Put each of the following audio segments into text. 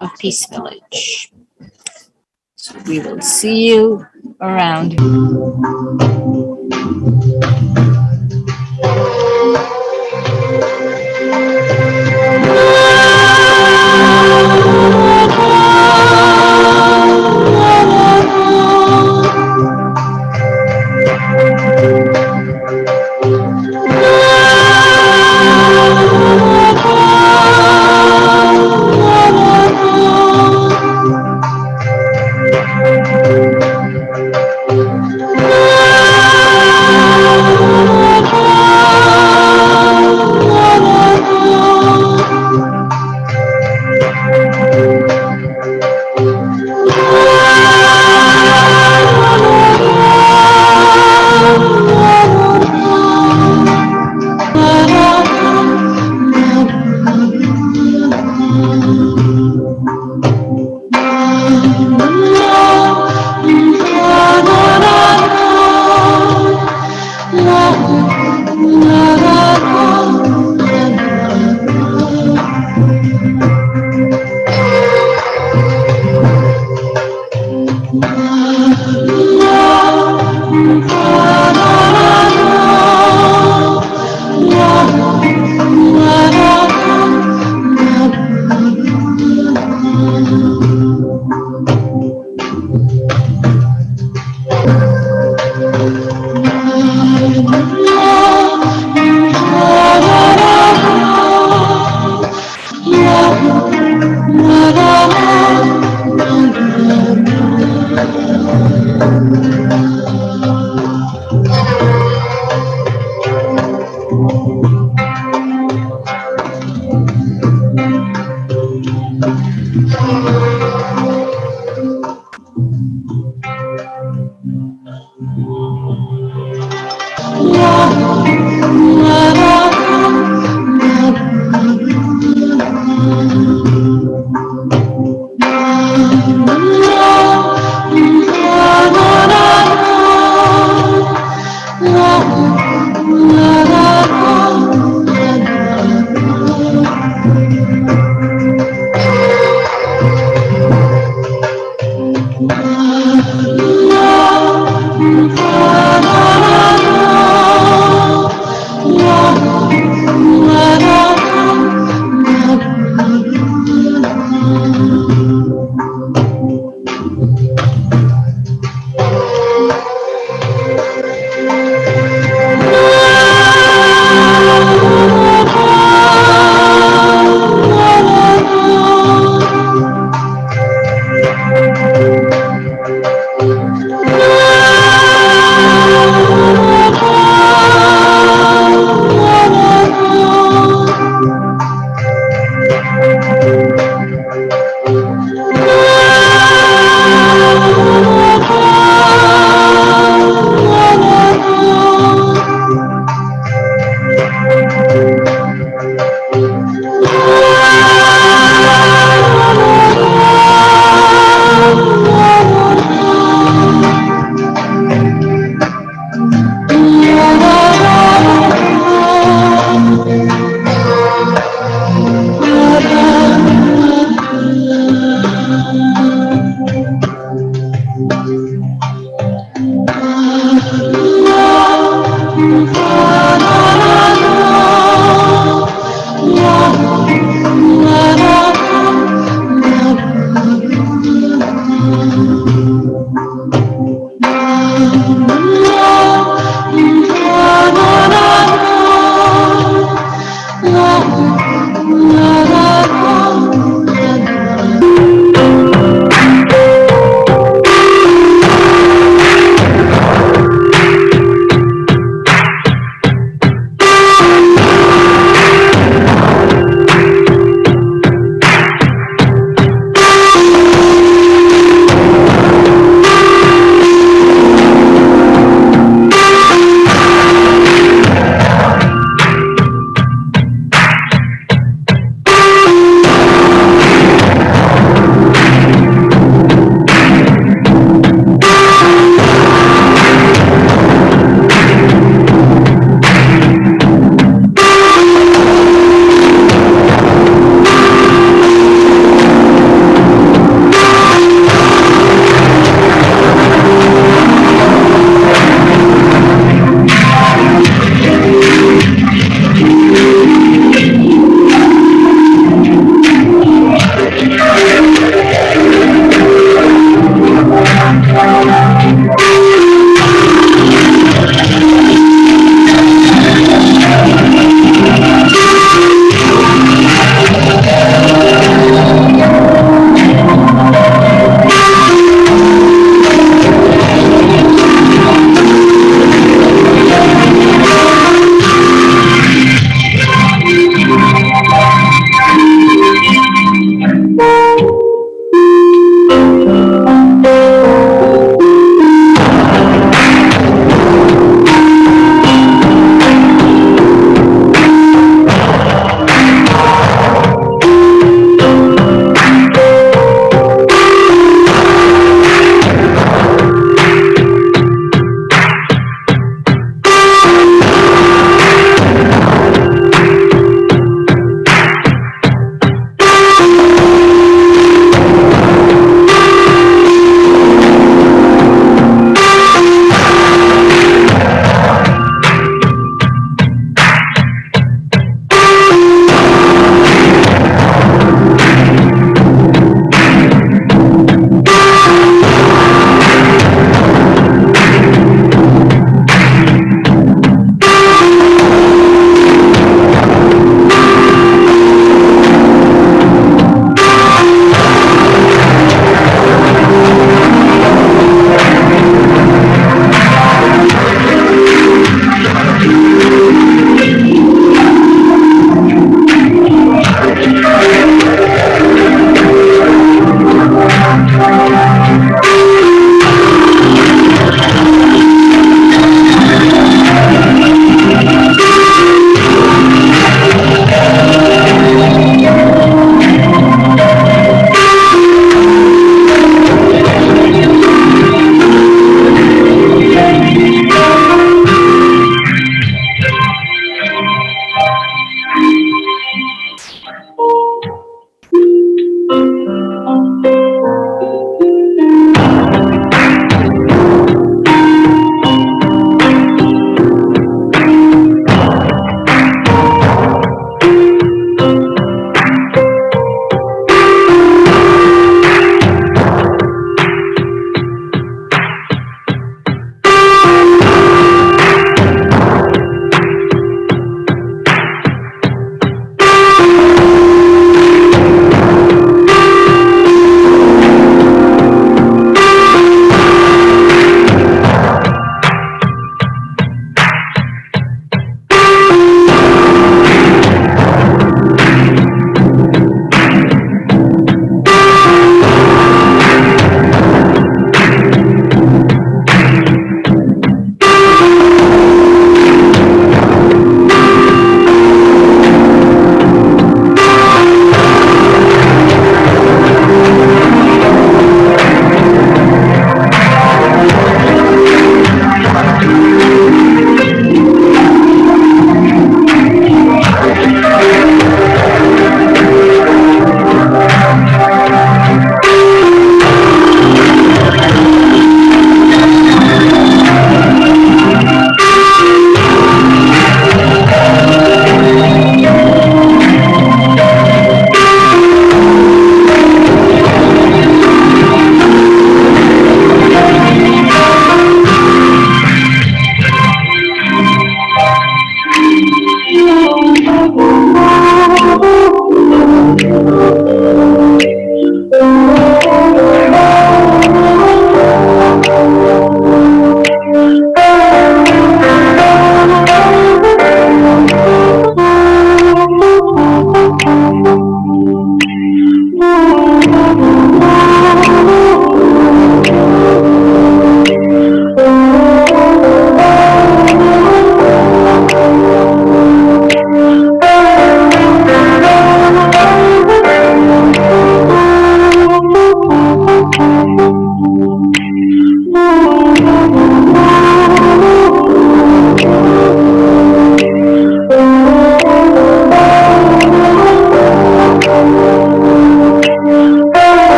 of Peace Village. So we will see you around.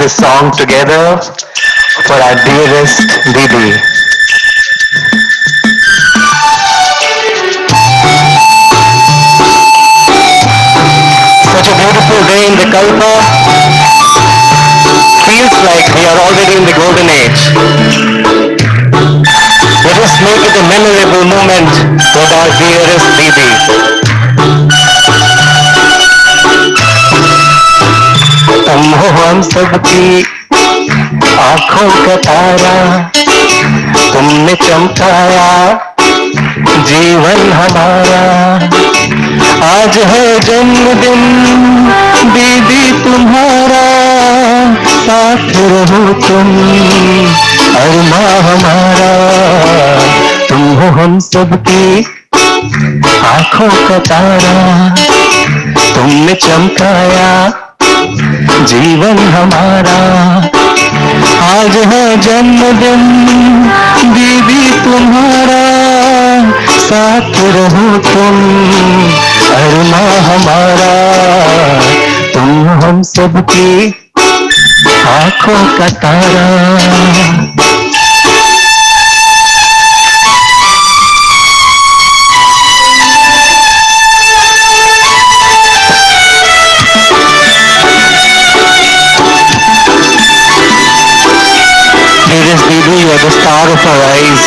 this song together for our dearest Didi. Such a beautiful day in the Kalpa. Feels like we are already in the golden age. Let us make it a memorable moment with our dearest Didi. तुम हो हम सबकी आंखों का तारा, तुमने चमकाया जीवन हमारा। आज है जन्मदिन दीदी तुम्हारा, साथ रहो तुम अरमा हमारा। तुम हो हम सबकी आंखों का तारा, तुमने चमकाया जीवन हमारा। आज है जन्मदिन दीदी तुम्हारा, साथ रहो तुम अरमा हमारा। तुम हम सबकी आंखों का तारा। Dearest Didi, you are the star of our eyes.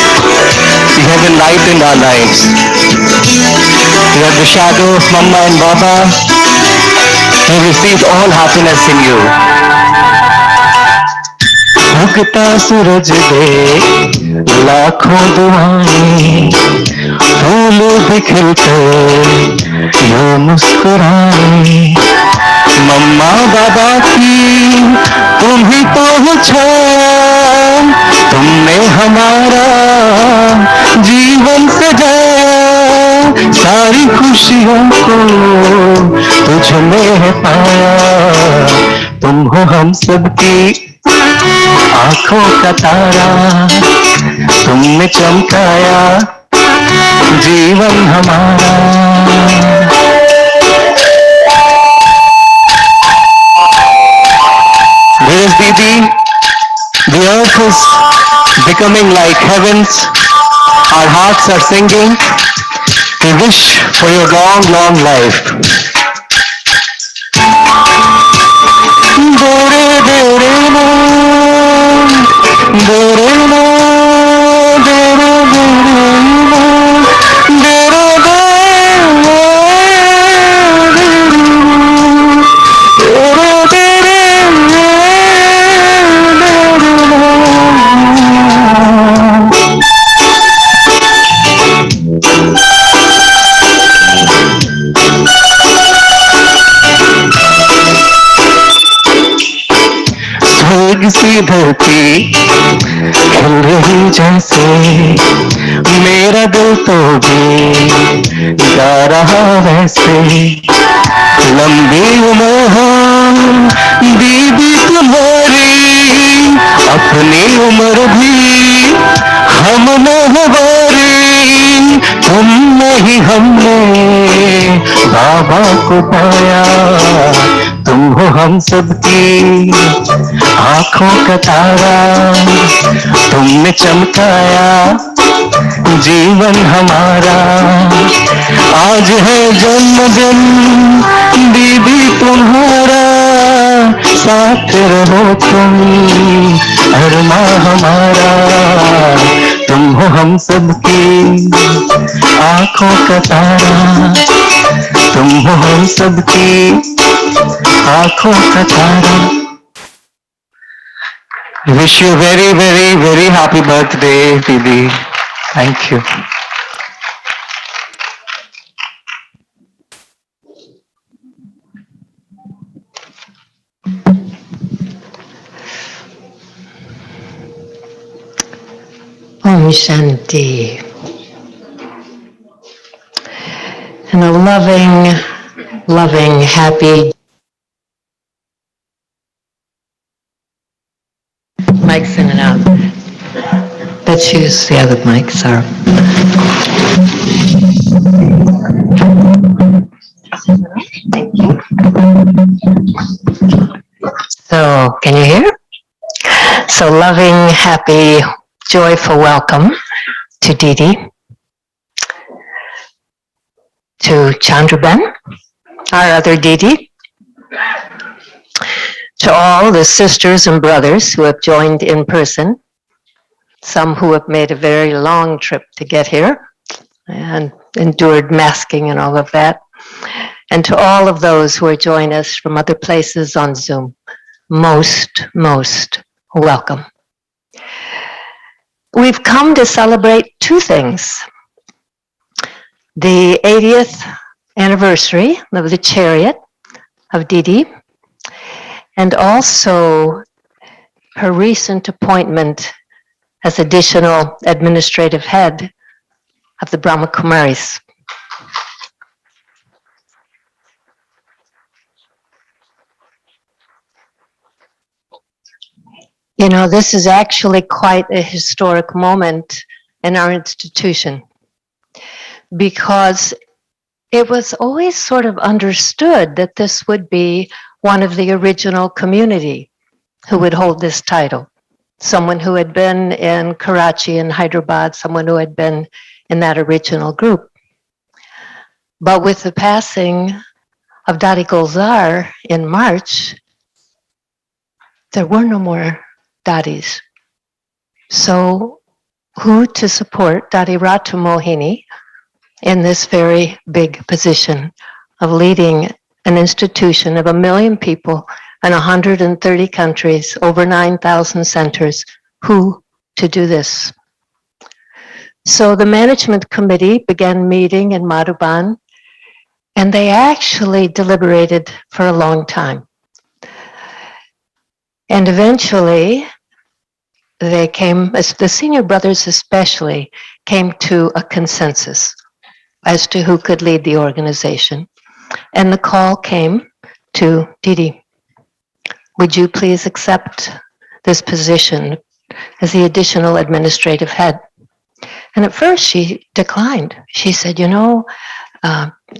You have enlightened our lives. You are the shadow of Mama and Baba. We received all happiness in you. उगता सूरज दे लाखों दुआएं, फूल बिखरकर यूं मुस्कुराए। मम्मा बाबा की तुम ही तो हो छाया, तुमने हमारा जीवन सजाया। सारी खुशियों को तुझ में है पाया। तुम हो हम सबकी आंखों का तारा, तुमने चमकाया जीवन हमारा। Dearest Didi, the earth is becoming like heavens. Our hearts are singing. We wish for your long, long life. स्वर्ग सी धरती खिल रही जैसे, मेरा दिल तो भी गा रहा वैसे। लंबी उम्र हो दीदी तुम्हारी, अपनी उम्र भी हम नहवारी। तुमने ही हमने बाबा को पाया। तुम हो हम सबकी आंखों का तारा, तुमने चमकाया जीवन हमारा। आज है जन्मदिन दीदी तुम्हारा, साथ रहो तुम अरमा हमारा। तुम हो हम सबकी आंखों का तारा, तुम हो हम सबकी आंखों का तारा। Wish you very, very, very happy birthday, Didi. Thank you. Om Shanti. And a loving, loving, happy. Mic's in and out. Let's use the other mic, sorry. Thank you. So, Can you hear? So loving, happy, joyful welcome to Didi, to Chandraben, our other Didi, to all the sisters and brothers who have joined in person, some who have made a very long trip to get here and endured masking and all of that, and to all of those who are joining us from other places on Zoom, most welcome. We've come to celebrate two things. The 80th anniversary of the chariot of Didi, and also her recent appointment as additional administrative head of the Brahma Kumaris. You know, this is actually quite a historic moment in our institution, because it was always sort of understood that this would be one of the original community who would hold this title. Someone who had been in Karachi and Hyderabad, someone who had been in that original group. But with the passing of Dadi Gulzar in March, there were no more Dadis. So who to support Dadi Ratu Mohini in this very big position of leading an institution of 1 million people in 130 countries, over 9,000 centers? Who to do this? So the management committee began meeting in Madhuban, and they actually deliberated for a long time. And eventually, they came, as the senior brothers especially, came to a consensus as to who could lead the organization. And the call came to Didi. Would you please accept this position as the additional administrative head? And at first she declined. She said, you know,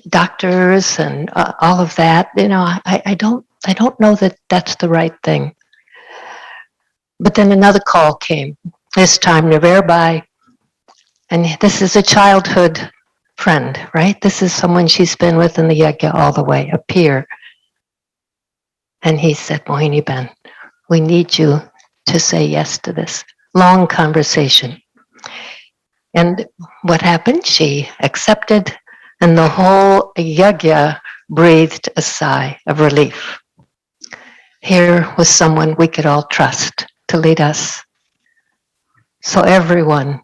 doctors and all of that, you know, I don't know that that's the right thing. But then another call came, this time Naverbai, and this is a childhood friend, right? This is someone she's been with in the yajna all the way, a peer. And he said, Mohini Ben, we need you to say yes to this. Long conversation. And what happened? She accepted, and the whole yajna breathed a sigh of relief. Here was someone we could all trust to lead us. So everyone,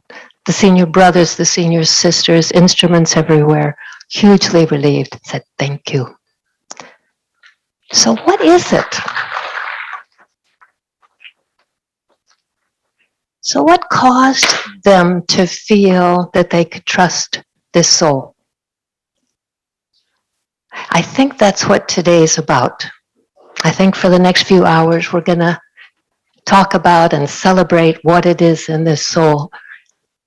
the senior brothers, the senior sisters, instruments everywhere, hugely relieved, said thank you. So what is it? So what caused them to feel that they could trust this soul? I think that's what today's about. I think for the next few hours, we're going to talk about and celebrate what it is in this soul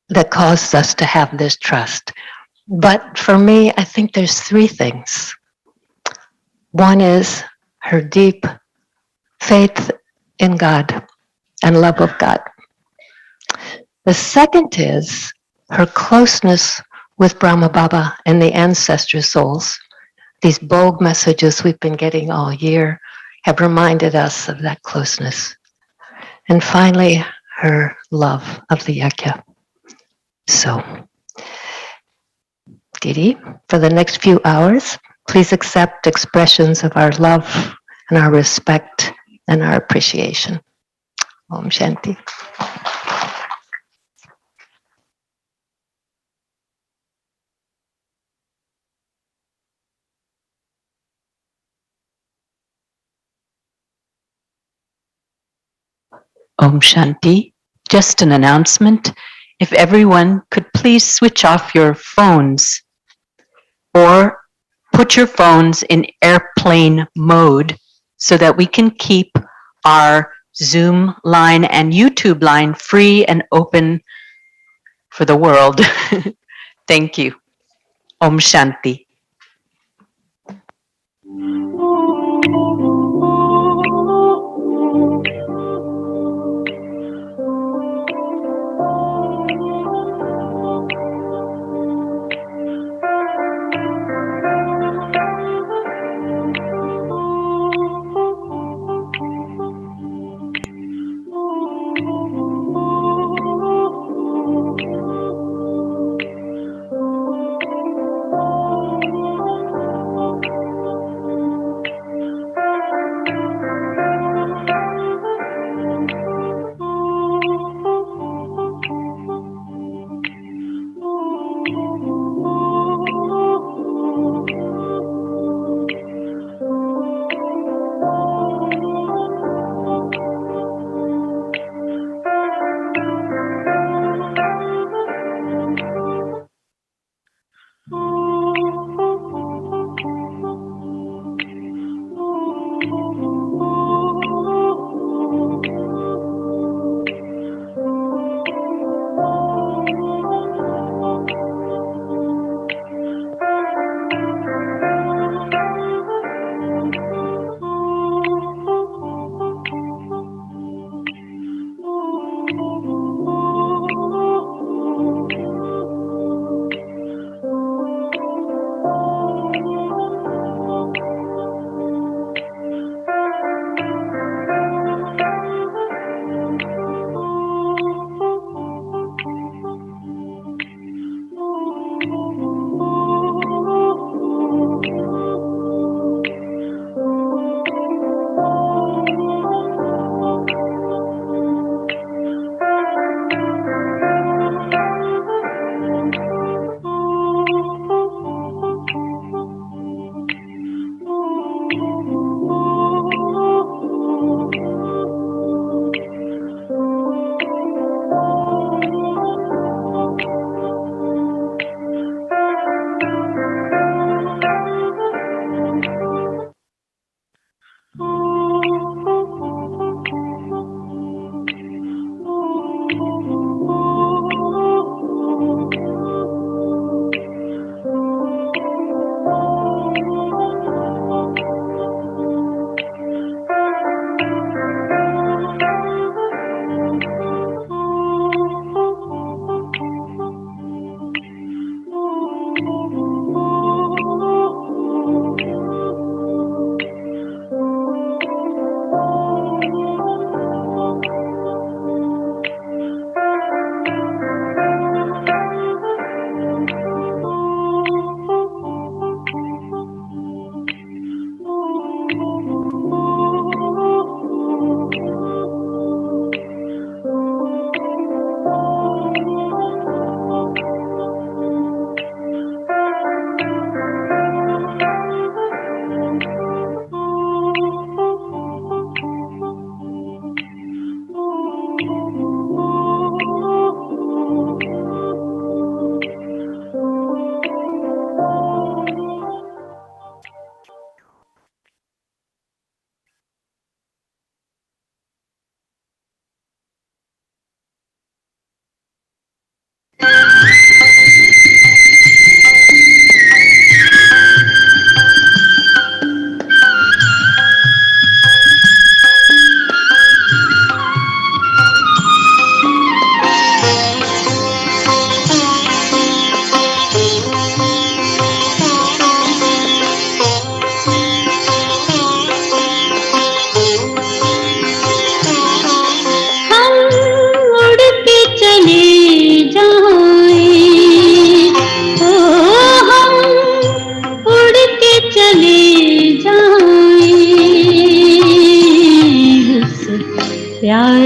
that caused us to have this trust. But for me, I think there's three things. One is her deep faith in God and love of God. The second is her closeness with Brahma Baba and the ancestor souls. These bold messages we've been getting all year have reminded us of that closeness. And finally, her love of the yajna. So, Didi, for the next few hours, please accept expressions of our love and our respect and our appreciation. Om Shanti. Om Shanti. Just an announcement. If everyone could please switch off your phones or put your phones in airplane mode so that we can keep our Zoom line and YouTube line free and open for the world. Thank you. Om Shanti.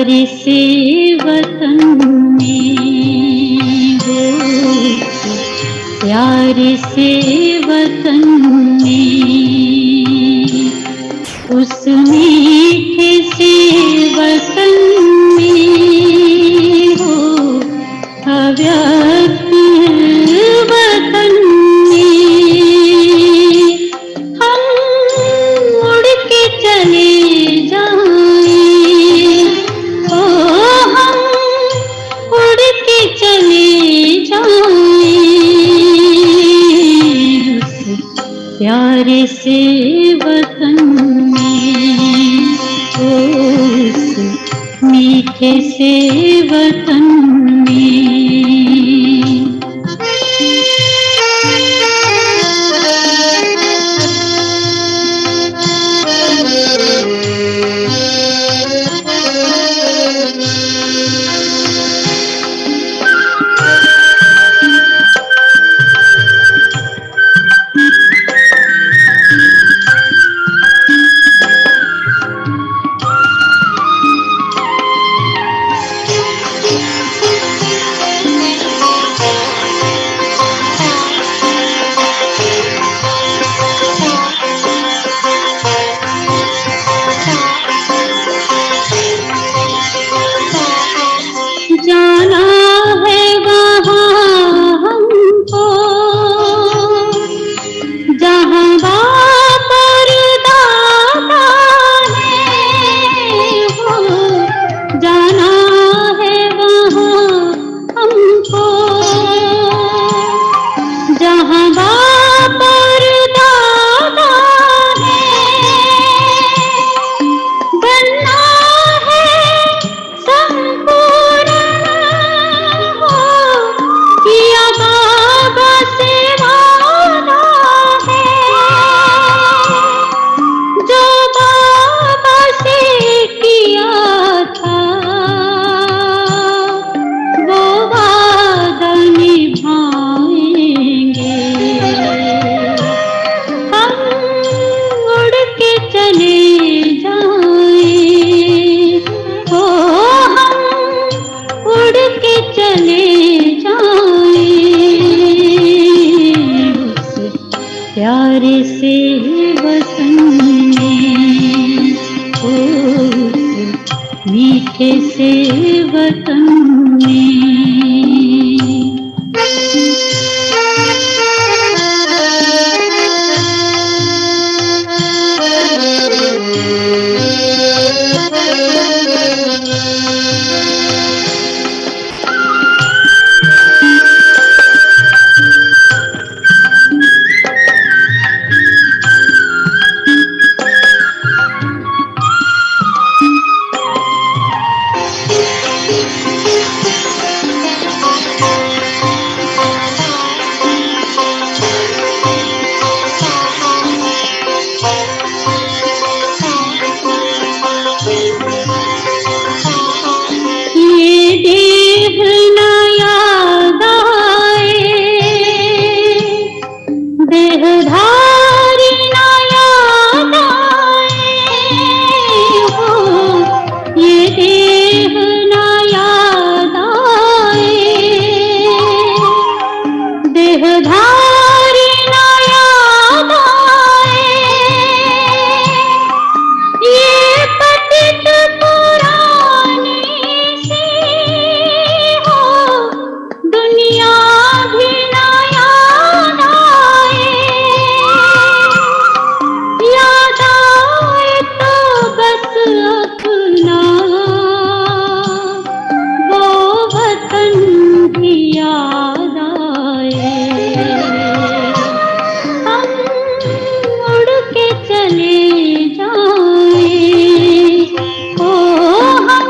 प्यार से वतन में हो, प्यार से वतन में, उस मीठे से वतन में हो, अव्यक्त वतन में हम उड़ के चले जाएं, ओ हम उड़ के चले जाएं उस प्यारे से वतन में, उस मीठे से वतन में। जाना है वहाँ हमको जहाँ बाप और दादा है हो, जाना है वहाँ हमको जहाँ बाप और दादा है, बनना है संपूर्ण हो, किया बाबा से वादा है, जो बाबा से किया था वो वादा निभाएंगे। हम उड़ के चले जाएं, ओ हम उड़ के चले जाएं उस प्यारे से वतन में, उस मीठे से वतन में। ये देह न याद आए, देहधारी न याद आए हो, ये देह न याद आए, देहधारी न याद आए, ये पतित पुरानी सी हो, दुनिया भी न याद आए, याद आए तो बस अपना वो वतन भी याद आए। हम उड़ के चले जाएं, ओ हम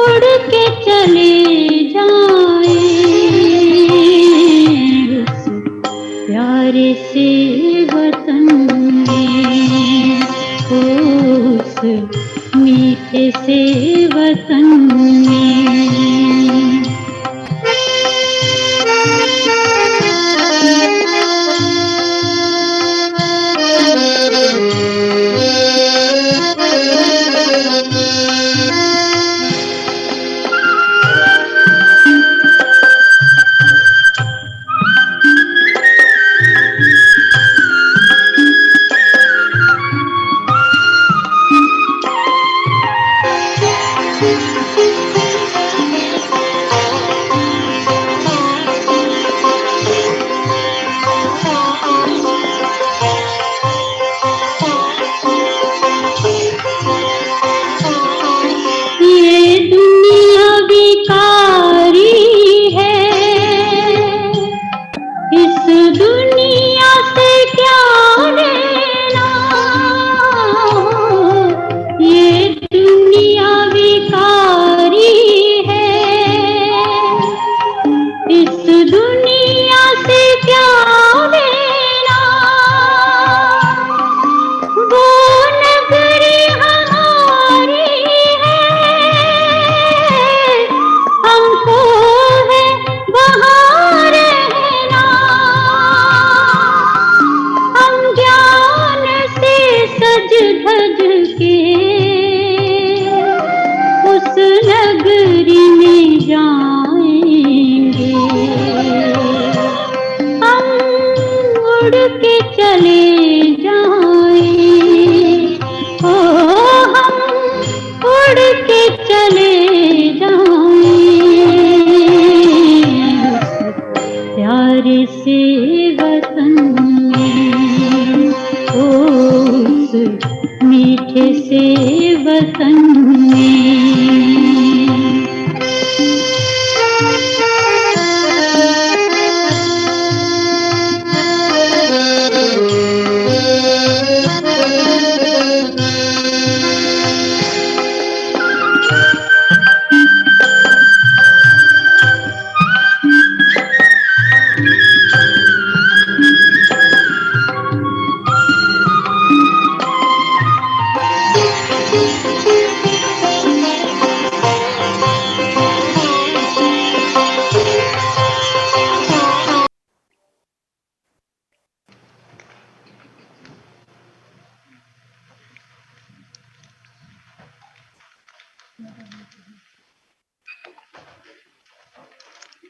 उड़ के चले जाएं उस प्यारे से वतन में, उस मीठे से वतन में।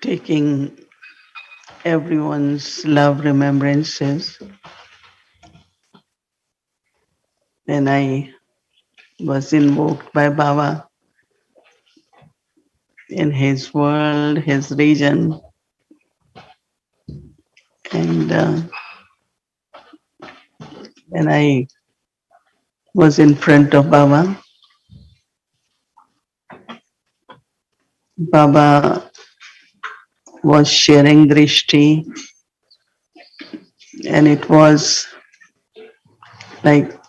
taking everyone's love remembrances, and I was invoked by Baba in his world, his region, and when I was in front of Baba, Baba was sharing drishti, and it was like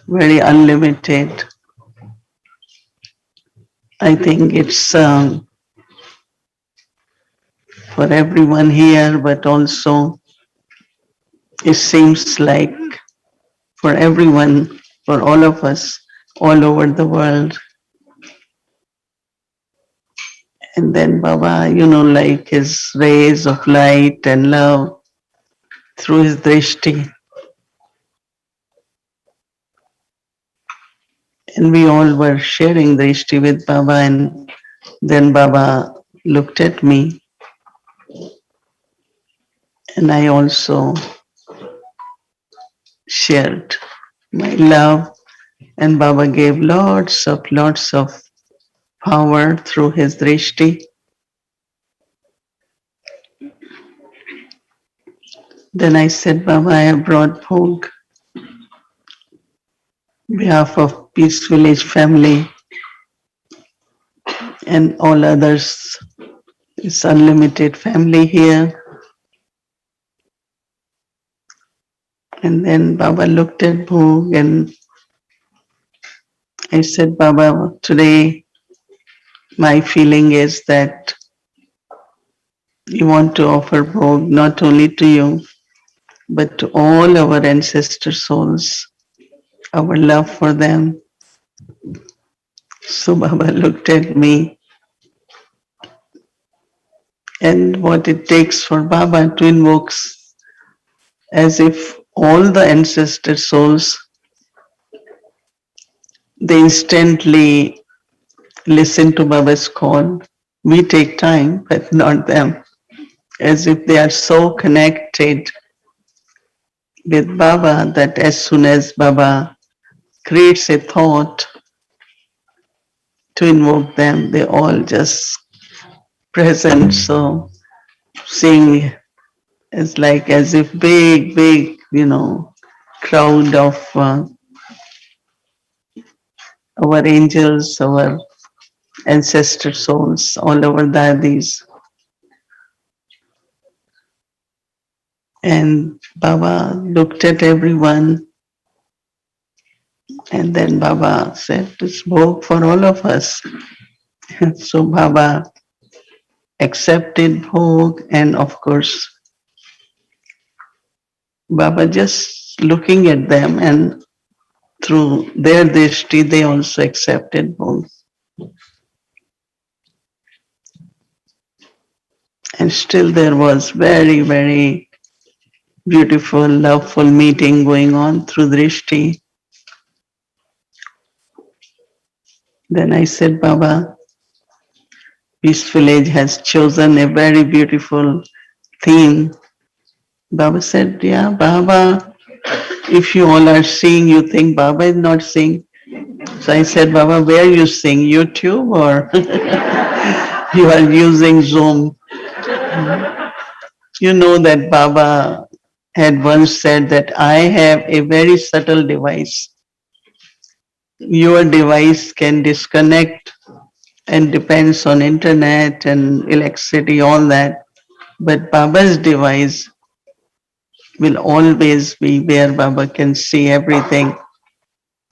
very unlimited. I think it's for everyone here, but also it seems like for everyone, for all of us, all over the world. And then Baba, like his rays of light and love through his drishti. And we all were sharing drishti with Baba, and then Baba looked at me, and I also shared my love, and Baba gave lots of power through his drishti. Then I said, Baba, I have brought bhog on behalf of Peace Village family and all others. It's unlimited family here. And then Baba looked at bhog, and I said, Baba, today my feeling is that we want to offer bhog not only to you, but to all our ancestor souls, our love for them. So Baba looked at me, and what it takes for Baba to invoke, as if all the ancestor souls, they instantly listen to Baba's call. We take time, but not them. As if they are so connected with Baba that as soon as Baba creates a thought to invoke them, they all just present. So seeing is like as if big, crowd of our angels, our ancestor souls, all over Dadis. And Baba looked at everyone, and then Baba said, "This bhog for all of us." So Baba accepted bhog, and of course, Baba just looking at them, and through their drishti, they also accepted bhog. And still there was very beautiful, loveful meeting going on through drishti. Then I said, Baba, Peace Village has chosen a very beautiful theme. Baba said, yeah, Baba, if you all are seeing, you think Baba is not seeing. So I said, Baba, where you sing, YouTube or you are using Zoom? You know that Baba had once said that I have a very subtle device. Your device can disconnect and depends on internet and electricity, all that. But Baba's device will always be where Baba can see everything.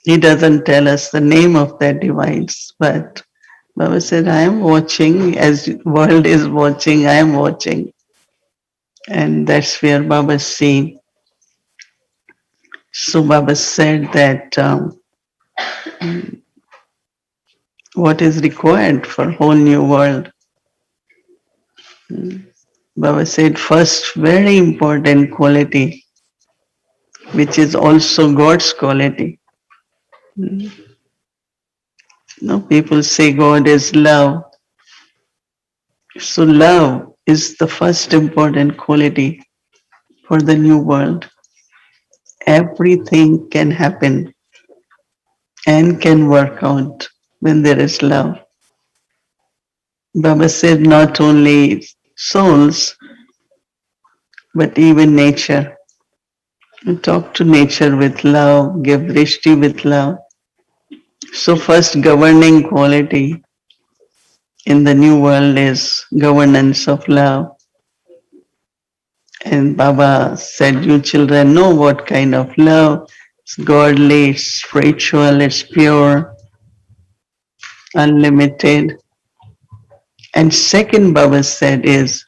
He doesn't tell us the name of that device, but Baba said, I am watching, as world is watching, I am watching. And that's where Baba see. So Baba said that what is required for whole new world. Baba said first very important quality, which is also God's quality. No, people say God is love. So love is the first important quality for the new world. Everything can happen and can work out when there is love. Baba said not only souls, but even nature. You talk to nature with love, give drishti with love. So first governing quality in the new world is governance of love. And Baba said, you children know what kind of love. It's godly, it's spiritual, it's pure, unlimited. And second Baba said is,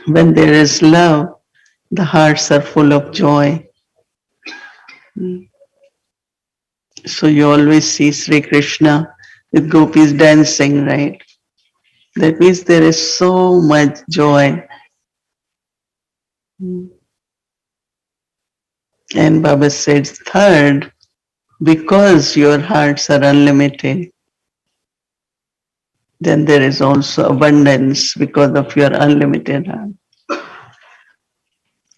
when there is love, the hearts are full of joy. So you always see Sri Krishna with gopis dancing, right? That means there is so much joy. And Baba says, third, because your hearts are unlimited, then there is also abundance because of your unlimited heart.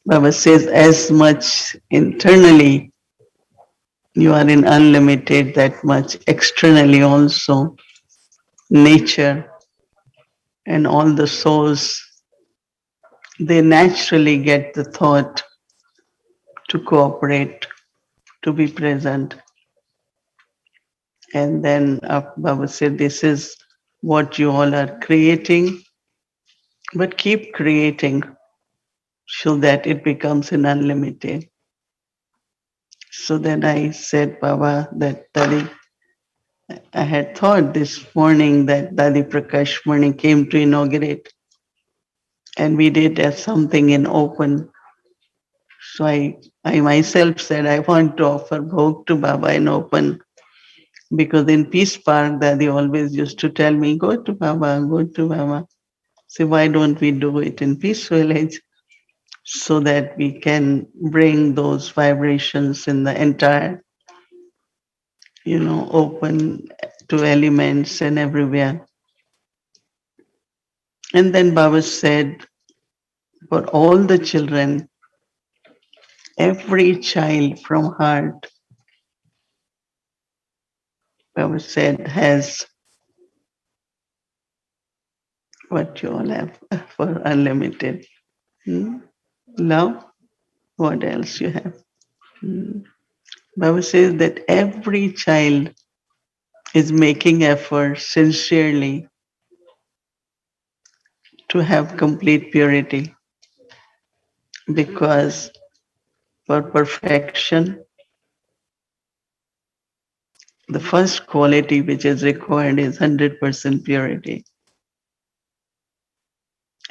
Baba says, as much internally you are in unlimited, that much externally also, nature and all the souls, they naturally get the thought to cooperate, to be present. And then Baba said, this is what you all are creating, but keep creating so that it becomes an unlimited. So then I said, Baba, that Dadi, I had thought this morning that Dadi Prakash Mani came to inaugurate, and we did something in open. So I myself said, I want to offer bhog to Baba in open, because in Peace Park, Dadi always used to tell me, go to Baba, go to Baba. So why don't we do it in Peace Village so that we can bring those vibrations in the entire, open to elements and everywhere. And then Baba said, for all the children, every child from heart, Baba said, has what you all have for unlimited. Love, what else you have? Baba says that every child is making effort sincerely to have complete purity, because for perfection, the first quality which is required is 100% purity.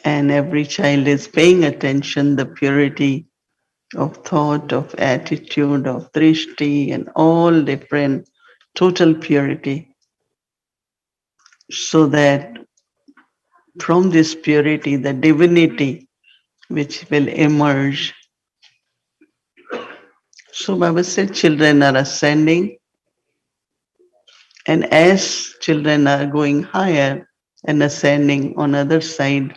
And every child is paying attention the purity of thought, of attitude, of drishti, and all different total purity, so that from this purity, the divinity which will emerge. So Baba said children are ascending, and as children are going higher and ascending on other side,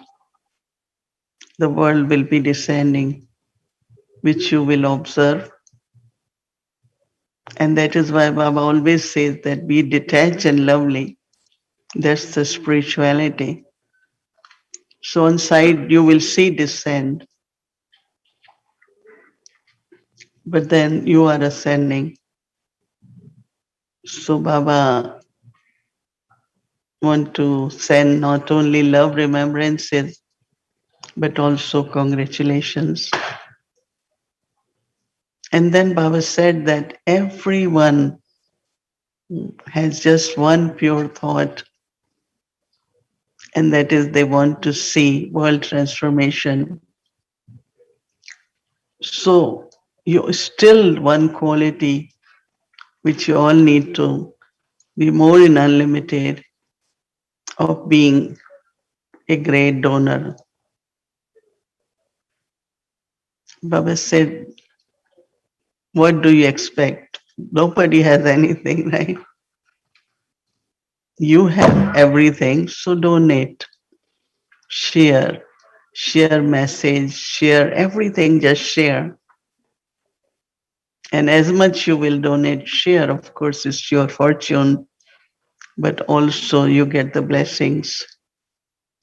the world will be descending, which you will observe. And that is why Baba always says that be detached and lovely. That's the spirituality. So on side you will see descend, but then you are ascending. So Baba want to send not only love remembrances, but also congratulations. And then Baba said that everyone has just one pure thought, and that is they want to see world transformation. So you still one quality which you all need to be more in unlimited, of being a great donor. Baba said, what do you expect? Nobody has anything, right? You have everything, so donate, share, share message, share everything, just share. And as much you will donate, share, of course, it's your fortune, but also you get the blessings.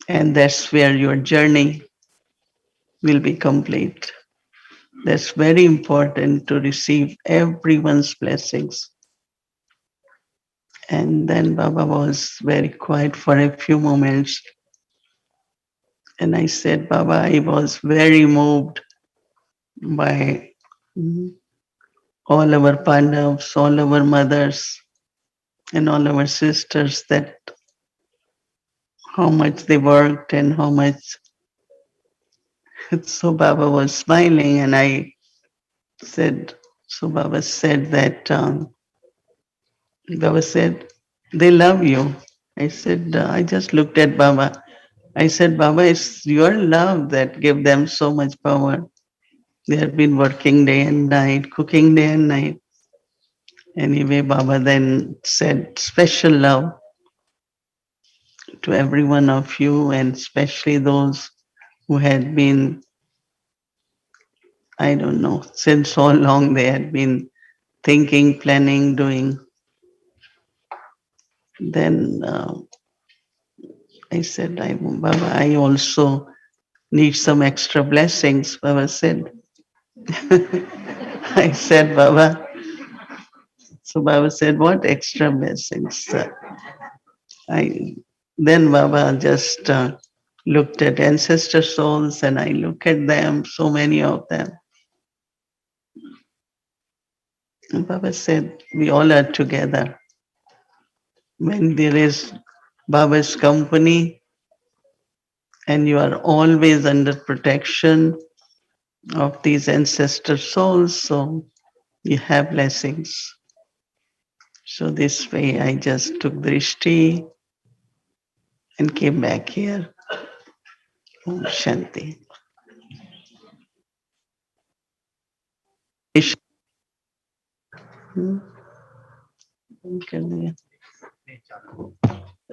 And that's where your journey will be complete. That's very important to receive everyone's blessings. And then Baba was very quiet for a few moments. And I said, Baba, I was very moved by all our Pandavas, all our mothers, and all our sisters, that how much they worked and how much. So Baba was smiling, and I said, so Baba said that, Baba said, they love you. I said, I just looked at Baba. I said, Baba, it's your love that gave them so much power. They have been working day and night, cooking day and night. Anyway, Baba then said, special love to every one of you, and especially those who had been, I don't know, since so long they had been thinking, planning, doing. Then I said, Baba, I also need some extra blessings. Baba said, I said, Baba. So Baba said, what extra blessings? I Then Baba just looked at ancestor souls, and I look at them, so many of them. And Baba said, we all are together. When there is Baba's company and you are always under protection of these ancestor souls, so you have blessings. So this way I just took drishti and came back here. Om Shanti.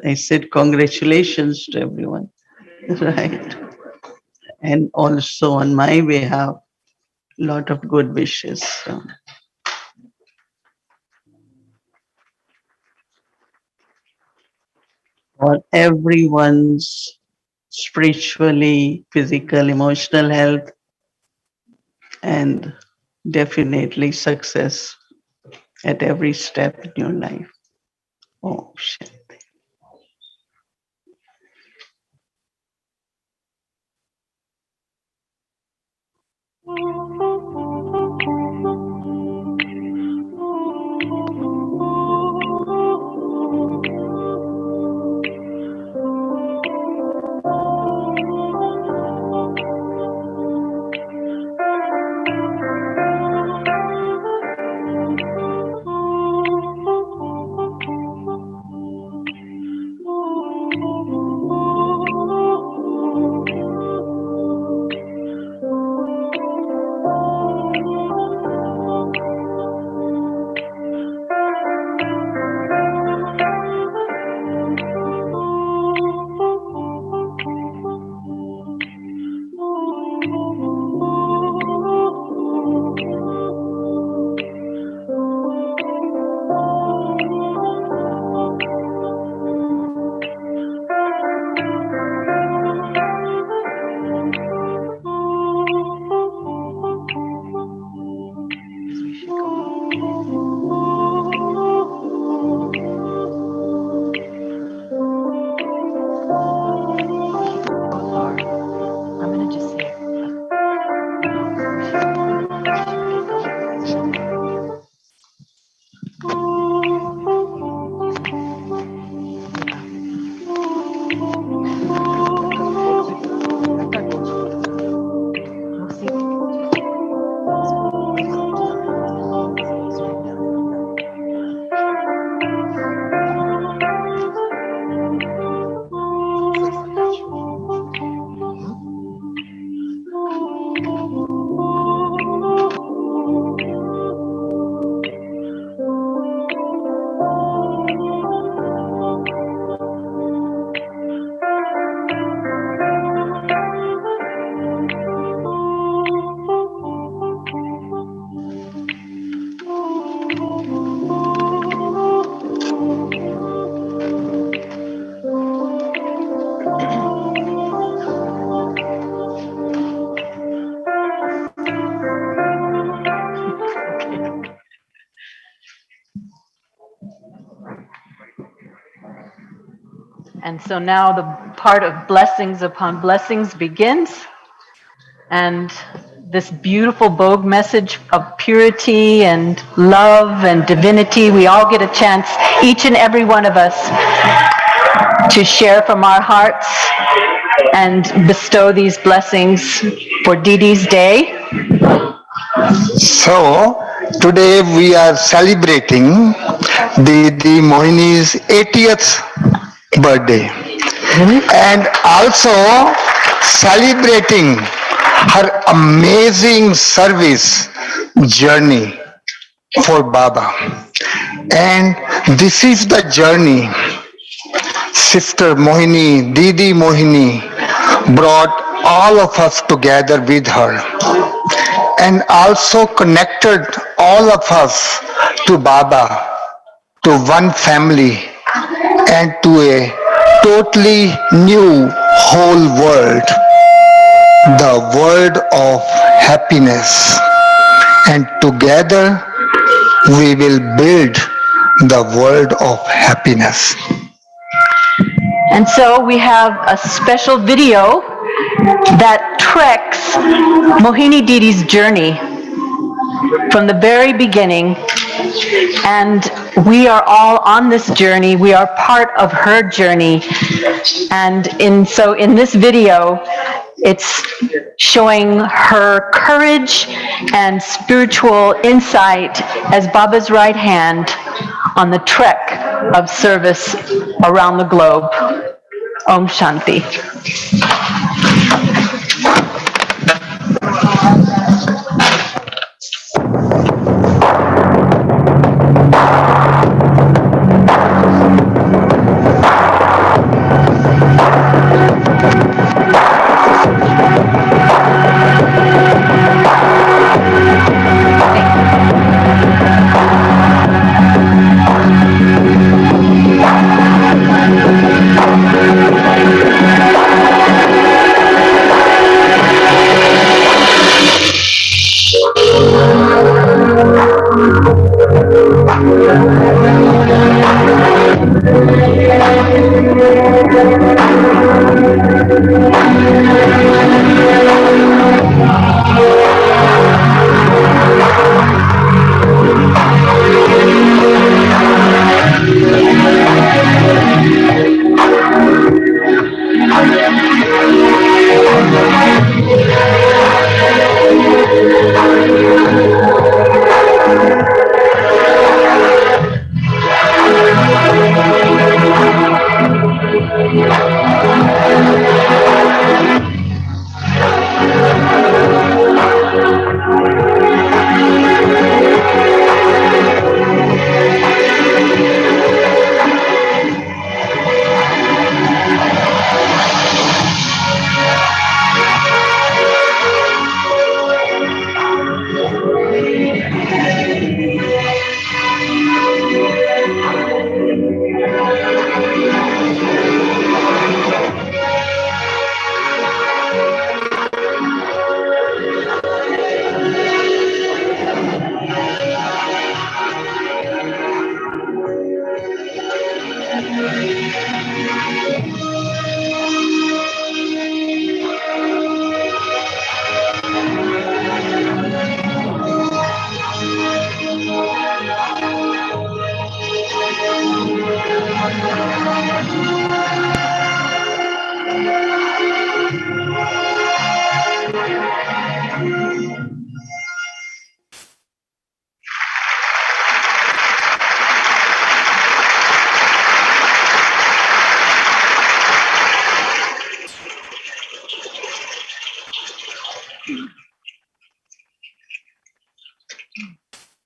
I said congratulations to everyone, right? And also on my behalf, lot of good wishes. For everyone's spiritually, physical, emotional health, and definitely success at every step in your life. Oh, shit. I'm gonna just say. We'll see. And so now the part of blessings upon blessings begins. And this beautiful Bogue message of purity and love and divinity, we all get a chance, each and every one of us, to share from our hearts and bestow these blessings for Didi's day. So, today we are celebrating Didi Mohini's 80th birthday and also celebrating her amazing service journey for Baba. And this is the journey Sister Mohini, Didi Mohini, brought all of us together with her and also connected all of us to Baba, to one family, and to a totally new whole world, the world of happiness. And together we will build the world of happiness. And so we have a special video that tracks Mohini Didi's journey from the very beginning. And we are all on this journey. We are part of her journey. And in this video, it's showing her courage and spiritual insight as Baba's right hand on the trek of service around the globe. Om Shanti.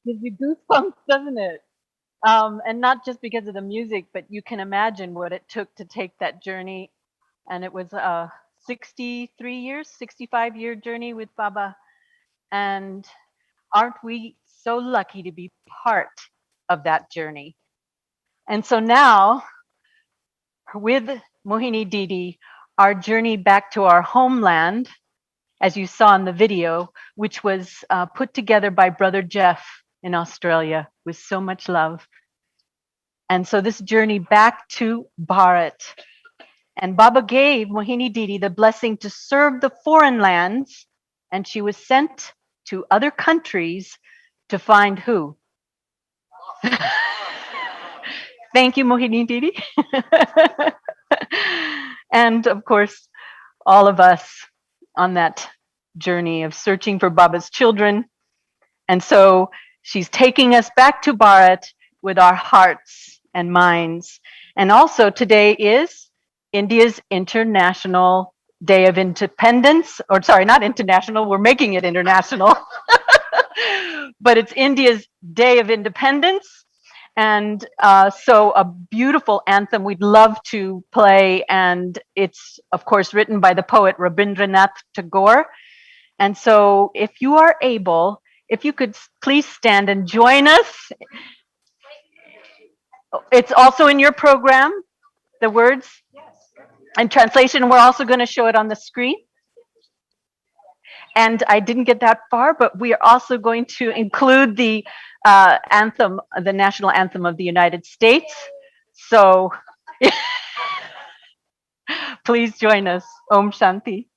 Gives you goosebumps, doesn't it? And not just because of the music, but you can imagine what it took to take that journey. And it was a 65-year journey with Baba. And aren't we so lucky to be part of that journey? And so now, with Mohini Didi, our journey back to our homeland, as you saw in the video, which was put together by Brother Jeff in Australia with so much love. And so this journey back to Bharat And Baba gave Mohini Didi the blessing to serve the foreign lands, and she was sent to other countries to find who? Thank you, Mohini Didi. And of course, all of us on that journey of searching for Baba's children. And so she's taking us back to Bharat with our hearts and minds. And also today is India's International Day of Independence, or sorry, not international, we're making it international. But it's India's Day of Independence. And so a beautiful anthem we'd love to play. And it's, of course, written by the poet Rabindranath Tagore. And so if you are able, if you could please stand and join us. It's also in your program, the words and translation. We're also going to show it on the screen. And I didn't get that far, but we are also going to include the anthem, the national anthem of the United States. So please join us. Om Shanti.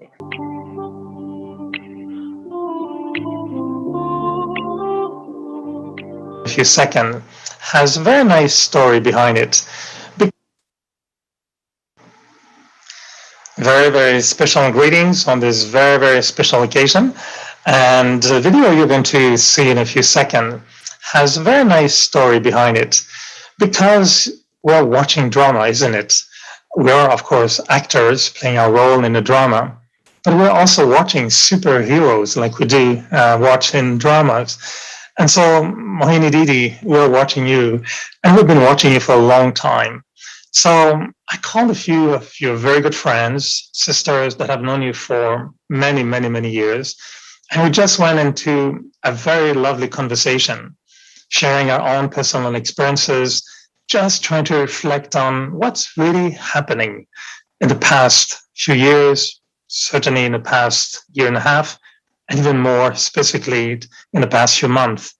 A few seconds has a very nice story behind it. Very, very special greetings on this very, very special occasion. And the video you're going to see in a few seconds has a very nice story behind it. Because we're watching drama, isn't it? We are, of course, actors playing our role in the drama, but we're also watching superheroes like we do watch in dramas. And so, Mohini Didi, we're watching you, and we've been watching you for a long time. So I called a few of your very good friends, sisters that have known you for many, many, many years. And we just went into a very lovely conversation, sharing our own personal experiences, just trying to reflect on what's really happening in the past few years, certainly in the past year and a half, and even more specifically in the past few months.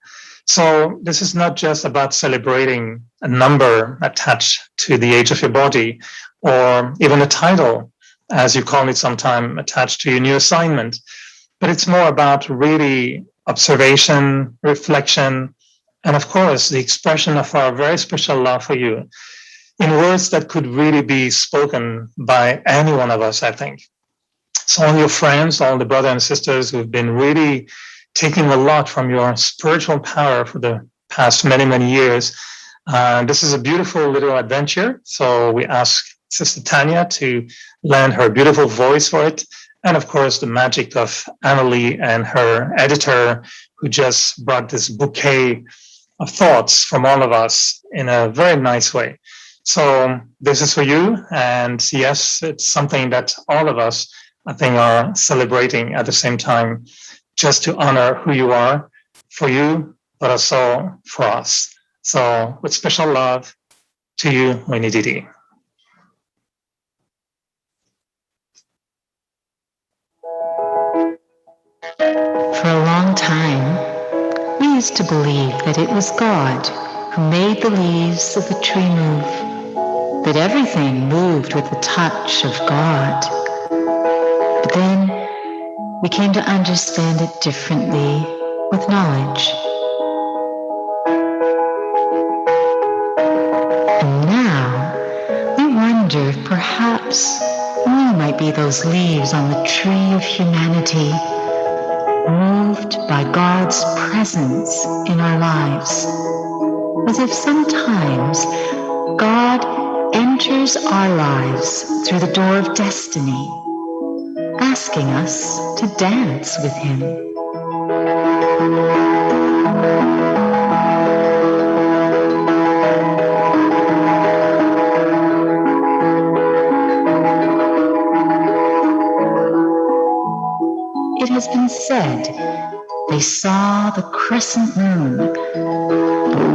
So this is not just about celebrating a number attached to the age of your body, or even a title, as you call it sometimes, attached to your new assignment, but it's more about really observation, reflection, and of course, the expression of our very special love for you in words that could really be spoken by any one of us, I think. So all your friends, all the brothers and sisters who've been really taking a lot from your spiritual power for the past many, many years. This is a beautiful little adventure. So we ask Sister Tanya to lend her beautiful voice for it. And of course, the magic of Annalie and her editor, who just brought this bouquet of thoughts from all of us in a very nice way. So this is for you. And yes, it's something that all of us, I think, are celebrating at the same time, just to honor who you are for you, but also for us. So with special love to you, Mohini Didi. For a long time, we used to believe that it was God who made the leaves of the tree move, that everything moved with the touch of God. But then we came to understand it differently with knowledge. And now we wonder if perhaps we might be those leaves on the tree of humanity, moved by God's presence in our lives, as if sometimes God enters our lives through the door of destiny, asking us to dance with Him. It has been said they saw the crescent moon, but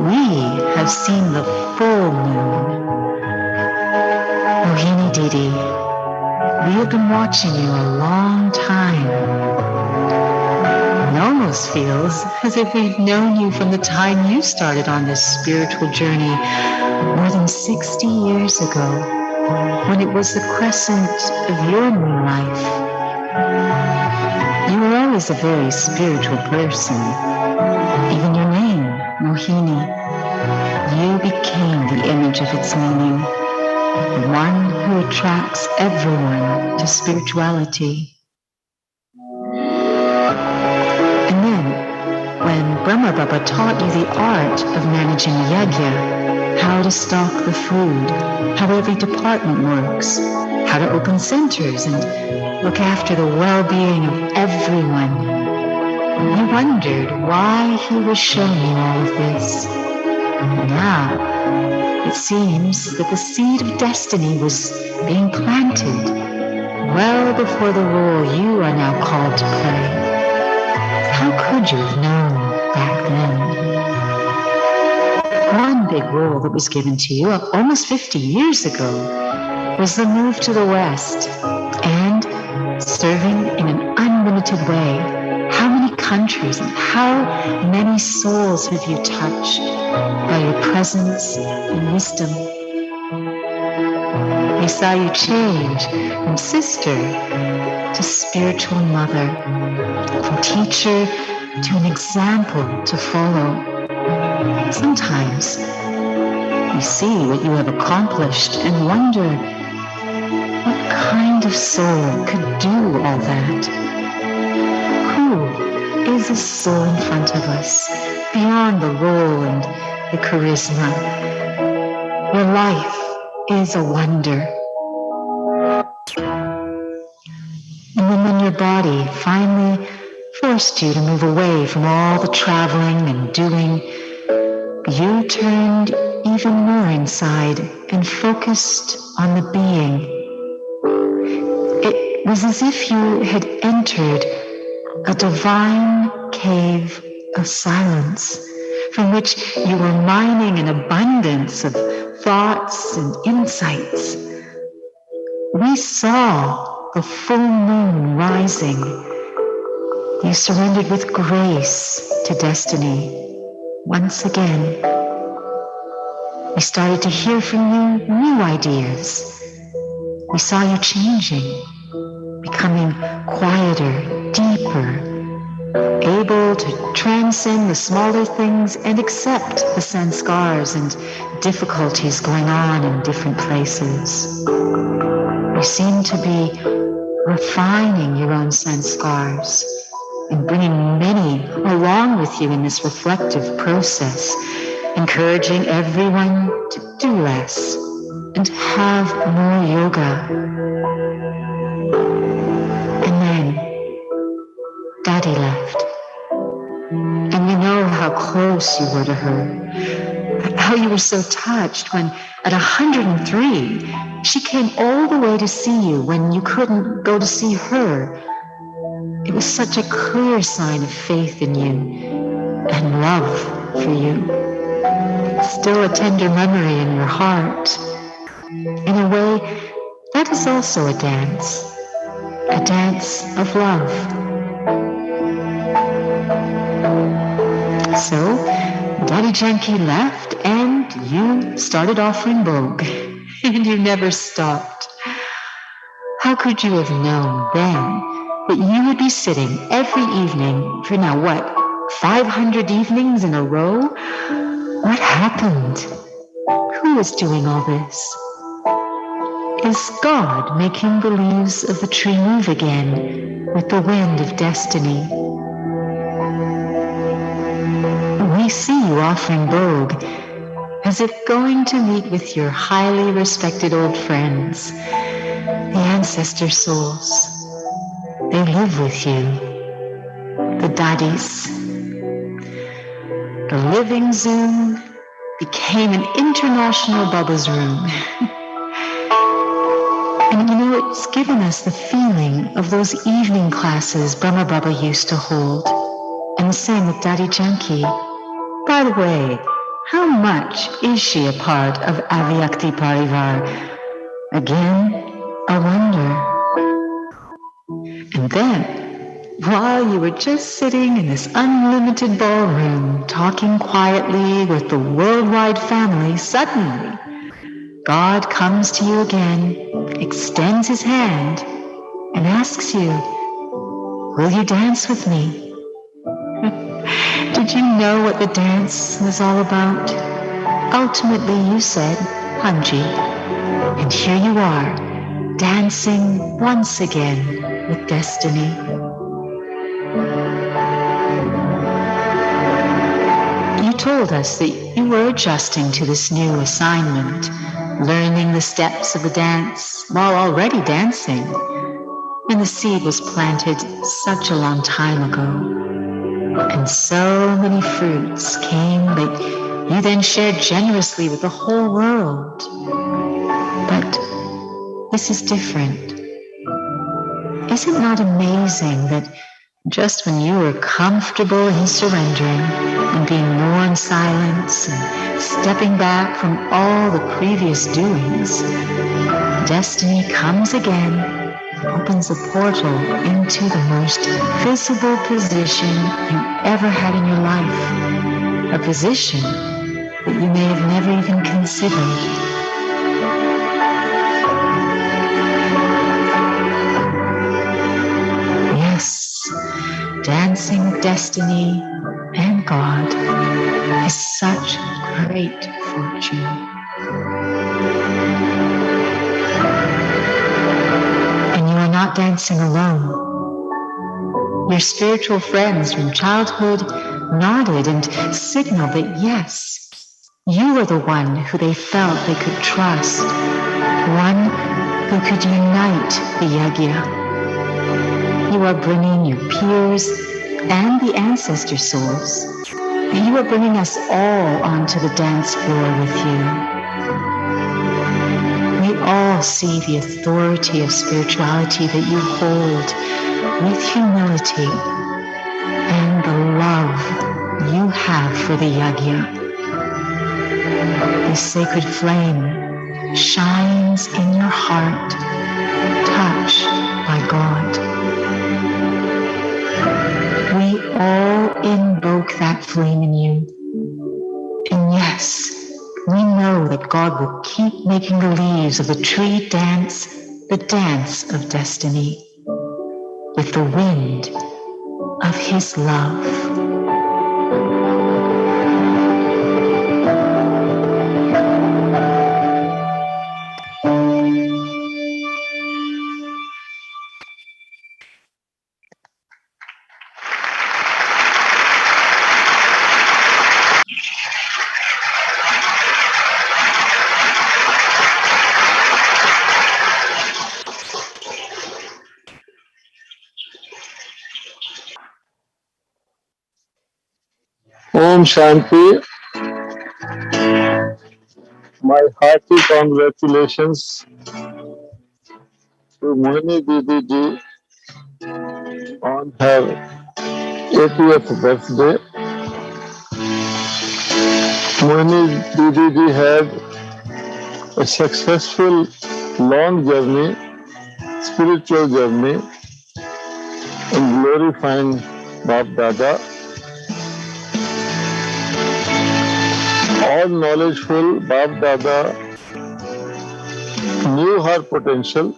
we have seen the full moon. Mohini Didi, we have been watching you a long time. It almost feels as if we've known you from the time you started on this spiritual journey more than 60 years ago, when it was the crescent of your moon life. You were always a very spiritual person. Even your name, Mohini, you became the image of its meaning, the one who attracts everyone to spirituality. And then, when Brahma Baba taught you the art of managing a yajna, how to stock the food, how every department works, how to open centers and look after the well-being of everyone, you wondered why he was showing you all of this. Now, it seems that the seed of destiny was being planted well before the role you are now called to play. How could you have known back then? One big role that was given to you almost 50 years ago was the move to the West and serving in an unlimited way. How many countries and how many souls have you touched by your presence and wisdom? We saw you change from sister to spiritual mother, from teacher to an example to follow. Sometimes you see what you have accomplished and wonder what kind of soul could do all that. Who is this soul in front of us, beyond the role and the charisma? Your life is a wonder. And then when your body finally forced you to move away from all the traveling and doing, you turned even more inside and focused on the being. It was as if you had entered a divine cave of silence from which you were mining an abundance of thoughts and insights. We saw the full moon rising. You surrendered with grace to destiny once again. We started to hear from you new ideas. We saw you changing, becoming quieter, deeper, able to transcend the smaller things and accept the sanskars and difficulties going on in different places. You seem to be refining your own sanskars and bringing many along with you in this reflective process, encouraging everyone to do less and have more yoga. And then Daddy left. And we know how close you were to her, how you were so touched when at 103, she came all the way to see you when you couldn't go to see her. It was such a clear sign of faith in you and love for you. Still a tender memory in your heart. In a way, that is also a dance of love. So, Daddy Janki left and you started offering Bhog, and you never stopped. How could you have known then that you would be sitting every evening for now, 500 evenings in a row? What happened? Who is doing all this? Is God making the leaves of the tree move again with the wind of destiny? We see you offering Bhog as if going to meet with your highly respected old friends, the ancestor souls. They live with you, the daddies. The living Zoom became an international Baba's room. And you know, it's given us the feeling of those evening classes Brahma Baba used to hold. And the same with Daddy Janki. By the way, how much is she a part of Avyakti Parivar? Again, a wonder. And then, while you were just sitting in this unlimited ballroom, talking quietly with the worldwide family, suddenly, God comes to you again, extends his hand, and asks you, will you dance with me? Did you know what the dance was all about? Ultimately, you said, Hanji. And here you are, dancing once again with destiny. You told us that you were adjusting to this new assignment, learning the steps of the dance while already dancing. And the seed was planted such a long time ago. And so many fruits came that you then shared generously with the whole world. But this is different. Is it not amazing that just when you were comfortable in surrendering and being more in silence and stepping back from all the previous doings, destiny comes again, opens a portal into the most visible position you ever had in your life, a position that you may have never even considered. of destiny and God is such great fortune. And you are not dancing alone. Your spiritual friends from childhood nodded and signaled that yes, you were the one who they felt they could trust, one who could unite the Yagya. You are bringing your peers and the ancestor souls, and you are bringing us all onto the dance floor with you. We all see the authority of spirituality that you hold with humility and the love you have for the Yagya. This sacred flame shines in your heart, touched by God. We all invoke that flame in you. And yes, we know that God will keep making the leaves of the tree dance the dance of destiny with the wind of His love. Om Shanti. My hearty congratulations to Mohini Didi ji on her 80th birthday. Mohini Didi ji had a successful long journey, spiritual journey in glorifying Bap Dada. All knowledgeful Bap Dada knew her potential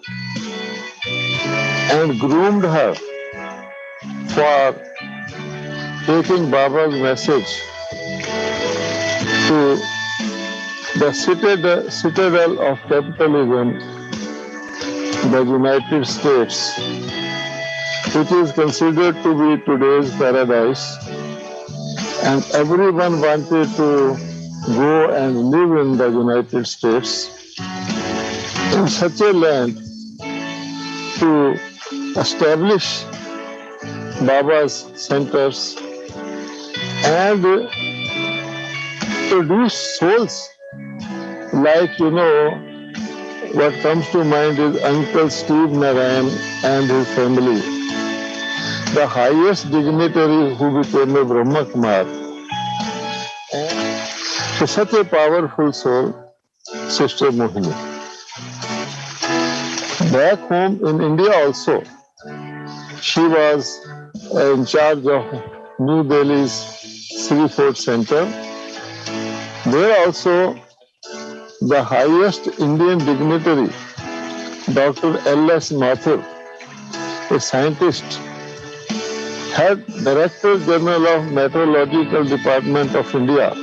and groomed her for taking Baba's message to the citadel of capitalism, the United States, which is considered to be today's paradise, and everyone wanted to go and live in the United States. In such a land, to establish Baba's centers and produce souls like, what comes to mind is Uncle Steve Narayan and his family, the highest dignitary who became a Brahma Kumar. And so such a powerful soul, Sister Mohini. Back home in India also, she was in charge of New Delhi's Sri Fort Center. There also, the highest Indian dignitary, Dr. L.S. Mathur, a scientist, head Director General of Meteorological Department of India,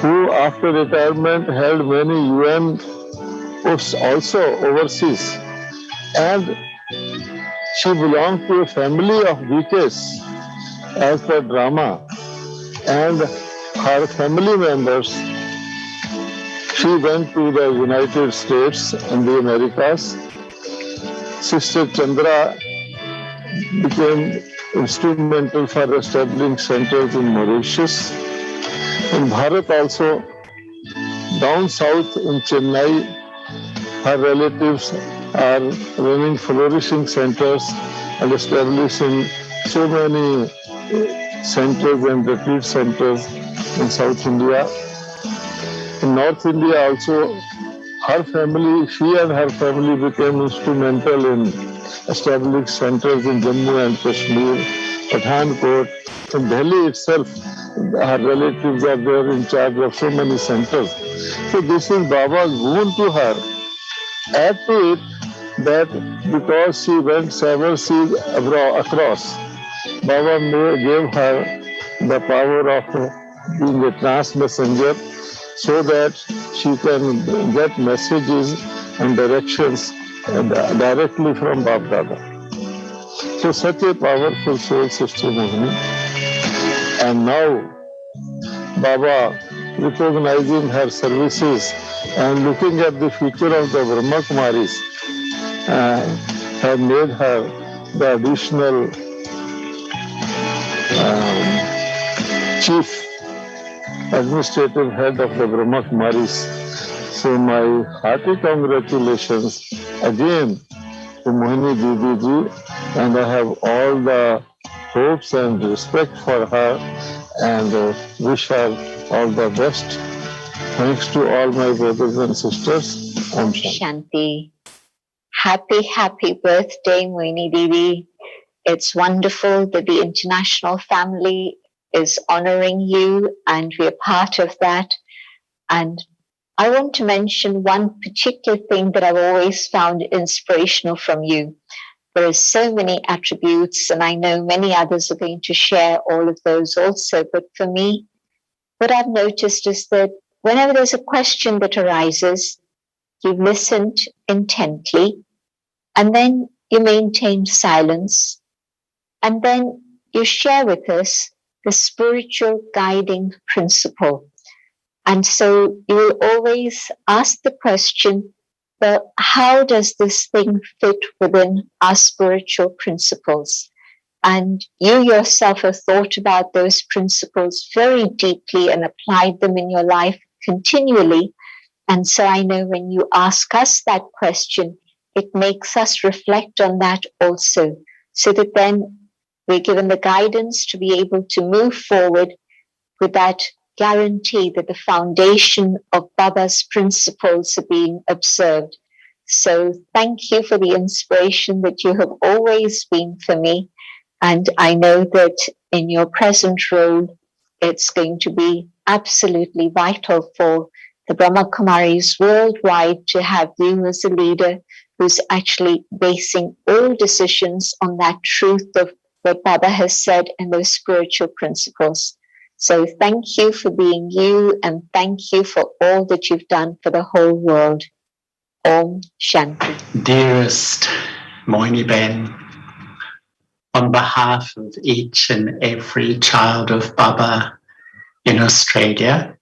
who after retirement held many UN posts also overseas. And she belonged to a family of VKs as per drama, and her family members, she went to the United States and the Americas. Sister Chandra became instrumental for establishing centers in Mauritius. In Bharat also, down south in Chennai, her relatives are running flourishing centers and establishing so many centers and retreat centers in South India. In North India also, her family, she and her family became instrumental in establishing centers in Jammu and Kashmir, Pathankot. In Delhi itself, her relatives are there in charge of so many centers. So this is Baba's boon to her. Add to it that because she went several seas across, Baba gave her the power of being a trance messenger so that she can get messages and directions directly from Bab Dada. So such a powerful soul, Sister Mohini. And now Baba, recognizing her services and looking at the future of the Brahma Kumaris, have made her the additional chief administrative head of the Brahma Kumaris. So my hearty congratulations again to Mohini Didi ji, and I have all the hopes and respect for her and wish her all the best. Thanks to all my brothers and sisters. Om Shanti. Shanti. Happy birthday, Mohini Didi. It's wonderful that the international family is honoring you and we are part of that. And I want to mention one particular thing that I've always found inspirational from you. There are so many attributes, and I know many others are going to share all of those also. But for me, what I've noticed is that whenever there's a question that arises, you've listened intently, and then you maintain silence, and then you share with us the spiritual guiding principle. And so you will always ask the question, well, how does this thing fit within our spiritual principles? And you yourself have thought about those principles very deeply and applied them in your life continually. And so I know when you ask us that question, it makes us reflect on that also, so that then we're given the guidance to be able to move forward with that guarantee that the foundation of Baba's principles are being observed. So thank you for the inspiration that you have always been for me. And I know that in your present role, it's going to be absolutely vital for the Brahma Kumaris worldwide to have you as a leader who's actually basing all decisions on that truth of what Baba has said in those spiritual principles. So thank you for being you, and thank you for all that you've done for the whole world. Om Shanti. Dearest Mohini Ben, on behalf of each and every child of Baba in Australia,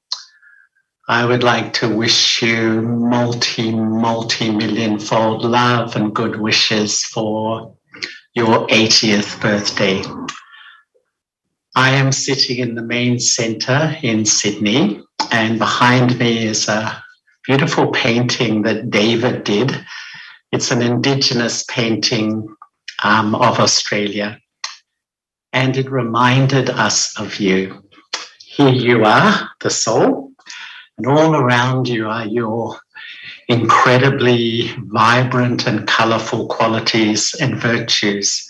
I would like to wish you multi-million-fold love and good wishes for your 80th birthday. I am sitting in the main centre in Sydney, and behind me is a beautiful painting that David did. It's an Indigenous painting of Australia, and it reminded us of you. Here you are, the soul, and all around you are your incredibly vibrant and colourful qualities and virtues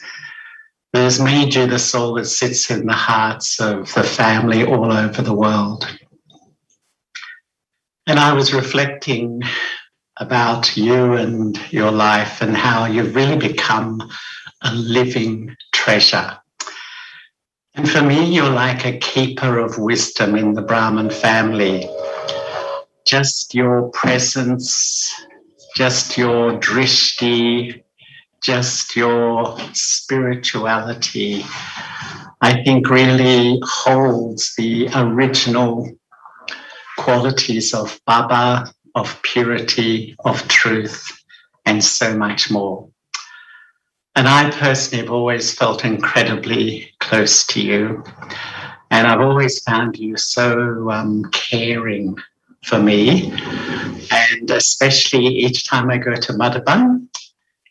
that has made you the soul that sits in the hearts of the family all over the world. And I was reflecting about you and your life and how you've really become a living treasure. And for me, you're like a keeper of wisdom in the Brahmin family. Just your presence, just your drishti, just your spirituality, I think really holds the original qualities of Baba, of purity, of truth, and so much more. And I personally have always felt incredibly close to you. And I've always found you so caring for me. And especially each time I go to Madhaban,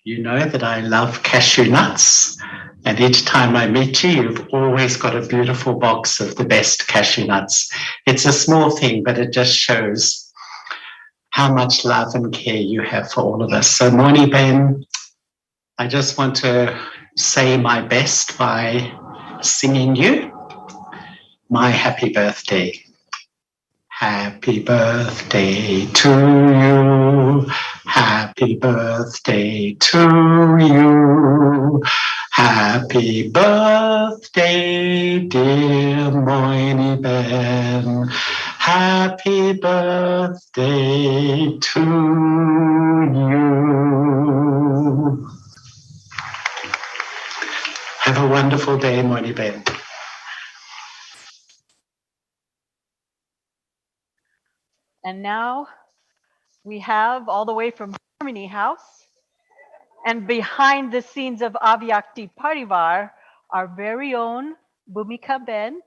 you know that I love cashew nuts. And each time I meet you, you've always got a beautiful box of the best cashew nuts. It's a small thing, but it just shows how much love and care you have for all of us. So Mohini Ben, I just want to say my best by singing you my happy birthday. Happy birthday to you. Happy birthday to you. Happy Happy birthday, dear Mohini Ben. Happy birthday to you. Have a wonderful day, Mohini Ben. And now we have all the way from Harmony House and behind the scenes of Avyakti Parivar, our very own Bhumika Ben.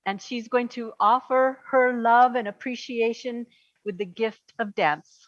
And she's going to offer her love and appreciation with the gift of dance.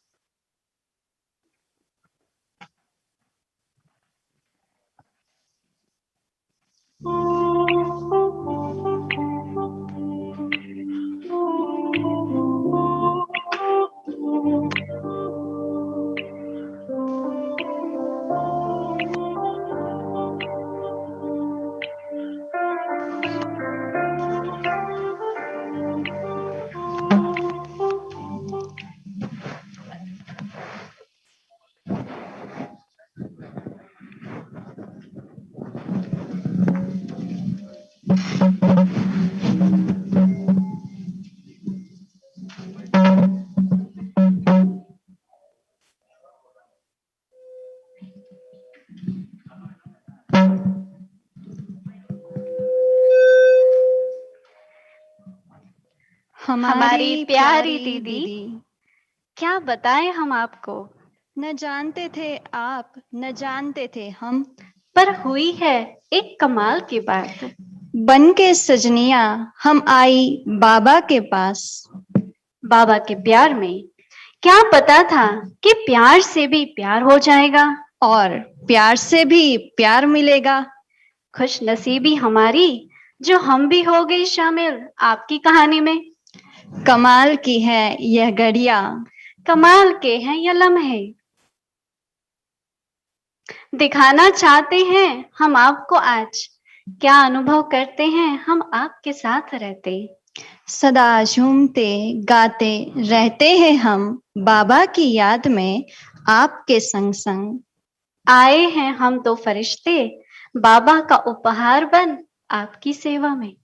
हमारी प्यारी दीदी, क्या बताएं हम आपको। न जानते थे आप, न जानते थे हम, पर हुई है एक कमाल की बात। बन के सजनिया हम आई बाबा के पास। बाबा के प्यार में क्या पता था कि प्यार से भी प्यार हो जाएगा और प्यार से भी प्यार मिलेगा। खुश नसीबी हमारी जो हम भी हो गई शामिल आपकी कहानी में। कमाल की है यह घड़िया, कमाल के हैं यह लम्हे। दिखाना चाहते हैं हम आपको आज, क्या अनुभव करते हैं हम आपके साथ रहते। सदा झूमते गाते रहते हैं हम बाबा की याद में आपके संग संग। आए हैं हम तो फरिश्ते बाबा का उपहार बन आपकी सेवा में।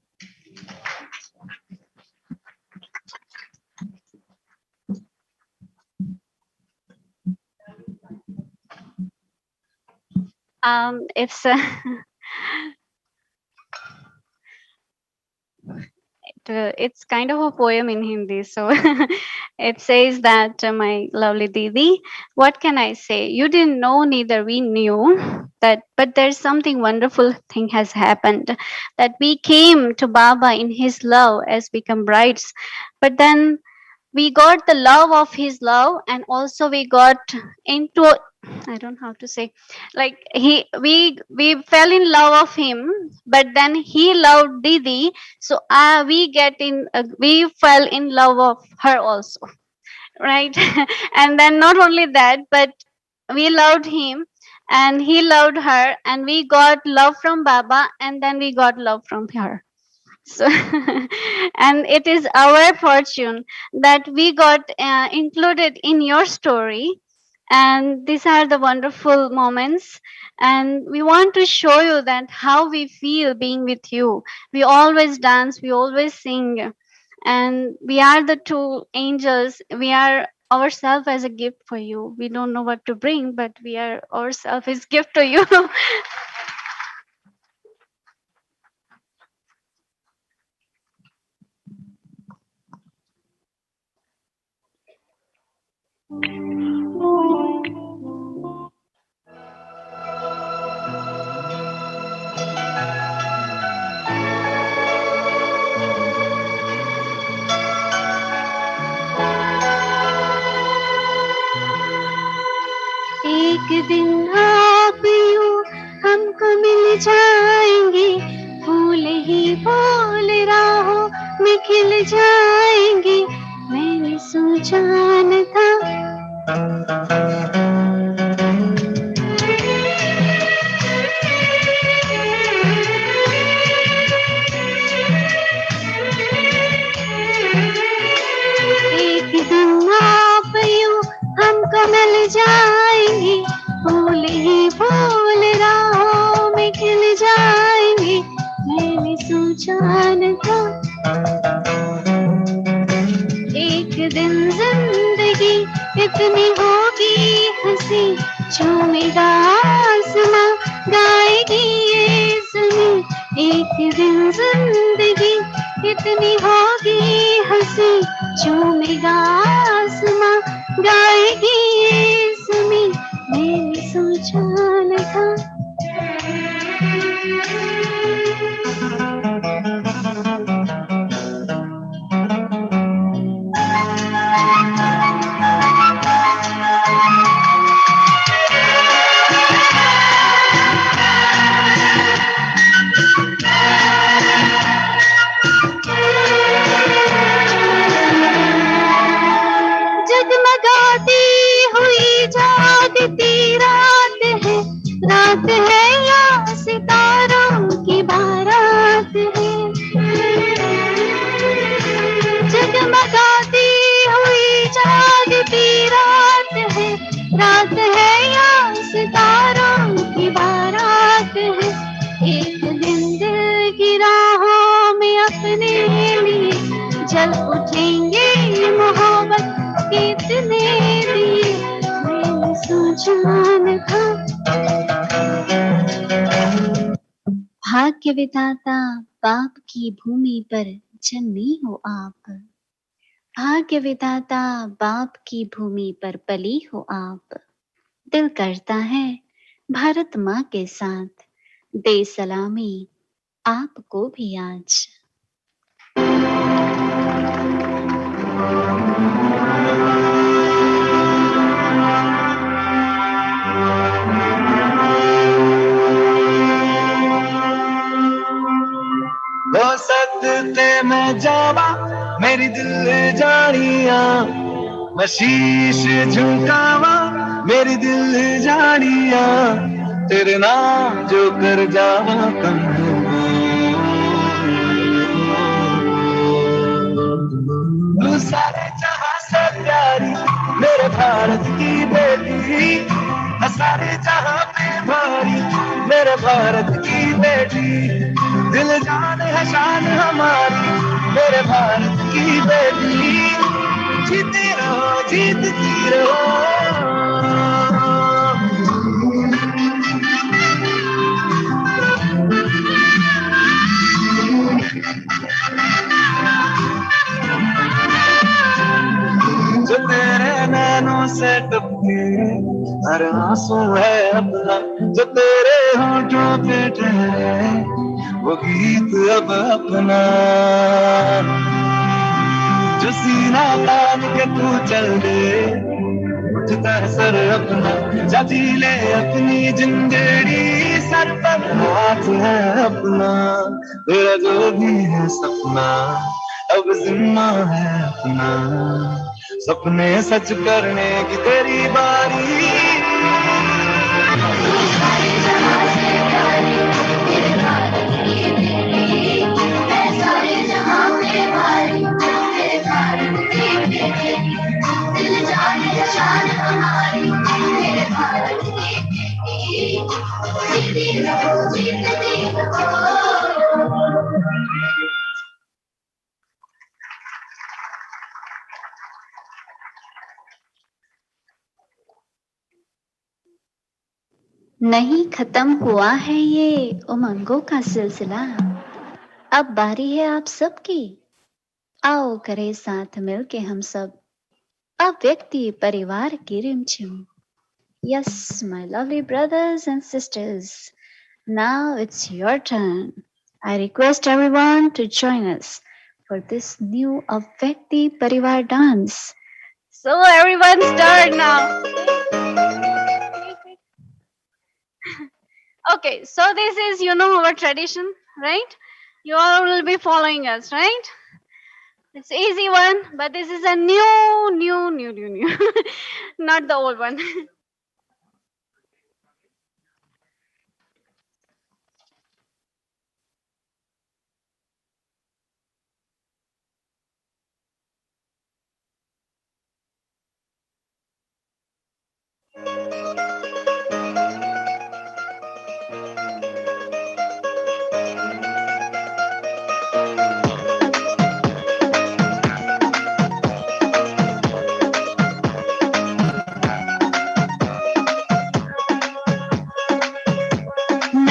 It's kind of a poem in Hindi, so it says that my lovely Didi, what can I say? You didn't know, neither we knew that, but there's something wonderful thing has happened, that we came to Baba in his love as become brides, but then we got the love of his love, and also we got into, I don't know how to say, like we fell in love of him, but then he loved Didi, so we fell in love of her also, right? And then not only that, but we loved him and he loved her, and we got love from Baba, and then we got love from her. So and it is our fortune that we got included in your story, and these are the wonderful moments, and we want to show you that how we feel being with you. We always dance, we always sing, and we are the two angels. We are ourselves as a gift for you. We don't know what to bring, but we are ourselves as gift to you. एक दिन आप यूं हमको मिल जाएंगे, फूल ही फूल राहों में खिल जाएंगे। मैंने सोचा न था एक दिन आप यूं हमको मिल जाएंगे, फूल ही फूल राहों में खिल जाएंगे। कितनी होगी हंसी झूमेगा आसमां गाएगी ये ज़मीं एक दिन जिंदगी कितनी होगी हंसी झूमेगा आसमां गाएगी ये ज़मीं मैंने सोचा न था जगमगाती हुई जागती रात है या सितारों की बारात है जगमगाती हुई जागती रात है या सितारों की बारात है एक दिन दिल की राहों में अपने लिए जल उठेंगे मोहब्बत कितने दिए मैंने सोचा न था भाग्य विधाता बाप की भूमि पर जन्मी हो आप भाग्य विधाता बाप की भूमि पर पली हो आप दिल करता है भारत माँ के साथ दे सलामी आपको भी आज हो सकते मैं जावा मेरी दिल जानिया मैं शीश झुकावा मेरी दिल जानिया तेरे नाम जो कर जावा कम तू सारे जहां से प्यारी मेरे भारत की बेटी सारे जहां पे भारी मेरे भारत की बेटी दिल जान है शान हमारी मेरे भारत की बेटी जीती रहो जीतती रहो जो तेरे नैनों से टपके हर आंसू है अपना जो तेरे होठों पे ठहरे वो गीत अब अपना जो सीना तान के तू चल दे उठता है सर अपना जाती ले अपनी जिंदड़ी सर पर हाथ है अपना तेरा जो भी है सपना अब जिम्मा है अपना सपने सच करने की तेरी बारी नहीं खत्म हुआ है ये उमंगों का सिलसिला अब बारी है आप सबकी आओ करें साथ मिलके हम सब अब व्यक्ति परिवार की रिमझिम Yes, my lovely brothers and sisters, now it's your turn. I request everyone to join us for this new Avekti Parivar dance. So everyone start now. Okay, so this is, our tradition, right? You all will be following us, right? It's easy one, but this is a new, not the old one.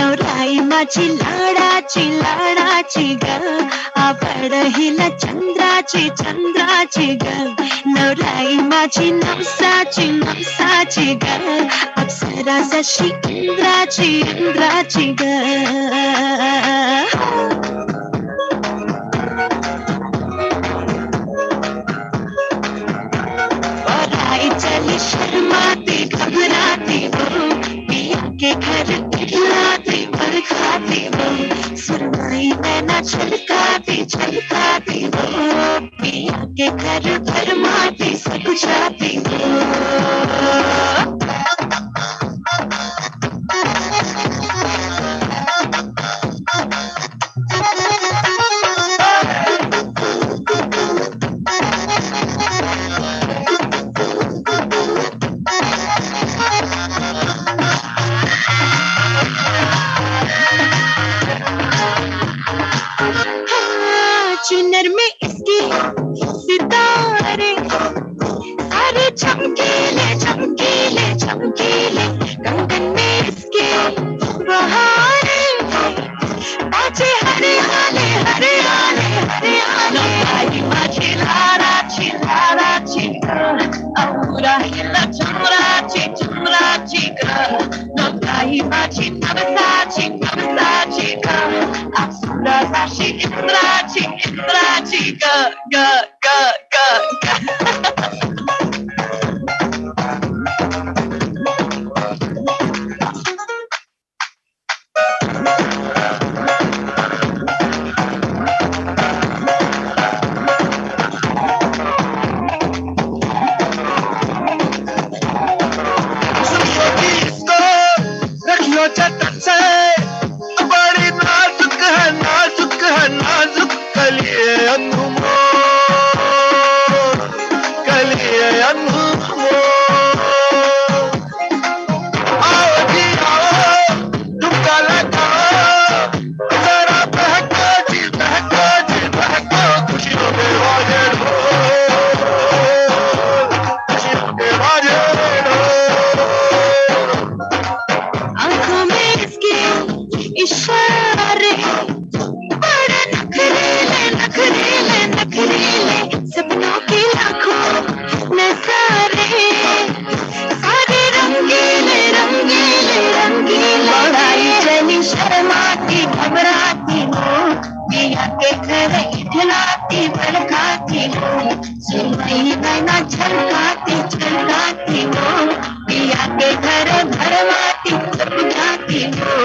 नवराई माझी लाडाची लाडाची ग आवड हिला चंद्राची चंद्राची ग नवराई माझी नवसाची नवसाची ग अप्सरा जशी इंद्राची इंद्राची ग आई चली शर्माती घबराती वो पिया के घर इखलाती बरखाती वो सुरमई नैना छलकाती छलकाती वो पिया के घर भरमाती सकुचाती वो चुनर में इसकी सितारे सारे चमकीले चमकीले चमकीले कंगन में इसके बहारे बाजे हरियाले हरियाले हरियाले आई माझी लाडाची लाडाची औरा हिला चंद्राची चंद्राची नवराई माझी नवसाची नवसाची अप्सरा जशी इंद्राची इंद्राची ग ग ग ग रखियो जतन से बड़ी नाजुक है नाजुक कलिए अनमोल कलिए अनमोल आओ जी आओ तुमका लगाओ जरा बहको जी बहको जी बहको खुशियों के बाजे ढोल खुशियों के बाजे आंखों में इसके इशारे बड़े नखरीले नखरीले नखरीले सपनों के लाखों नजारे सारे रंगीले रंगीले रंगीले लड़ाई चली शर्माती घबराती हो पिया के घर इठलाती भड़काती हो सुनती नैना छलकाती छलकाती हो पिया के घर भरमाती जाती हो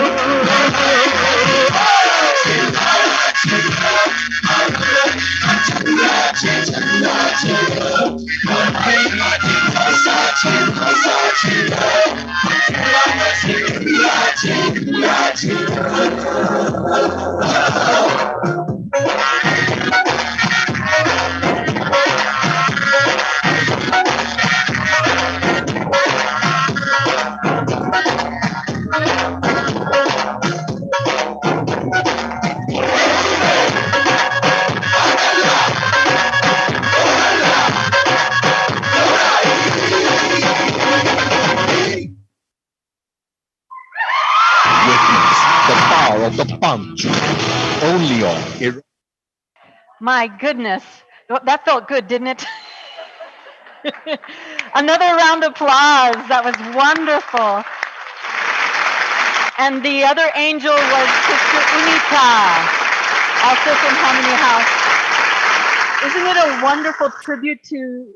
of the punch only on My goodness. That felt good, didn't it? Another round of applause. That was wonderful. And the other angel was Sister Unika, also from Harmony House. Isn't it a wonderful tribute to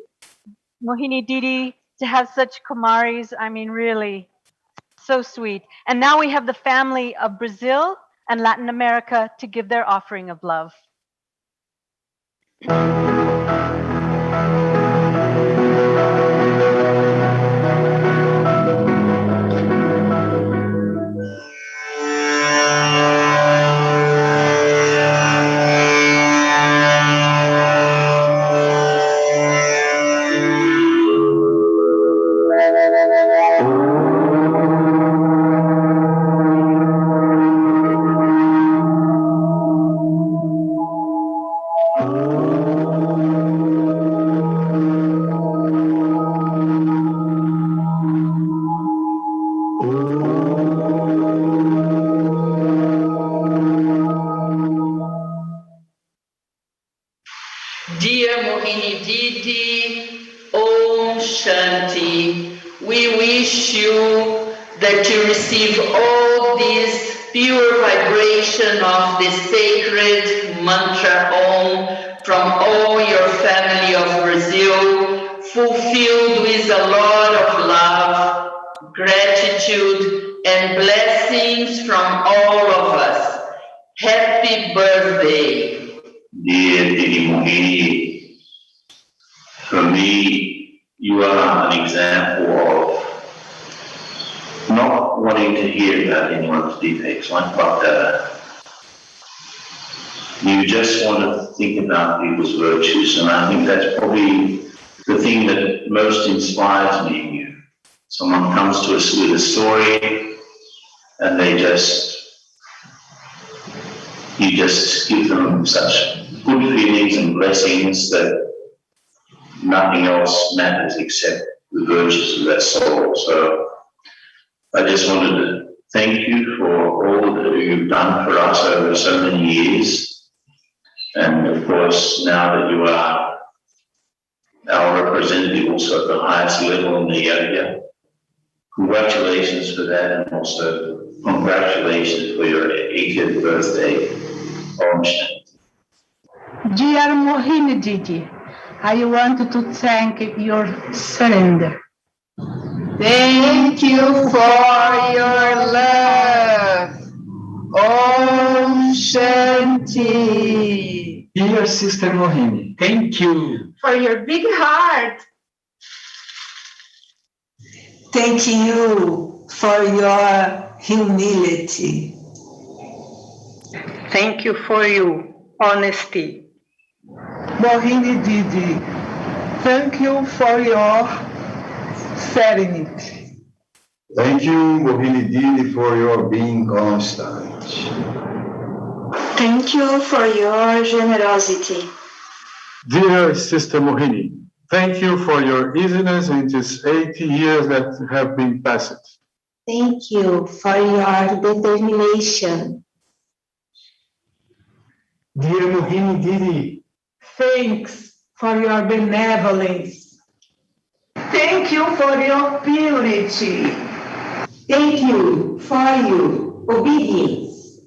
Mohini Didi to have such Kumaris? I mean, really, so sweet. And now we have the family of Brazil and Latin America to give their offering of love. that you receive all this pure vibration of the sacred mantra Om from all your family of Brazil, fulfilled with a lot of love, gratitude, and blessings from all of us. Happy birthday. Dear Didi Mohini, for me, you are an example of not wanting to hear about anyone's defects, like Bhakta. You just want to think about people's virtues, and I think that's probably the thing that most inspires me in you. Someone comes to us with a story, and you just give them such good feelings and blessings that nothing else matters except the virtues of that soul. So I just wanted to thank you for all that you've done for us over so many years. And of course, now that you are our representative also at the highest level in the yoga, congratulations for that, and also congratulations for your 80th birthday. Om Shanti. Dear Mohini Didi, I want to thank your surrender. Thank you for your love. Om Shanti. Dear Sister Mohini, thank you For your big heart. Thank you for your humility. Thank you for your honesty. Mohini Didi, thank you for your serenity. Thank you, Mohini Didi, for your being constant. Thank you for your generosity. Dear Sister Mohini, thank you for your easiness in these 80 years that have been passed. Thank you for your determination. Dear Mohini Didi, thanks for your benevolence. Thank you for your purity. Thank you for your obedience.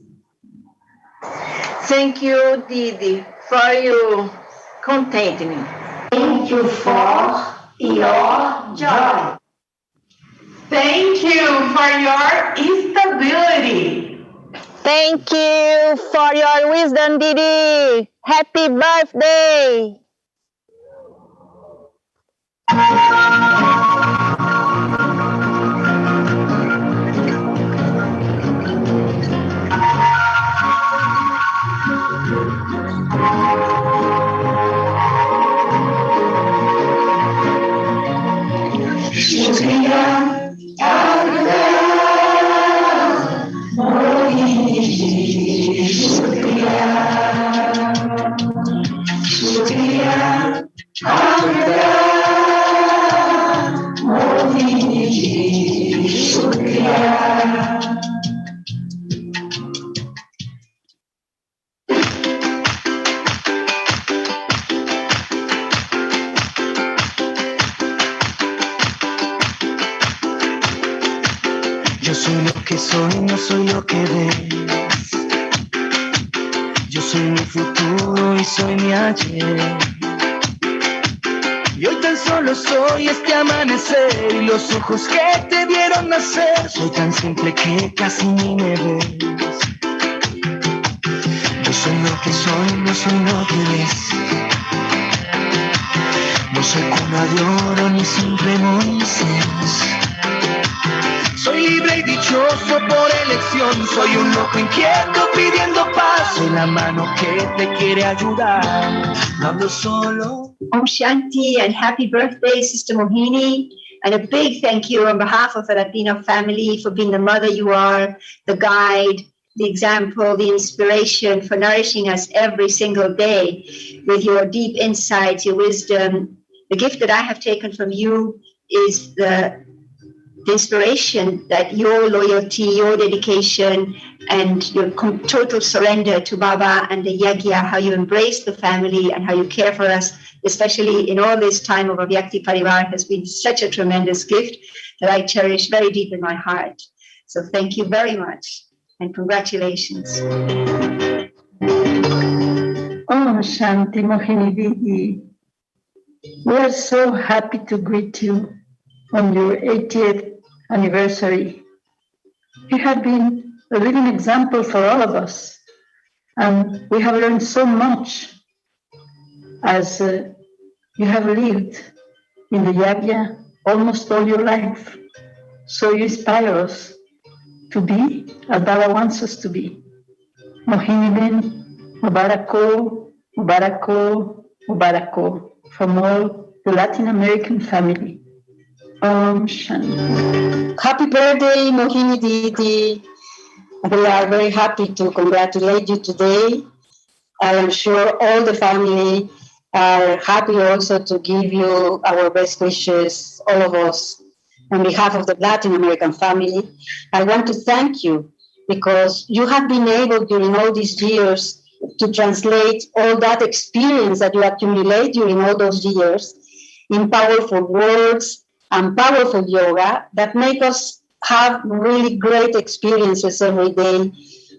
Thank you, Didi, for your contentment. Thank you for your joy. Thank you for your stability. Thank you for your wisdom, Didi. Happy birthday. Yo soy lo que soy, no soy lo que ves. Yo soy mi futuro y soy mi ayer. Y hoy tan solo soy este amanecer y los ojos que te vieron nacer. Soy tan simple que casi ni me ves. Yo soy lo que soy, no soy lo que ves. No soy cuna de oro ni simple Moisés. Soy libre y dichoso por elección. Soy un loco inquieto pidiendo paz. Soy la mano que te quiere ayudar. No ando solo. Om Shanti and happy birthday, Sister Mohini. And a big thank you on behalf of the Latino family for being the mother you are, the guide, the example, the inspiration, for nourishing us every single day with your deep insights, your wisdom. The gift that I have taken from you is the inspiration that your loyalty, your dedication, and your total surrender to Baba and the Yagya, how you embrace the family and how you care for us, especially in all this time of Avyakti Parivar, has been such a tremendous gift that I cherish very deep in my heart. So thank you very much and congratulations. Oh, Shanti Mohini Didi, we are so happy to greet you on your 80th anniversary. You have been a living example for all of us, and we have learned so much as you have lived in the Yagya almost all your life. So you inspire us to be as Baba wants us to be. Mohini Ben, Mubarako, Mubarako, Mubarako, from all the Latin American family. Om Shanti. Happy birthday, Mohini Didi. We are very happy to congratulate you today. I am sure all the family are happy also to give you our best wishes, all of us. On behalf of the Latin American family, I want to thank you because you have been able during all these years to translate all that experience that you accumulate during all those years in powerful words and powerful yoga that make us have really great experiences every day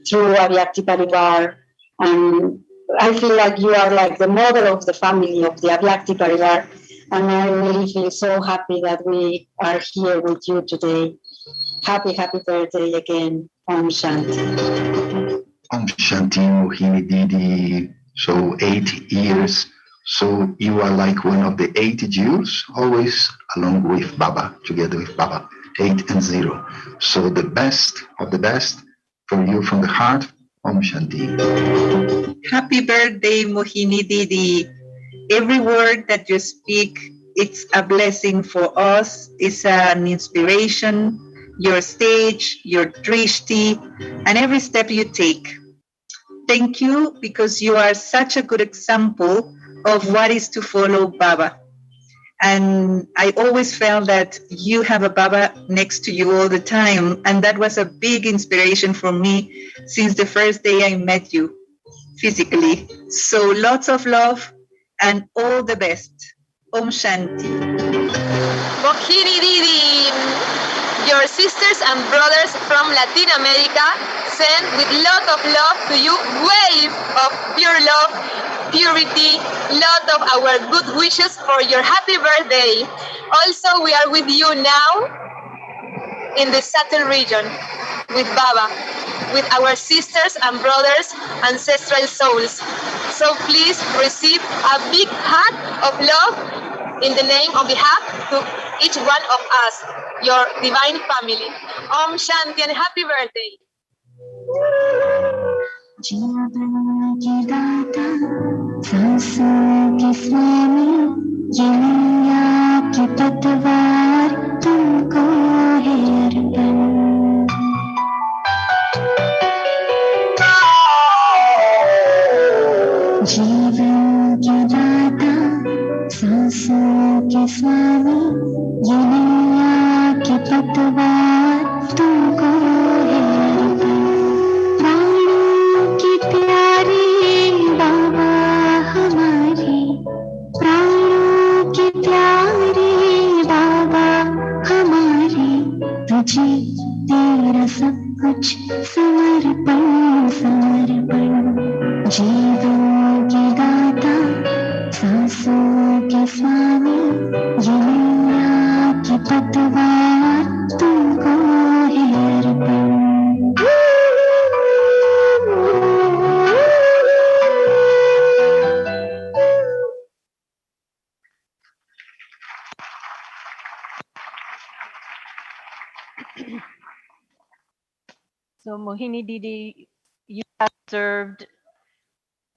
through Avyakti Parivar. And I feel like you are like the mother of the family of the Avyakti Parivar. And I really feel so happy that we are here with you today. Happy birthday again. Om Shanti. Om Shanti Mohini Didi. So 8 years. So you are like one of the 8 Jews, always along with Baba, together with Baba. 8 and 0. So the best of the best for you from the heart. Om Shanti. Happy birthday, Mohini Didi. Every word that you speak, it's a blessing for us. It's an inspiration, your stage, your drishti, and every step you take. Thank you because you are such a good example of what is to follow Baba. And I always felt that you have a Baba next to you all the time. And that was a big inspiration for me since the first day I met you physically. So lots of love and all the best. Om Shanti. Mohini Didi, your sisters and brothers from Latin America send with lot of love to you, wave of pure love, purity, lot of our good wishes for your happy birthday. Also, we are with you now in the Saturn region with Baba, with our sisters and brothers, ancestral souls. So please receive a big hug of love in the name on behalf to each one of us, your divine family. Om Shanti and happy birthday. जीवन की दाता सांसों के स्वामी ये नैया की पतवार तुमको है अर्पण प्राणों की प्यारी बाबा हमारी प्राणों की प्यारी बाबा हमारी तुझे तेरा सब कुछ समर्पण समर्पण जीवन की दाता सांसों के स्वामी ये नैया की पतवार तुमको है अर्पण So Mohini Didi, you have served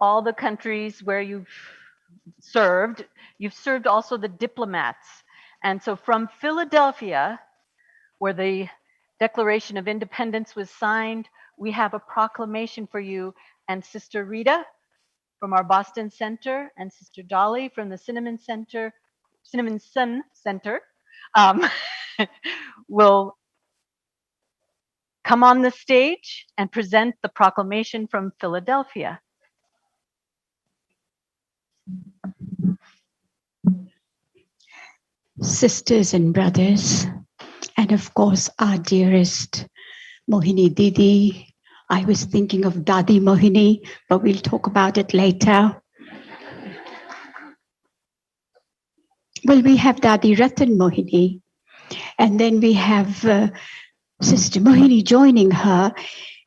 all the countries where you've served. You've served also the diplomats. And so from Philadelphia, where the Declaration of Independence was signed, we have a proclamation for you. And Sister Rita from our Boston Center and Sister Dolly from the Cinnamon Sun Center will come on the stage and present the proclamation from Philadelphia. Sisters and brothers, and of course our dearest Mohini Didi. I was thinking of Dadi Mohini, but we'll talk about it later. Well, we have Dadi Ratan Mohini, and then we have Sister Mohini joining her.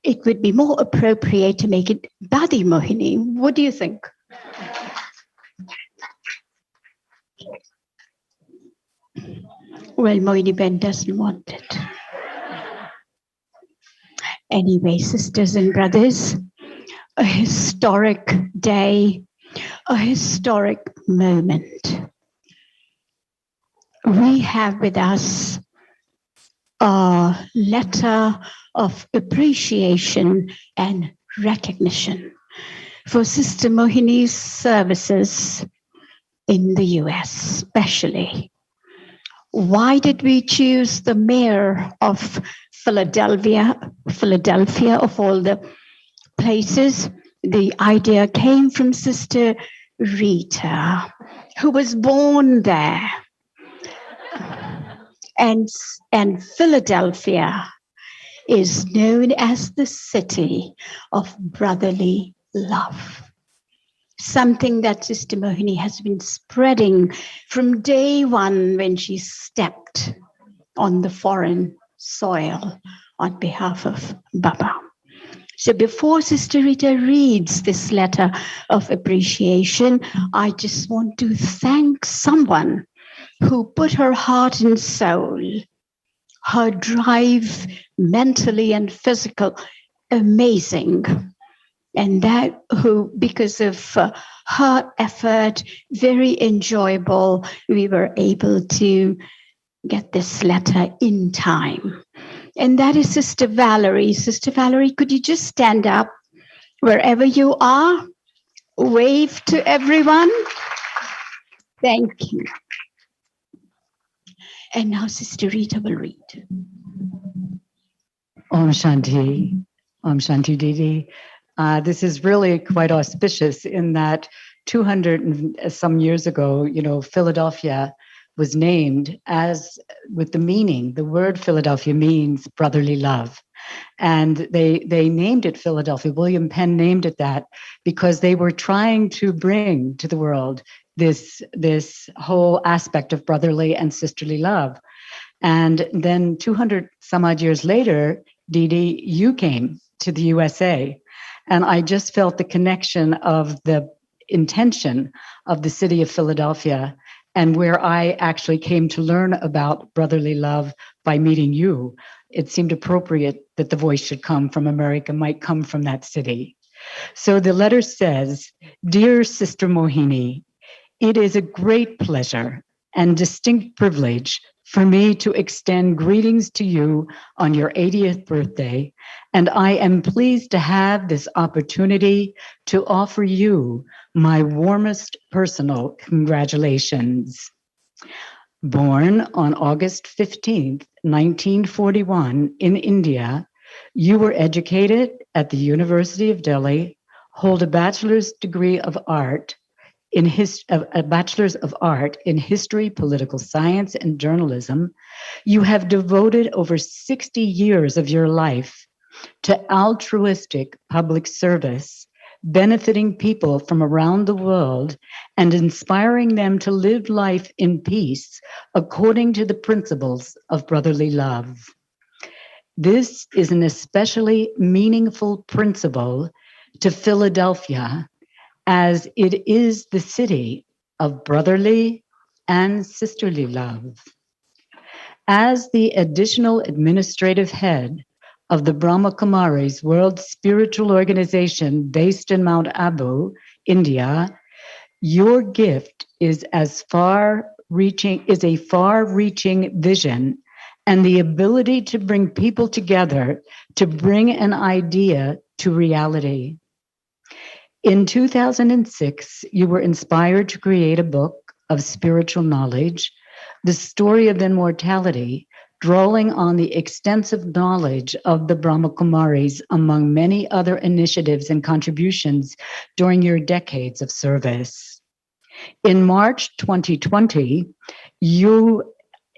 It would be more appropriate to make it Dadi Mohini. What do you think? Well, Mohini Ben doesn't want it. Anyway, sisters and brothers, a historic day, a historic moment. We have with us a letter of appreciation and recognition for Sister Mohini's services in the US, especially. Why did we choose the mayor of Philadelphia of all the places? The idea came from Sister Rita, who was born there. And Philadelphia is known as the city of brotherly love. Something that Sister Mohini has been spreading from day one when she stepped on the foreign soil on behalf of Baba. So before Sister Rita reads this letter of appreciation, I just want to thank someone who put her heart and soul, her drive, mentally and physical, amazing. And that who, because of her effort, very enjoyable, we were able to get this letter in time. And that is Sister Valerie. Sister Valerie, could you just stand up wherever you are? Wave to everyone. Thank you. And now Sister Rita will read. Om Shanti. Om Shanti Didi. This is really quite auspicious in that 200 and some years ago, Philadelphia was named as, with the meaning, the word Philadelphia means brotherly love. And they named it Philadelphia. William Penn named it that because they were trying to bring to the world this whole aspect of brotherly and sisterly love. And then 200 some odd years later, Didi, you came to the USA. And I just felt the connection of the intention of the city of Philadelphia, and where I actually came to learn about brotherly love by meeting you. It seemed appropriate that the voice should come from America, might come from that city. So the letter says, "Dear Sister Mohini, it is a great pleasure and distinct privilege for me to extend greetings to you on your 80th birthday, and I am pleased to have this opportunity to offer you my warmest personal congratulations." Born on August 15th, 1941 in India, you were educated at the University of Delhi, hold a bachelor's degree of art in a bachelor's of art in history, political science, and journalism. You have devoted over 60 years of your life to altruistic public service, benefiting people from around the world and inspiring them to live life in peace according to the principles of brotherly love. This is an especially meaningful principle to Philadelphia, as it is the city of brotherly and sisterly love. As the additional administrative head of the Brahma Kumaris World Spiritual Organization based in Mount Abu, India, your gift is a far-reaching vision and the ability to bring people together to bring an idea to reality. In 2006, you were inspired to create a book of spiritual knowledge, The Story of Immortality, drawing on the extensive knowledge of the Brahma Kumaris among many other initiatives and contributions during your decades of service. In March 2020, you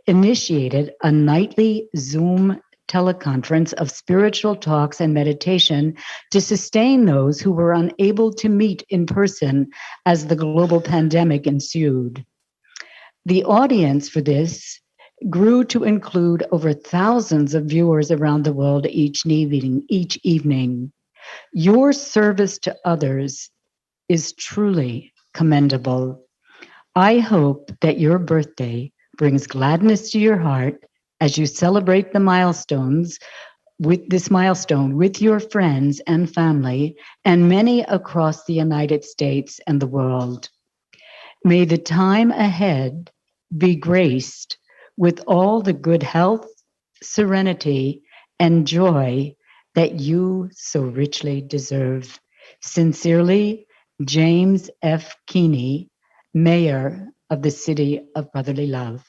initiated a nightly Zoom teleconference of spiritual talks and meditation to sustain those who were unable to meet in person as the global pandemic ensued. The audience for this grew to include over thousands of viewers around the world each evening. Your service to others is truly commendable. I hope that your birthday brings gladness to your heart as you celebrate the milestones with this milestone with your friends and family and many across the United States and the world. May the time ahead be graced with all the good health, serenity, and joy that you so richly deserve. Sincerely, James F. Keeney, Mayor of the City of Brotherly Love.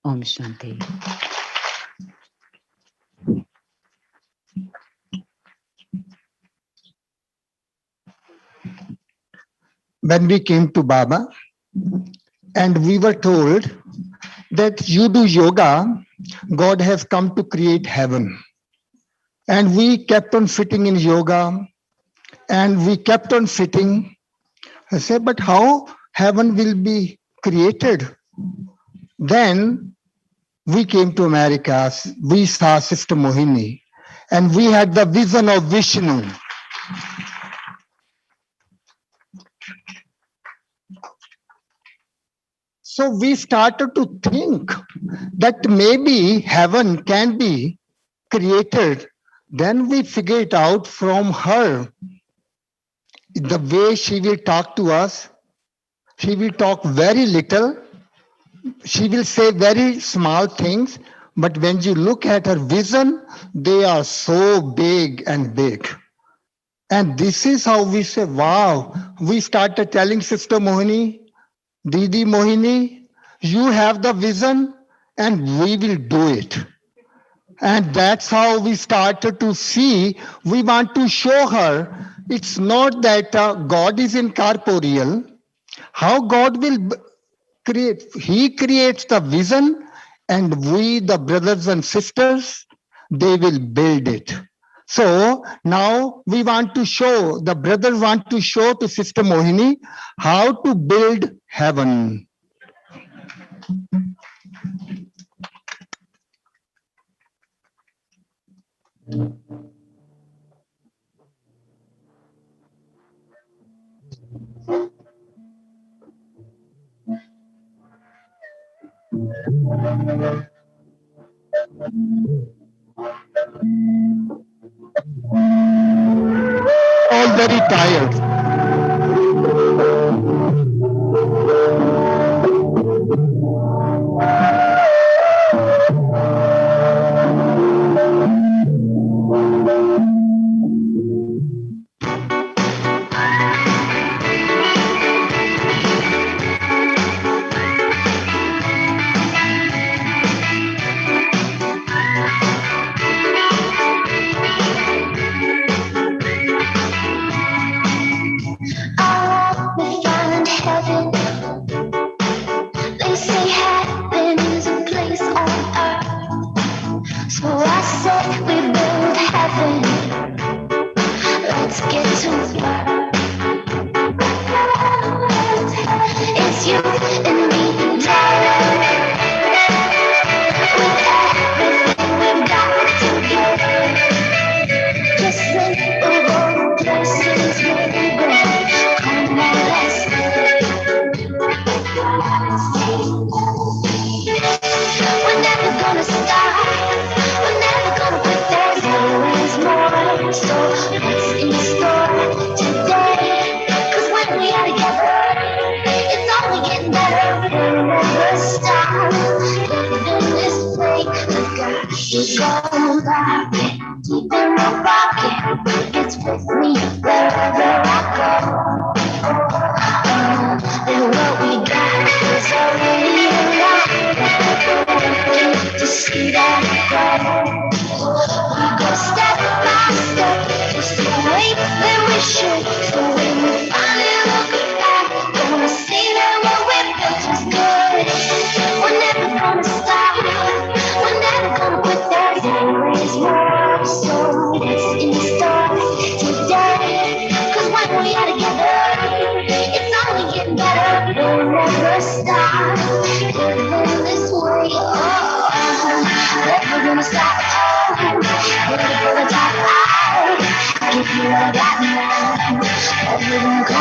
Om Shanti. When we came to Baba and we were told that you do yoga, God has come to create heaven. And we kept on sitting in yoga and we kept on sitting. I said, but how heaven will be created? Then we came to America, we saw Sister Mohini, and we had the vision of Vishnu. So we started to think that maybe heaven can be created. Then we figured out from her the way she will talk to us. She will talk very little. She will say very small things. But when you look at her vision, they are so big and big. And this is how we say, wow. We started telling Sister Mohini, Didi Mohini, you have the vision and we will do it. And that's how we started to see, we want to show her, it's not that God is incorporeal. How God will create, He creates the vision and we, the brothers and sisters, they will build it. So now we want to show, the brothers want to show to Sister Mohini how to build heaven. All very tired.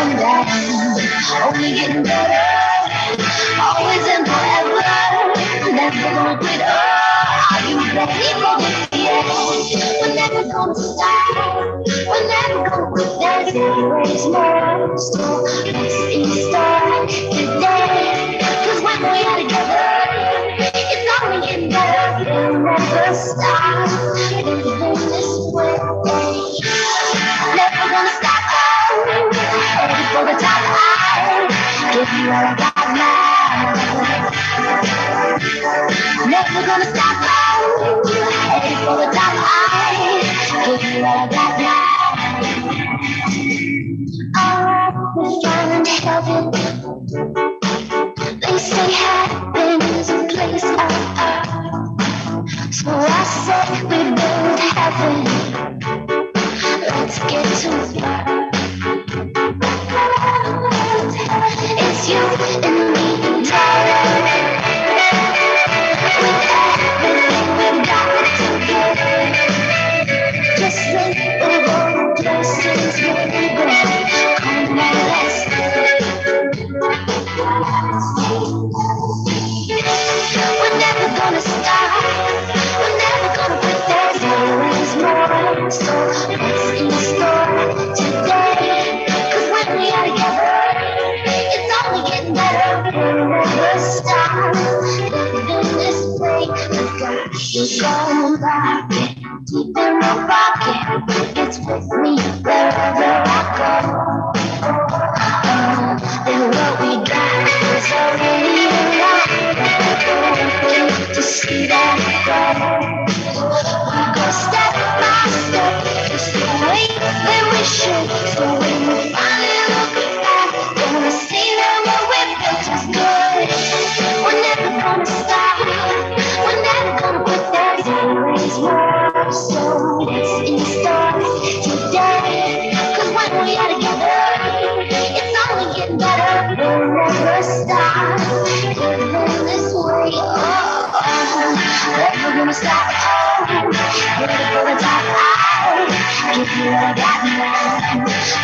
come down. Only getting better, always and forever. Never gonna quit. Oh, are you ready for this? Yes, we're never gonna stop. We're never gonna quit. There's always more. So let's start today. 'Cause when we are together, it's only getting better. We'll never stop. Living this way. Never gonna stop. Ready for the top. I give you all I got now. Never gonna stop. Ready for the top. I give you all I got now. We found heaven. They say heaven is a place on earth. So I said we build heaven. Let's get to work. It's you and me, darling. With everything we've got together. Just think of all the places we've gone. Come on, let's we're never gonna stop. We're never gonna quit. There's always more. So let's start today. 'Cause when we are together, it's only getting better. We'll never stop. Living this way, we've got to go back. Deep in my pocket, it's with me wherever I go. And what we got is already arrived. To see that go. We go step by step, just the way that we should. So when we finally look back, gonna see that what we built is good. We're never gonna stop. We're never gonna quit. There's always more. So let's start today. 'Cause when we are together, it's only getting better. We'll never stop. Living this way. Never gonna stop. Ready for the top. I give you what I got now.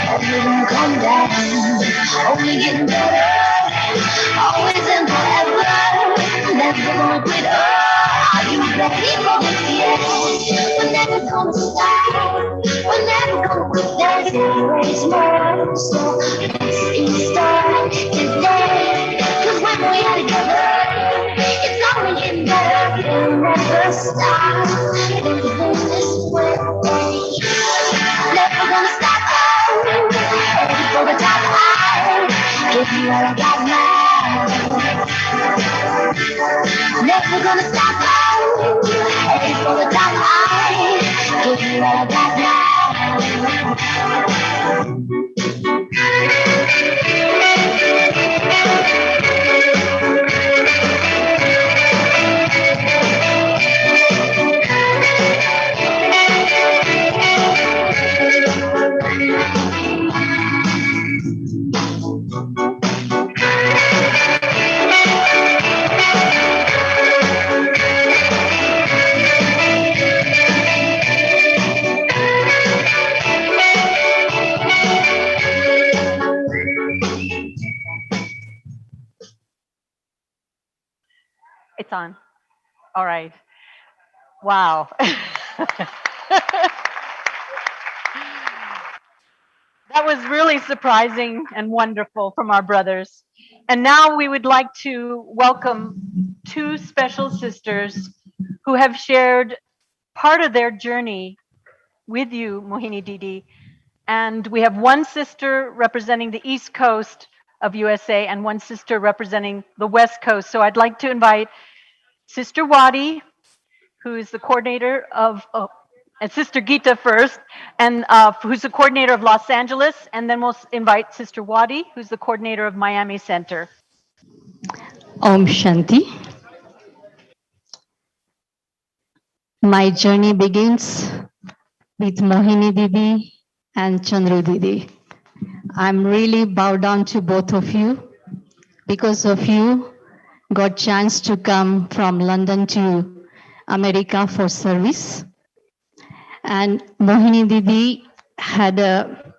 Never gonna come down. Only getting better. Always and forever. Never gonna quit. Oh, are you ready for this? Yes. We're never gonna stop. We're never gonna quit. There's always more. So let's start today. 'Cause when we are together, it's only getting better. We'll never stop. Living this way. Never gonna stop. Ready for the top. I give you all I got now. Never gonna stop. Ready for the top. I give you all I got now. It's on. All right. Wow. That was really surprising and wonderful from our brothers. And now we would like to welcome two special sisters who have shared part of their journey with you, Mohini Didi. And we have one sister representing the East Coast of USA and one sister representing the West Coast. So I'd like to invite Sister Wadi, who is the coordinator of, and Sister Gita first, and who's the coordinator of Los Angeles, and then we'll invite Sister Wadi, who's the coordinator of Miami Center. Om Shanti. My journey begins with Mohini Didi and Chandru Didi. I'm really bowed down to both of you. Because of you, got chance to come from London to America for service. And Mohini Didi had a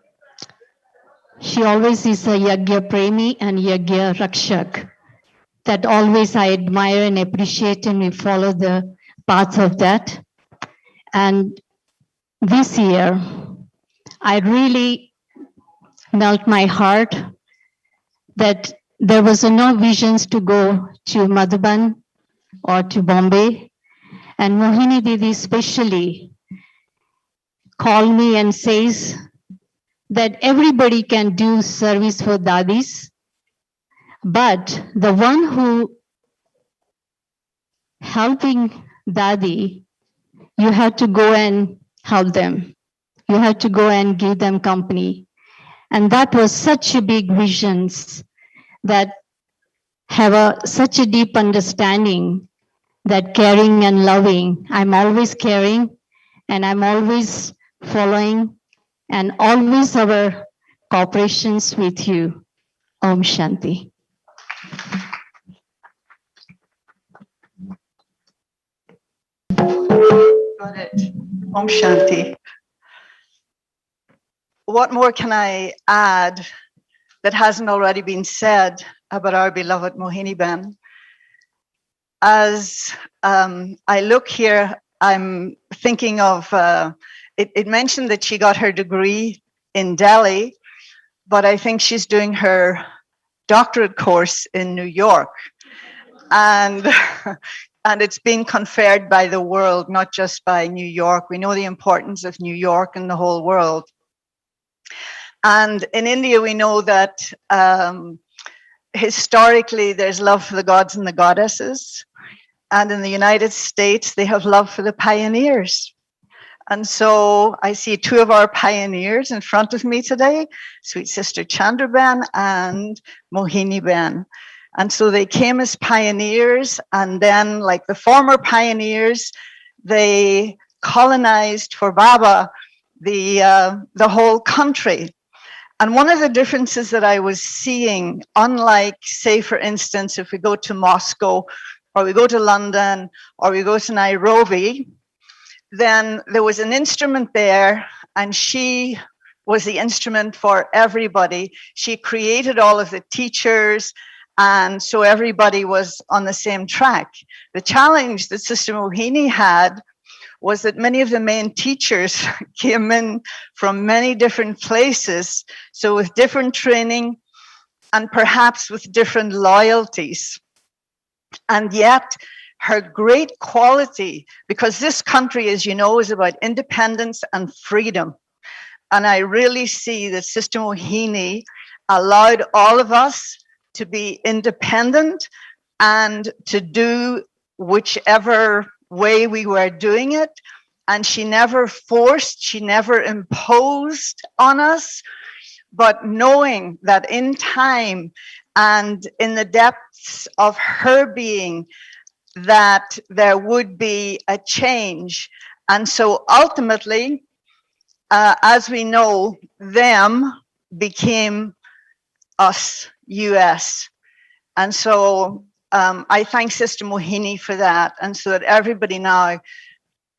She always is a Yagya Premi and Yagya Rakshak. That always I admire and appreciate, and we follow the path of that. And this year, I really melt my heart that there was no visions to go to Madhuban or to Bombay. And Mohini Didi especially called me and says that everybody can do service for dadis, but the one who helping dadi, you have to go and help them. You have to go and give them company. And that was such a big visions that have such a deep understanding that caring and loving, I'm always caring and I'm always following and always our cooperations with you. Om Shanti. Got it. Om Shanti. What more can I add that hasn't already been said about our beloved Mohini Ben? As I look here, I'm thinking of, it mentioned that she got her degree in Delhi, but I think she's doing her doctorate course in New York. And, and it's been conferred by the world, not just by New York. We know the importance of New York in the whole world. And in India, we know that historically there's love for the gods and the goddesses. And in the United States, they have love for the pioneers. And so I see two of our pioneers in front of me today, Sweet Sister Chandraben and Mohini Ben. And so they came as pioneers, and then, like the former pioneers, they colonized for Baba the whole country. And one of the differences that I was seeing, unlike, say, for instance, if we go to Moscow, or we go to London, or we go to Nairobi, then there was an instrument there, and she was the instrument for everybody. She created all of the teachers, and so everybody was on the same track. The challenge that Sister Mohini had was that many of the main teachers came in from many different places, so with different training and perhaps with different loyalties. And yet her great quality, because this country, as you know, is about independence and freedom. And I really see that Sister Mohini allowed all of us to be independent and to do whichever way we were doing it. And she never forced, she never imposed on us, but knowing that in time and in the depths of her being, that there would be a change. And so ultimately, as we know, them became us, US. And so I thank Sister Mohini for that. And so that everybody now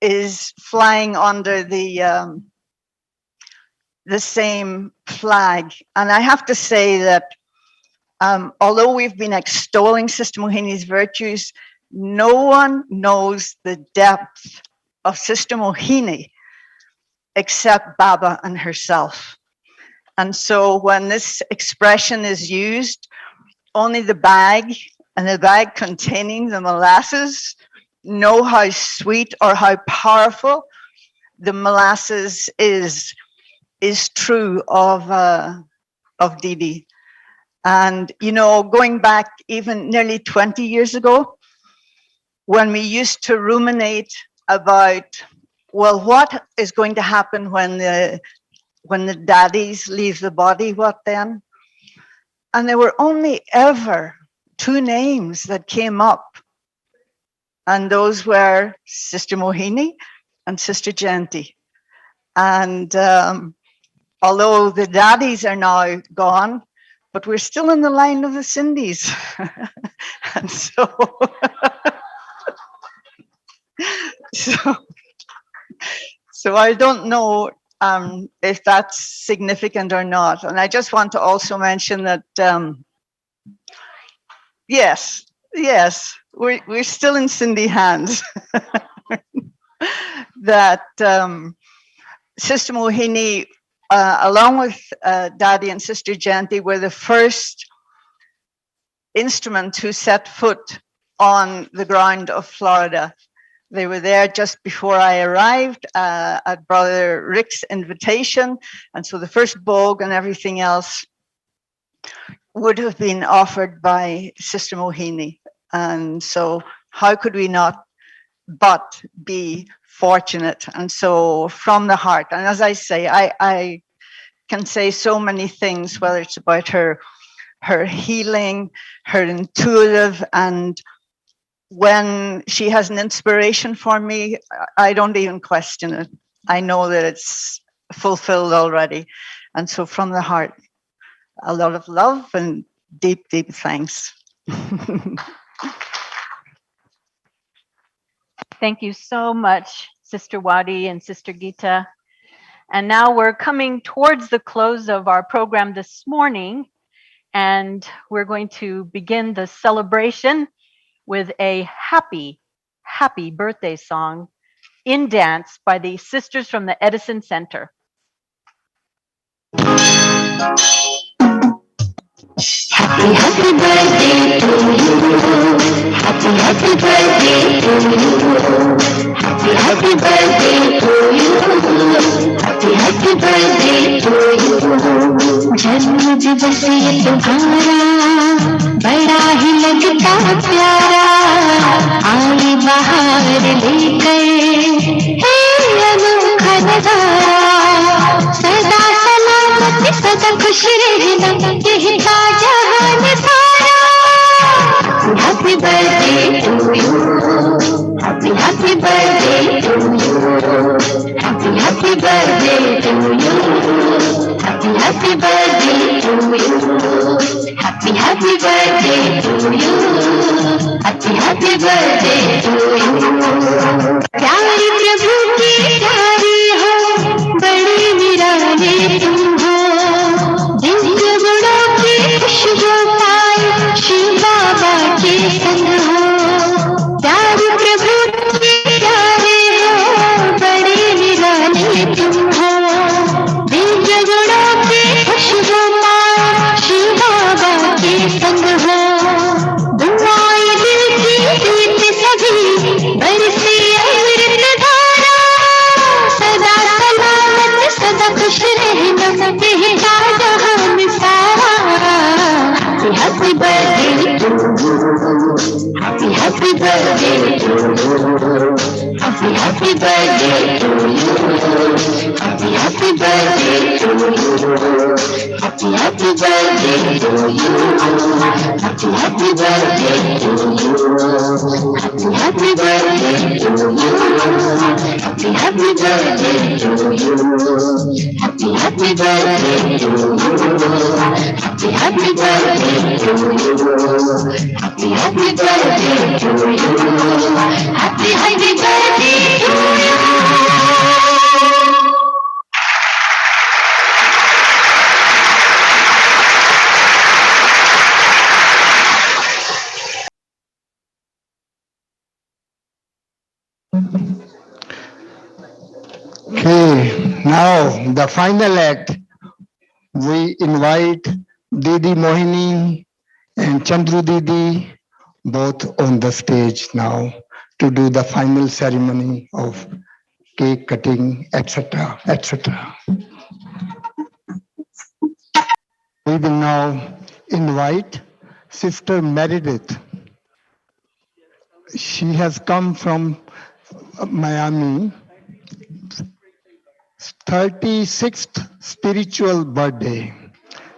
is flying under the same flag. And I have to say that although we've been extolling Sister Mohini's virtues, no one knows the depth of Sister Mohini except Baba and herself. And so when this expression is used, only the bag and the bag containing the molasses know how sweet or how powerful the molasses is true of Didi. And, you know, going back even nearly 20 years ago, when we used to ruminate about, well, what is going to happen when the daddies leave the body, what then? And there were only ever two names that came up. And those were Sister Mohini and Sister Jayanti. And although the daddies are now gone, but we're still in the line of the Sindhis. And so, so I don't know if that's significant or not. And I just want to also mention that, yes, we're still in Cindy hands. That Sister Mohini, along with Daddy and Sister Janti, were the first instrument to set foot on the ground of Florida. They were there just before I arrived at Brother Rick's invitation. And so the first bogue and everything else would have been offered by Sister Mohini. And so how could we not but be fortunate? And so from the heart, and as I say, I can say so many things, whether it's about her healing, her intuitive, and when she has an inspiration for me, I don't even question it. I know that it's fulfilled already. And so from the heart, a lot of love and deep, deep thanks. Thank you so much, Sister Wadi and Sister Gita. And now we're coming towards the close of our program this morning, and we're going to begin the celebration with a happy, happy birthday song in dance by the sisters from the Edison Center. Happy, happy birthday to you. Happy, happy birthday to you. Happy, happy birthday to you. Happy, happy birthday to you. जन्म दिवस ये तुम्हारा बड़ा ही लगता प्यारा, आई बाहर लेकर हे अनोखा नजारा, सदा सलामत सदा खुश रहना कहता जहान सारा. Happy birthday to you. Happy, happy birthday to you. Happy, happy birthday to you. Happy, happy birthday to you. Happy, happy birthday to you. Happy, happy birthday to you. प्यारी प्रभु की प्यारी हो, बड़ी निराली तुम हो, दिव्य गुणों की खुशबू पाए शिव बाबा के संग हो. प्यारी प्रभु की प्यारी हो, बड़ी निराली तुम हो, दिव्य गुणों की खुशबू पाए शिव बाबा के संग हो. दुआएं दिल की प्रीत सभी बरसी अमृत धारा, सदा सलामत सदा खुश रहना कहता जहान सारा. Happy birthday to you. Happy, happy birthday to you. Happy, happy birthday to you. Happy, happy birthday to you. Happy, happy birthday to you. Happy, happy birthday to you. Happy, happy birthday to you. Happy, happy birthday to you. Happy, happy birthday to you. Happy, happy birthday to you. Happy, happy birthday to you. Happy, happy birthday to you. Okay, now the final act. We invite Didi Mohini and Chandru Didi both on the stage now to do the final ceremony of cake cutting, etc., etc. We will now invite Sister Meredith. She has come from Miami. 36th spiritual birthday.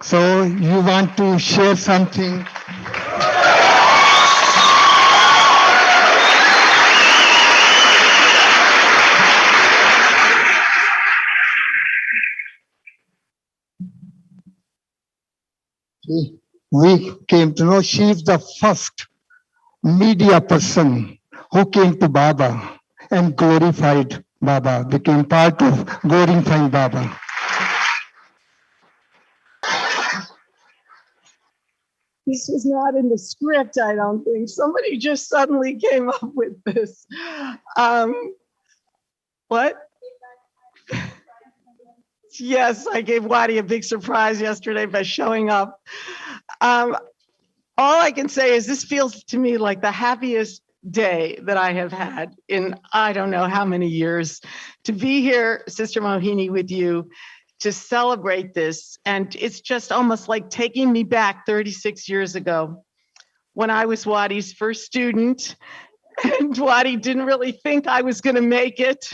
So you want to share something? We came to know she is the first media person who came to Baba and glorified Baba, became part of glorifying Baba. This was not in the script, I don't think. Somebody just suddenly came up with this. What? Yes, I gave Wadi a big surprise yesterday by showing up. All I can say is this feels to me like the happiest day that I have had in I don't know how many years. To be here, Sister Mohini, with you, to celebrate this. And it's just almost like taking me back 36 years ago when I was Wadi's first student. And Wadi didn't really think I was going to make it.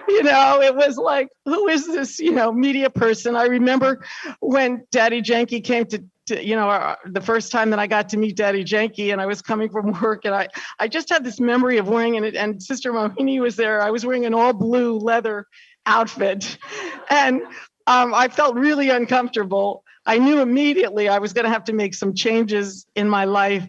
You know, it was like, who is this, media person? I remember when Daddy Janky came to the first time that I got to meet Daddy Janky, and I was coming from work, and I just had this memory of wearing it, and Sister Mohini was there. I was wearing an all blue leather outfit, and I felt really uncomfortable. I knew immediately I was going to have to make some changes in my life,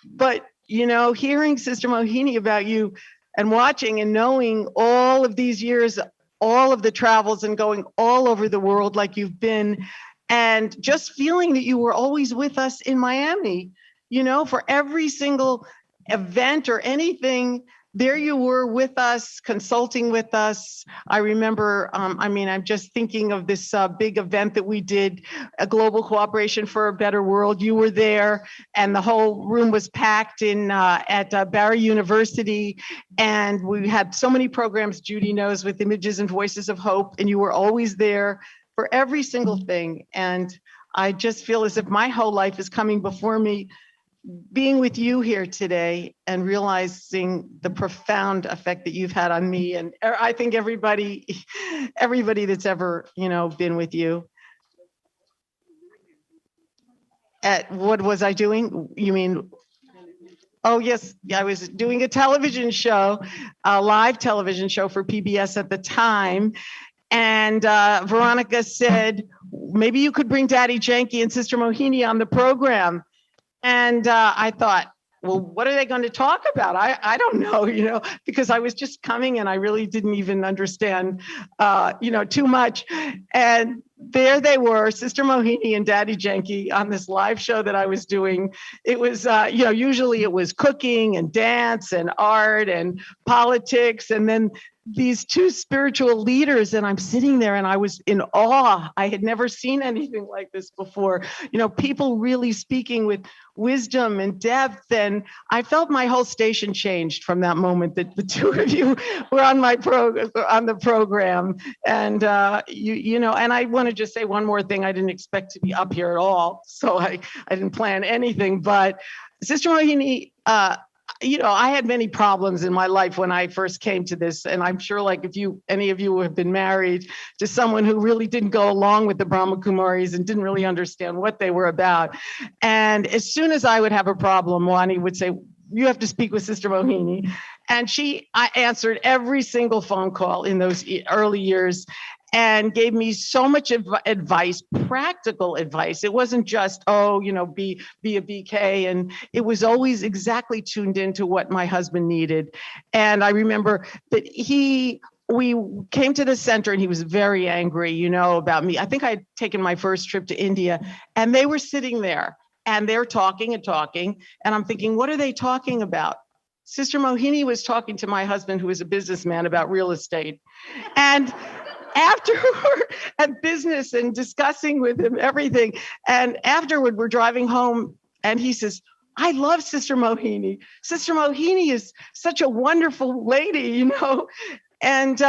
but hearing Sister Mohini about you and watching and knowing all of these years, all of the travels and going all over the world like you've been, and just feeling that you were always with us in Miami, for every single event or anything, there you were with us, consulting with us. I remember, I'm just thinking of this big event that we did, a global cooperation for a better world. You were there, and the whole room was packed at Barry University. And we had so many programs, Judy knows, with Images and Voices of Hope, and you were always there for every single thing. And I just feel as if my whole life is coming before me, being with you here today and realizing the profound effect that you've had on me. And I think everybody that's ever, been with you. What was I doing? You mean? Oh, yes. I was doing a television show, a live television show for PBS at the time. And Veronica said, maybe you could bring Daddy Janky and Sister Mohini on the program. And I thought, well, what are they going to talk about? I don't know, because I was just coming and I really didn't even understand, too much. And there they were, Sister Mohini and Daddy Janky on this live show that I was doing. It was, usually it was cooking and dance and art and politics. And then these two spiritual leaders, and I'm sitting there and I was in awe. I had never seen anything like this before. People really speaking with wisdom and depth. And I felt my whole station changed from that moment that the two of you were on the program. And, and I want to just say one more thing. I didn't expect to be up here at all. So I didn't plan anything, but Sister Mohini, I had many problems in my life when I first came to this. And I'm sure like if any of you have been married to someone who really didn't go along with the Brahma Kumaris and didn't really understand what they were about. And as soon as I would have a problem, Wani would say, you have to speak with Sister Mohini. And I answered every single phone call in those early years and gave me so much advice, practical advice. It wasn't just, be a BK. And it was always exactly tuned into what my husband needed. And I remember that we came to the center and he was very angry, about me. I think I had taken my first trip to India and they were sitting there and they're talking and talking. And I'm thinking, what are they talking about? Sister Mohini was talking to my husband, who was a businessman, about real estate. And afterward, at business and discussing with him everything. And afterward, we're driving home and he says, I love Sister Mohini. Sister Mohini is such a wonderful lady, And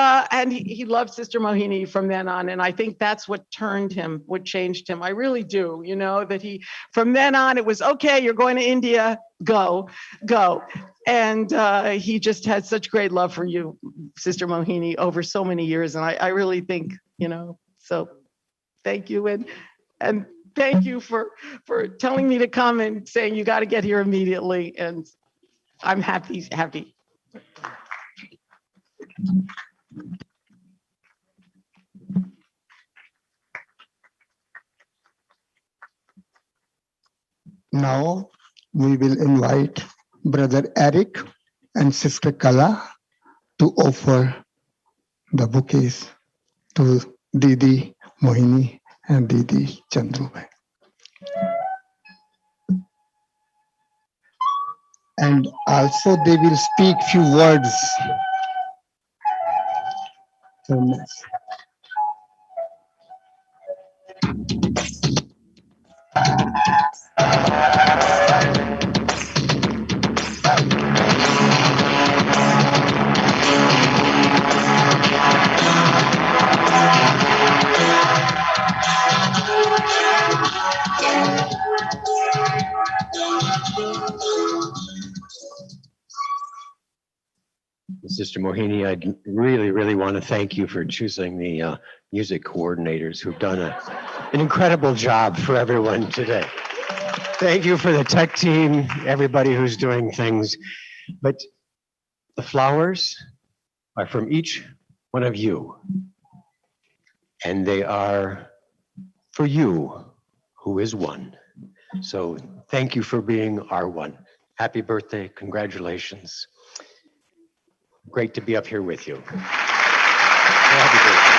he loved Sister Mohini from then on. And I think that's what turned him, what changed him. I really do, that from then on, it was, okay, you're going to India, go. And he just had such great love for you, Sister Mohini, over so many years. And I really think, so thank you. And thank you for telling me to come and saying, you got to get here immediately. And I'm happy. Now we will invite Brother Eric and Sister Kala to offer the bouquets to Didi Mohini and Didi Chandru. And also they will speak few words. So nice. Sister Mohini, I really want to thank you for choosing the music coordinators who've done an incredible job for everyone today. Thank you for the tech team, everybody who's doing things. But the flowers are from each one of you. And they are for you, who is one. So thank you for being our one. Happy birthday, congratulations. Great to be up here with you. Happy birthday.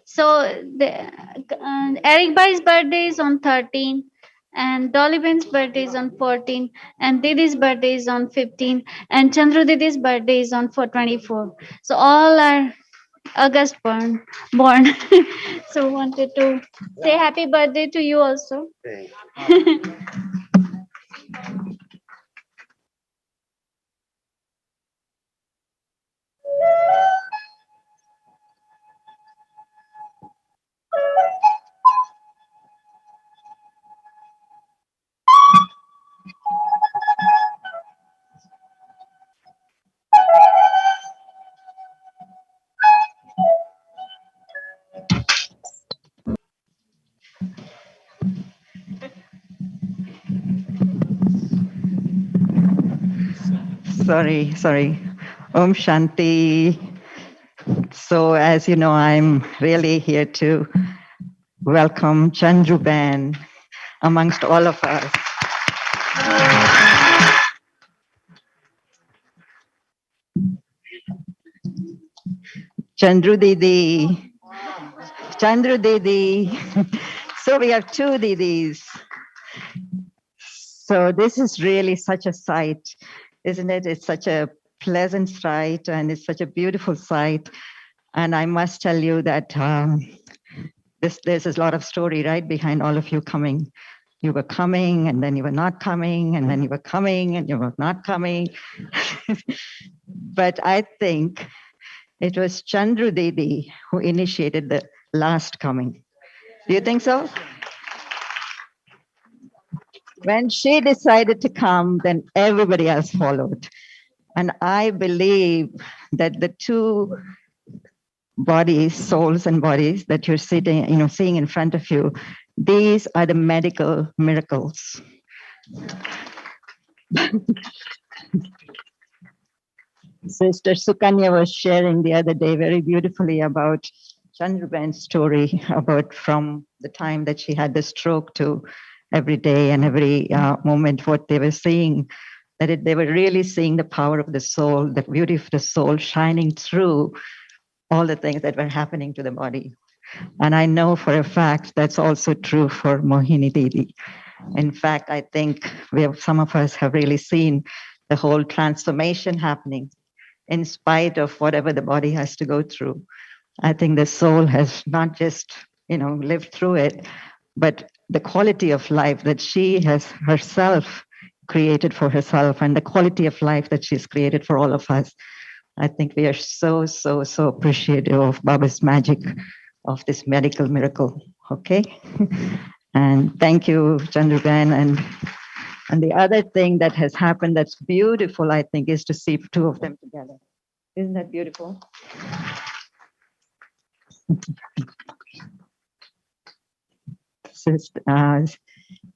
So Eric Bai's birthday is on 13, and Dolly Ben's birthday is on 14, and Didi's birthday is on 15, and Chandru Didi's birthday is on 24. So all are August born. So wanted to say happy birthday to you also. Sorry. Om Shanti. So as you know, I'm really here to welcome Chandru Ben amongst all of us. Chandru Didi. So we have two Didis. So this is really such a sight, isn't it? It's such a pleasant sight and it's such a beautiful sight. And I must tell you that there's a lot of story, right, behind all of you coming. You were coming and then you were not coming and then you were coming and you were not coming. But I think it was Chandru Didi who initiated the last coming. Do you think so? When she decided to come, then everybody else followed. And I believe that the two bodies, souls and bodies that you're sitting, seeing in front of you, these are the medical miracles. Sister Sukanya was sharing the other day very beautifully about Chandruben's story, about from the time that she had the stroke to every day and every moment, what they were seeing, that they were really seeing the power of the soul, the beauty of the soul shining through all the things that were happening to the body. And I know for a fact that's also true for Mohini Didi. In fact, I think some of us have really seen the whole transformation happening in spite of whatever the body has to go through. I think the soul has not just, lived through it, but the quality of life that she has herself created for herself and the quality of life that she's created for all of us. I think we are so appreciative of Baba's magic of this medical miracle. Okay. And thank you, Chandruben. And the other thing that has happened that's beautiful, I think, is to see two of them together. Isn't that beautiful?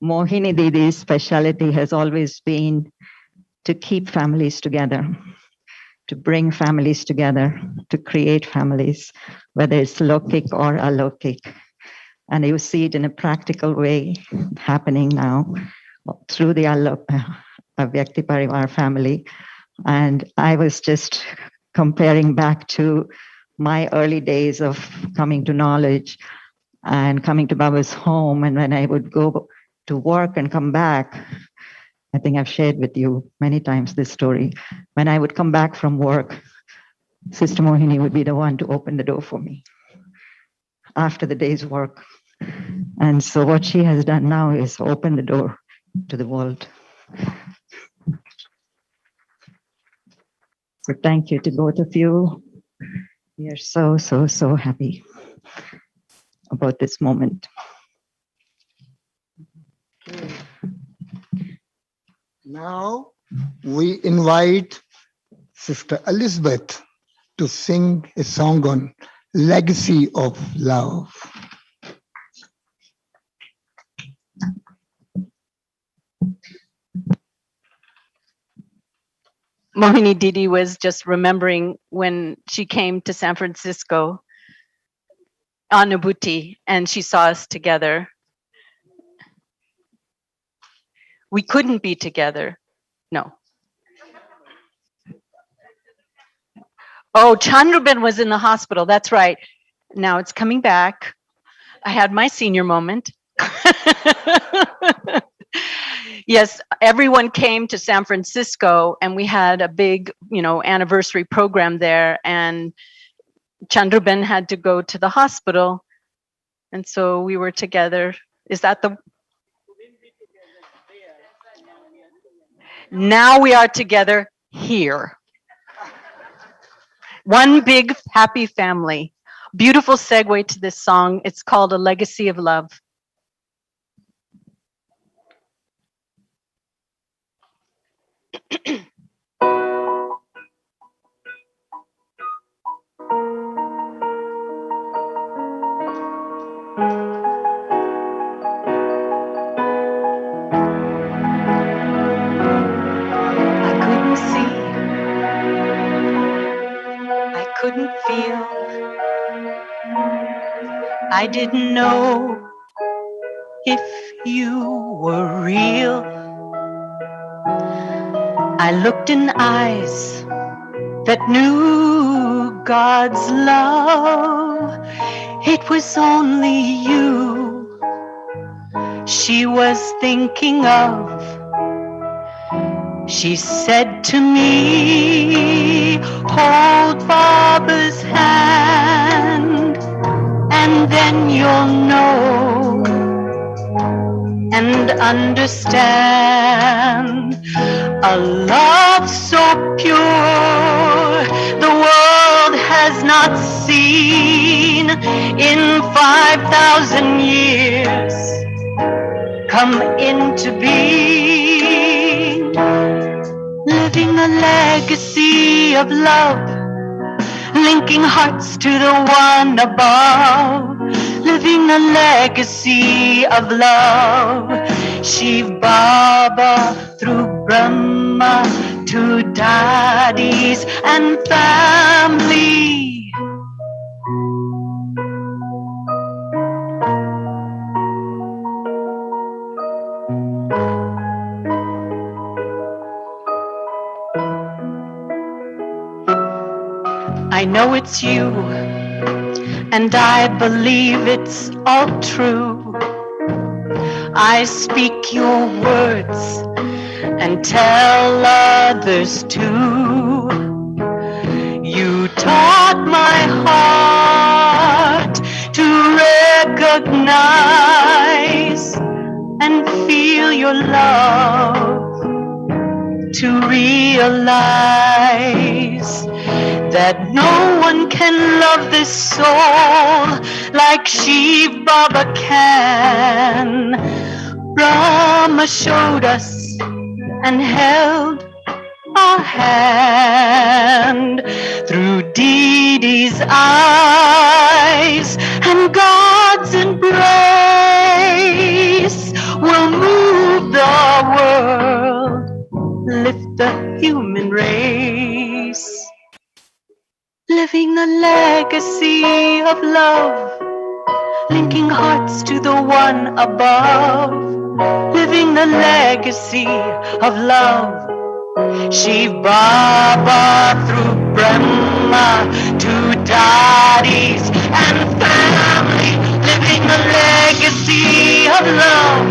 Mohini Didi's specialty has always been to keep families together. to bring families together, to create families, whether it's lokik or alokik. And you see it in a practical way happening now through the Avyakti Parivar family. And I was just comparing back to my early days of coming to knowledge and coming to Baba's home. And when I would go to work and come back, I think I've shared with you many times this story. When I would come back from work, Sister Mohini would be the one to open the door for me after the day's work. And so what she has done now is open the door to the world. So thank you to both of you. We are so, so, so happy about this moment. Now we invite Sister Elizabeth to sing a song on legacy of love. Mohini Didi was just remembering when she came to San Francisco on Ubuntu and she saw us together. We couldn't be together. No. Oh, Chandruben was in the hospital. That's right. Now it's coming back. I had my senior moment. Yes, everyone came to San Francisco and we had a big, anniversary program there, and Chandruben had to go to the hospital. And so we were together. Is that the... Now we are together here. One big happy family. Beautiful segue to this song. It's called A Legacy of Love. Couldn't feel, I didn't know if you were real. I looked in eyes that knew God's love. It was only you she was thinking of. She said to me, hold Baba's hand, and then you'll know and understand. A love so pure the world has not seen in 5,000 years come into being. Living a legacy of love, linking hearts to the one above. Living a legacy of love. Shiv Baba through Brahma to daddies and family. I know it's you, and I believe it's all true. I speak your words and tell others too. You taught my heart to recognize and feel your love, to realize that no one can love this soul like Shiv Baba can. Brahma showed us and held our hand through Didi's eyes, and God's embrace will move the world, lift the human race. Leaving a legacy of love, linking hearts to the one above. Living the legacy of love. Shiv Baba through Brahma to daddies and family. Living the legacy of love,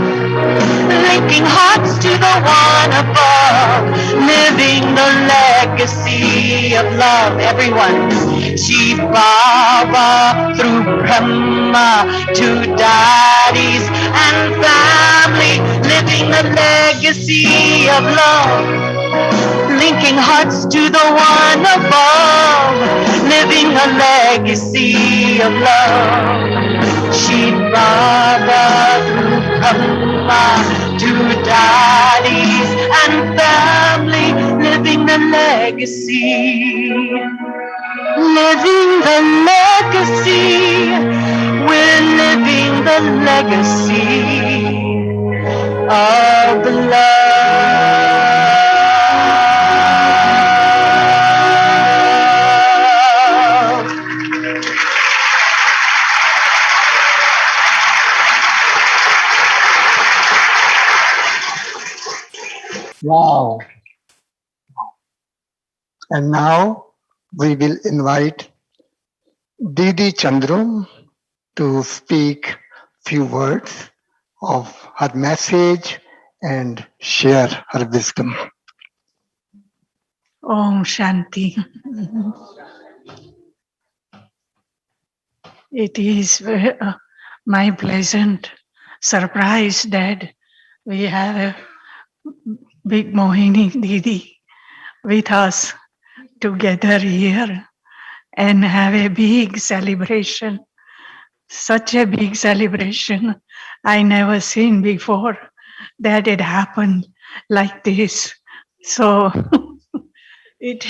linking hearts to the one above. Living the legacy of love, everyone. Shiv Baba through Brahma to daddies and family. Living the legacy of love, linking hearts to the one above. Living a legacy of love. Shiv Baba through Brahma to daddies and family, living the legacy. Living the legacy. We're living the legacy of love. Wow. And now we will invite Didi Chandru to speak few words of her message and share her wisdom. Om Shanti. It is my pleasant surprise that we have a big Mohini Didi with us together here and have a big celebration. Such a big celebration I never seen before that it happened like this. So it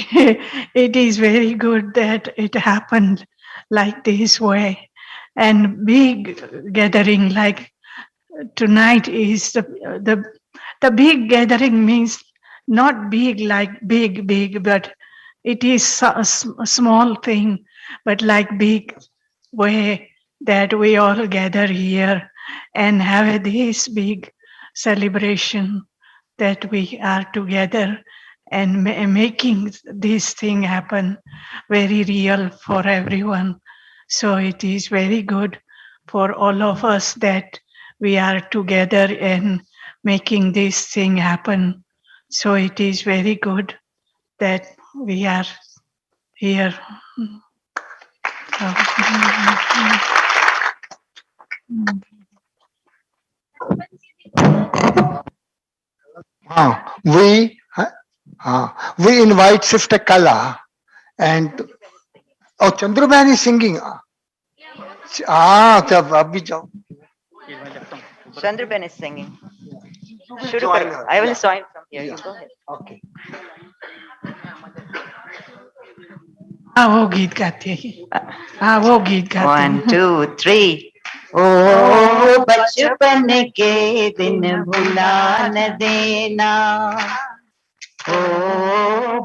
is very good that it happened like this way. And big gathering like tonight is the big gathering means not big like big, but it is a small thing, but like big way that we all gather here and have this big celebration that we are together and making this thing happen very real for everyone. So it is very good for all of us that we are together and making this thing happen. So it is very good that we are here. We invite Sister Kala and Chandru Bhai is singing. अभी जाओ. Chandraben is singing. Shuru karo. I will join from here. You go ahead. Okay. वो गीत गाते हैं. वो गीत गाते हैं. 1, 2, 3. ओ बचपन के दिन भुला न देना. ओ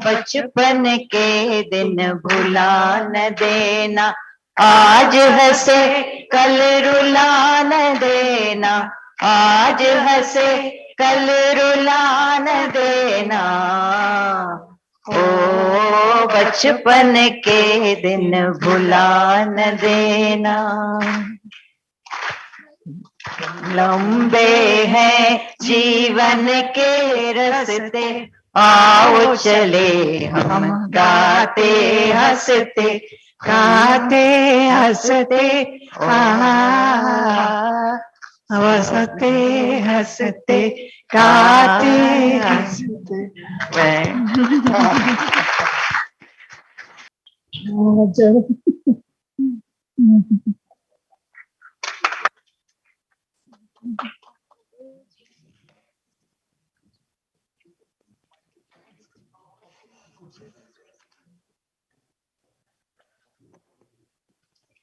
बचपन के दिन भुला न देना. आज हंसे कल रुला न देना. आज हंसे कल रुला न देना. ओ बचपन के दिन भुला न देना. लंबे हैं जीवन के रस्ते. आओ चले हम गाते हंसते. गाते हंसते. हंसते हंसते. गाते हंसते.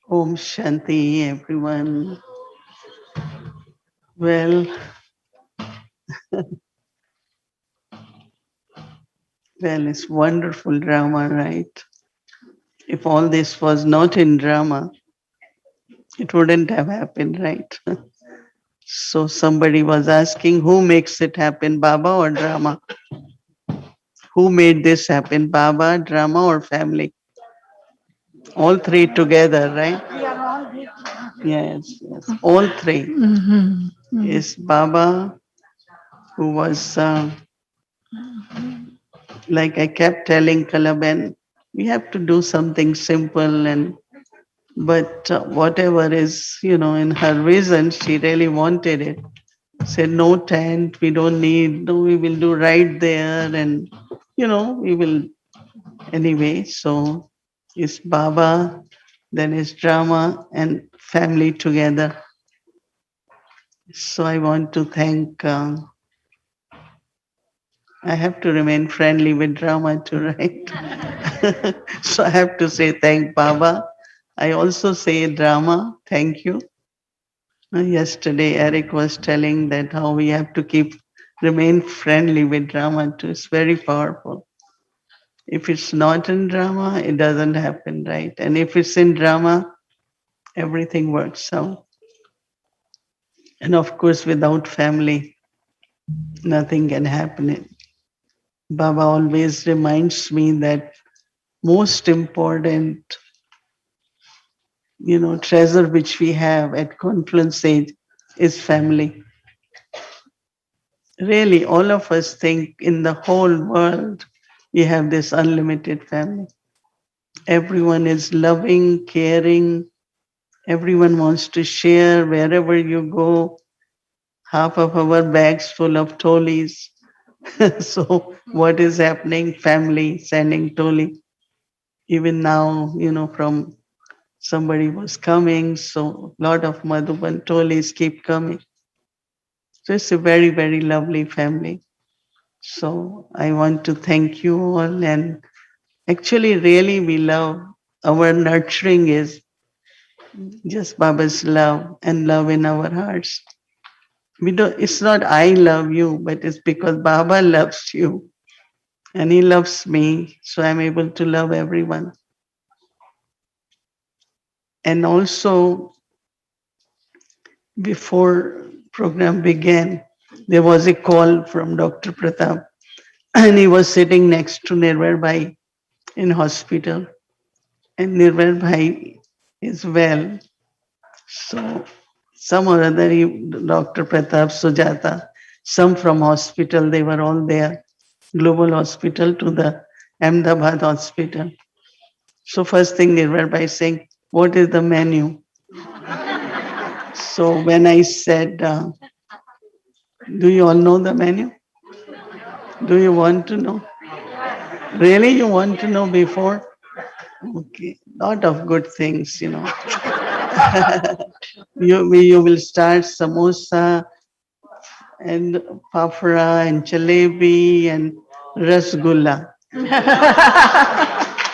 Om Shanti, everyone. Well, it's wonderful drama, right? If all this was not in drama, it wouldn't have happened, right? So somebody was asking, who makes it happen, Baba or drama? Who made this happen, Baba, drama, or family? All three together, right? Yes, yes. All three. Is Baba, who was, like I kept telling Kalaben, we have to do something simple but whatever is, in her vision, she really wanted it. Said, no tent, we don't need, no, we will do right there and, we will anyway. So it's Baba, then it's drama and family together. So I want to thank, I have to remain friendly with drama too, right? So I have to say thank Baba. I also say drama, thank you. Yesterday, Eric was telling that how we have to remain friendly with drama too. It's very powerful. If it's not in drama, it doesn't happen, right? And if it's in drama, everything works out. And of course, without family, nothing can happen. Baba always reminds me that most important, treasure which we have at Confluence Age is family. Really, all of us think in the whole world we have this unlimited family. Everyone is loving, caring. Everyone wants to share wherever you go. Half of our bags full of tolis. So what is happening? Family sending toli. Even now, from somebody was coming, so a lot of Madhuban tolis keep coming. So it's a very, very lovely family. So I want to thank you all. And actually, really, we love our nurturing is just Baba's love and love in our hearts. We don't, it's not I love you, but it's because Baba loves you and he loves me. So I'm able to love everyone. And also, before program began, there was a call from Dr. Pratap and he was sitting next to Nirvar Bhai in hospital. And Nirvar Bhai is well. So some or other, Dr. Pratap, Sujata, some from hospital, they were all there, global hospital to the Ahmedabad hospital. So first thing Nirvar Bhai saying, what is the menu? So when I said, do you all know the menu? Do you want to know? Really, you want to know before? Okay, lot of good things, you will start samosa and papra and jalebi and rasgulla.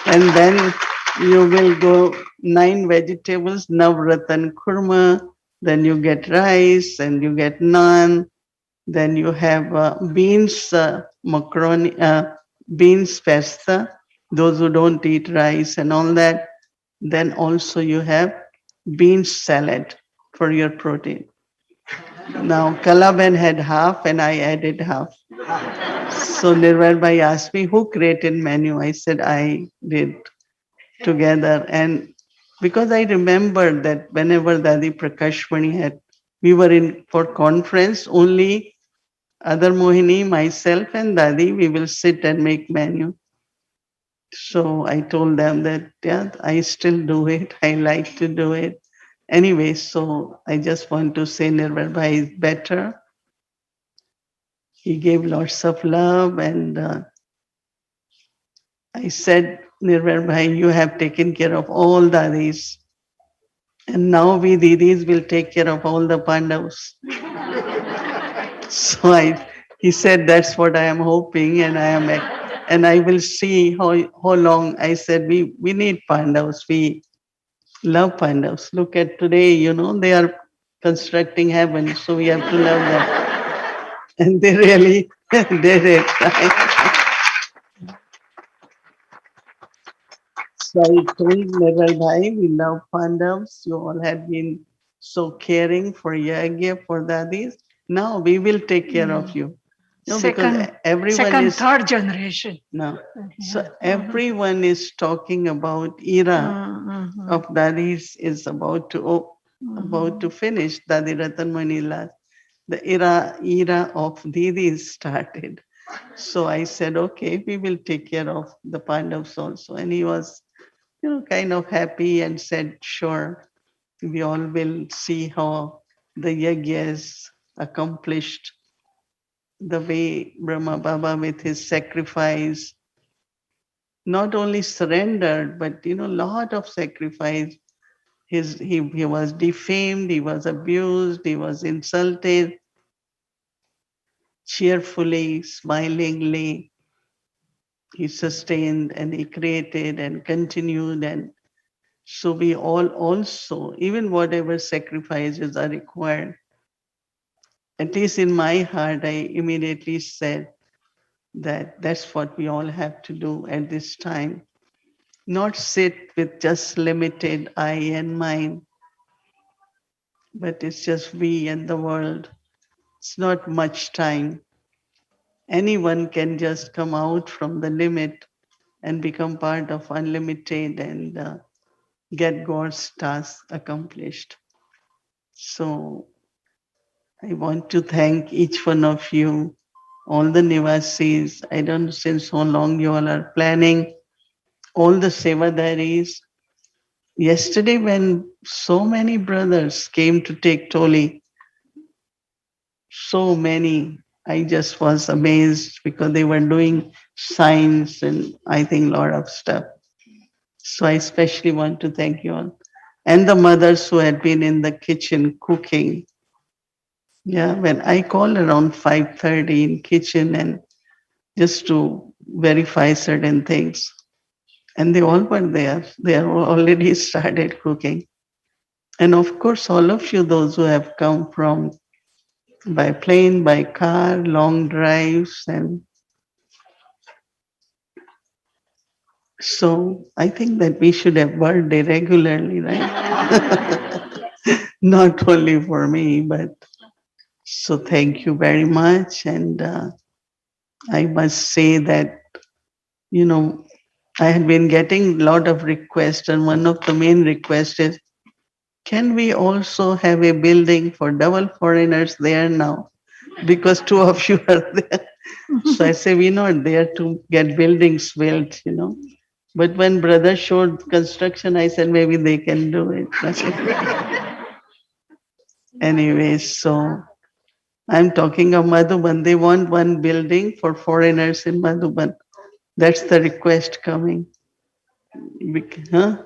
And then you will go 9 vegetables, navratan kurma, then you get rice and you get naan, then you have beans, macaroni, beans pasta, those who don't eat rice and all that. Then also you have beans salad for your protein. Now, Kalaben had half and I added half. So Nirval Bhai asked me, who created menu? I said, I did together. And because I remembered that whenever Dadi Prakashmani had, we were in for conference, only other Mohini, myself and Dadi, we will sit and make menu. So I told them that, yeah, I still do it. I like to do it. Anyway, so I just want to say Nirval Bhai is better. He gave lots of love and I said, Nirval Bhai, you have taken care of all Dadis. And now we Didis will take care of all the Pandavas. So he said, that's what I am hoping and I will see how long. I said, we need Pandavas. We love Pandavas. Look at today, they are constructing heaven. So we have to love them. And they really did it. So I told Niral Bhai, we love Pandavs. You all have been so caring for Yagya, for Dadis. Now we will take care of you. No, because everyone is third generation. no. So everyone is talking about era of Dadis is about to finish. Dadi Ratanmani last. The era of Didi started. So I said, okay, we will take care of the Pandavs also. And he was, kind of happy and said, sure, we all will see how the yajna is accomplished, the way Brahma Baba with his sacrifice, not only surrendered, but, lot of sacrifice. He was defamed, he was abused, he was insulted, cheerfully, smilingly, he sustained and he created and continued. And so we all also, even whatever sacrifices are required, at least in my heart, I immediately said that that's what we all have to do at this time. Not sit with just limited I and mind, but it's just we and the world. It's not much time. Anyone can just come out from the limit and become part of unlimited and get God's task accomplished. So I want to thank each one of you, all the Nivasis. I don't know since how long you all are planning, all the Sevadaris. Yesterday, when so many brothers came to take Toli, so many, I just was amazed because they were doing signs and I think a lot of stuff. So I especially want to thank you all. And the mothers who had been in the kitchen cooking. Yeah, when I called around 5:30 in kitchen and just to verify certain things. And they all were there. They are already started cooking. And of course, all of you, those who have come from by plane, by car, long drives. And so I think that we should have birthday regularly, right? Not only for me, but so thank you very much. And I must say that, I had been getting a lot of requests, and one of the main requests is, can we also have a building for double foreigners there now? Because two of you are there. So I say, we're not there to get buildings built, But when brother showed construction, I said, maybe they can do it. Anyway, so I'm talking of Madhuban. They want one building for foreigners in Madhuban. That's the request coming. Huh?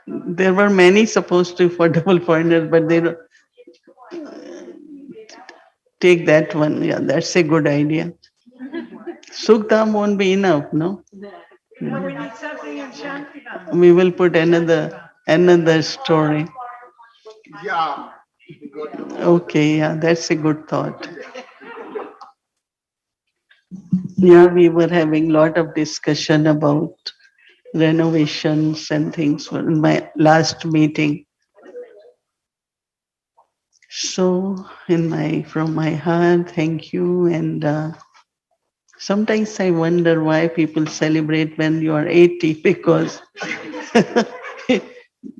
There were many supposed to for double foreigners, but they don't take that one. Yeah, that's a good idea. Sukdam won't be enough, no? We need something in Shanti. We will put another story. Yeah. Okay, yeah, that's a good thought. Yeah, we were having a lot of discussion about renovations and things in my last meeting. So, from my heart, thank you. And sometimes I wonder why people celebrate when you are 80 because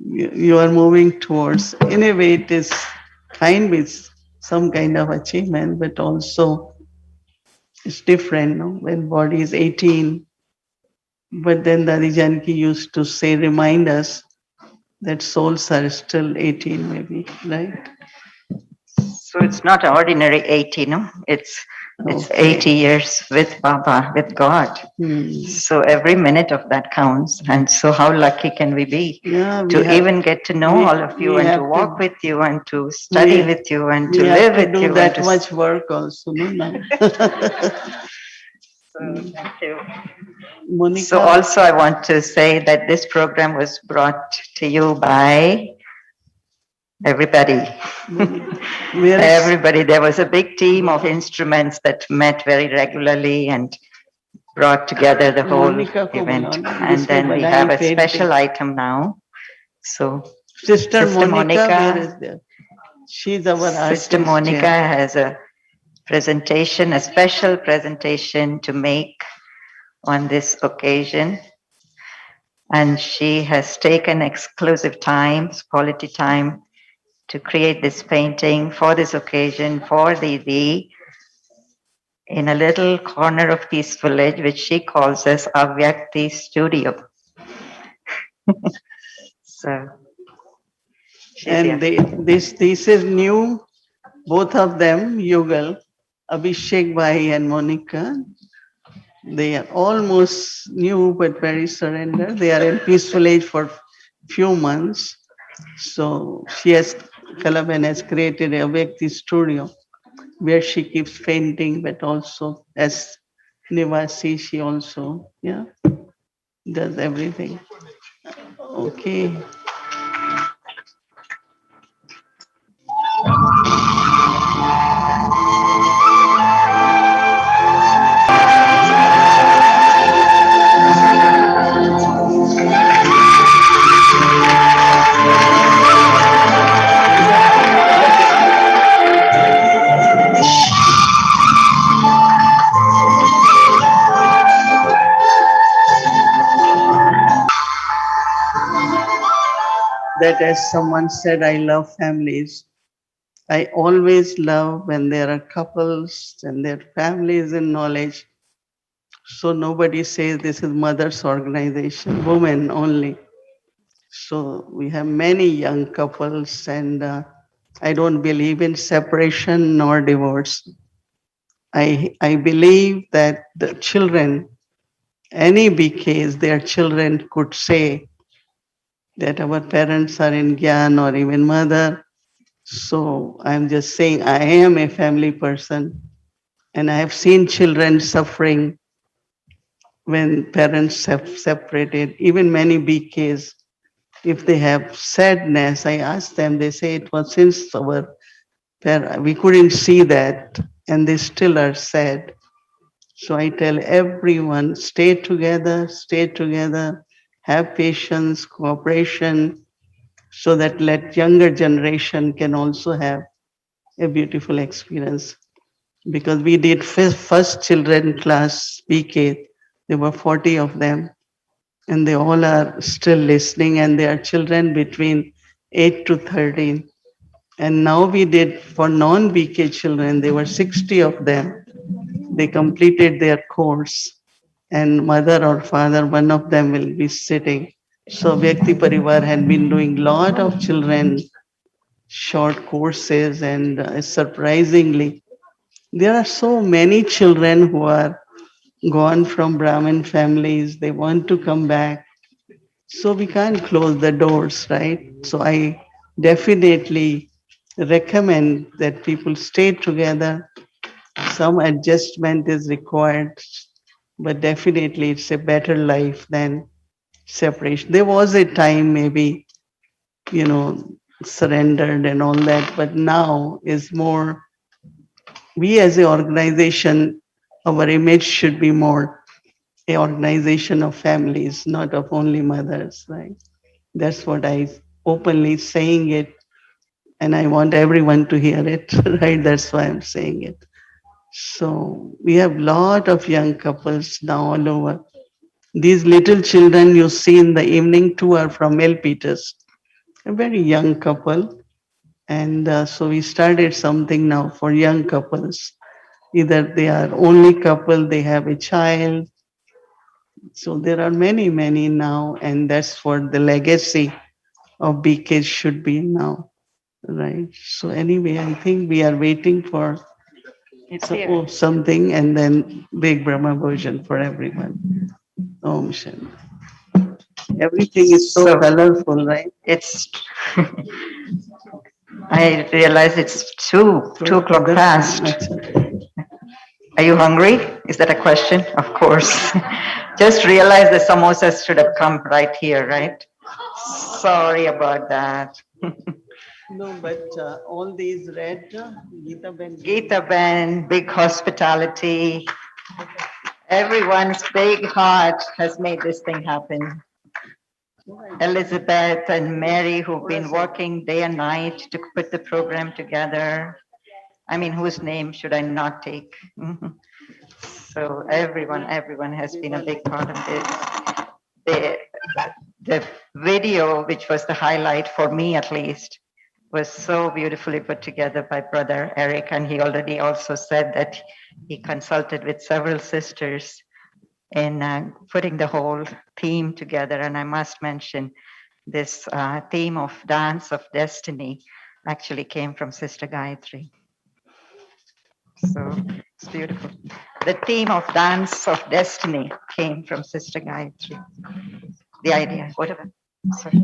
you are moving towards. In a way, it is fine with some kind of achievement, but also it's different, no? When body is 18. But then Dadi Janki used to say, remind us that souls are still 18, maybe, right? So it's not an ordinary 80, no? It's 80 years with Baba, with God. So every minute of that counts. And so how lucky can we be to even get to know all of you and to walk with you and to study with you and to live with you. Do that much work also, no? Now. Thank you. Monica. So also I want to say that this program was brought to you by everybody. Everybody. There was a big team of instruments that met very regularly and brought together the whole Monica को event. बुलाओ, And जिसने then we बनाई have a painting. special item now. So Sister Monica, Monica, where is there? She's our artist. Sister Monica here. has a presentation, a special presentation to make on this occasion. And she has taken exclusive time, quality time, to create this painting for this occasion for Didi in a little corner of Peace Village, which she calls as Avyakti Studio. So, she's And this is new, both of them, Yugal, Abhishek Bhai and Monica. They are almost new but very surrendered. They are in Peaceful Age for few months. So Kalaban has created a Vyakti studio where she keeps painting, but also as Nivasi, she also, does everything. Okay. That as someone said, I love families. I always love when there are couples and their families in knowledge. So nobody says this is mother's organization, women only. So we have many young couples, and I don't believe in separation nor divorce. I believe that the children, any big case, their children could say that our parents are in Gyan or even mother. So I'm just saying I am a family person, and I have seen children suffering when parents have separated, even many BKs. If they have sadness, I ask them, they say it was since we couldn't see that, and they still are sad. So I tell everyone, stay together, have patience, cooperation, so that let younger generation can also have a beautiful experience. Because we did first children class PK, there were 40 of them, and they all are still listening, and they are children between 8 to 13. And now we did for non-BK children, there were 60 of them. They completed their course, and mother or father, one of them will be sitting. So Vyakti Parivar had been doing lot of children short courses, and surprisingly, there are so many children who are gone from Brahmin families. They want to come back. So we can't close the doors, right? So I definitely recommend that people stay together. Some adjustment is required, but definitely it's a better life than separation. There was a time maybe, surrendered and all that, but now is more, we as an organization, our image should be more a organization of families, not of only mothers, right? That's what I openly saying it, and I want everyone to hear it, right? That's why I'm saying it. So we have lot of young couples now all over. These little children you see in the evening too are from Milpitas, a very young couple. And so we started something now for young couples. Either they are only couple, they have a child. So there are many, many now, and that's what the legacy of BK should be now, right? So anyway, I think we are waiting for something, and then big Brahma version for everyone. Om Shanti. Everything is so colorful, right? it's, I realize it's 2 o'clock past. Are you hungry? Is that a question? Of course. Just realize the samosas should have come right here, right? Sorry about that. No, but all these red, Geeta Ben. Geeta Ben, big hospitality. Everyone's big heart has made this thing happen. Elizabeth and Mary, who've been working day and night to put the program together. I mean, whose name should I not take? So everyone has been a big part of this. The video, which was the highlight for me at least, was so beautifully put together by Brother Eric, and he already also said that he consulted with several sisters in putting the whole theme together. And I must mention this theme of Dance of Destiny actually came from Sister Gayatri. So it's beautiful. The theme of Dance of Destiny came from Sister Gayatri. The idea, whatever. Sorry.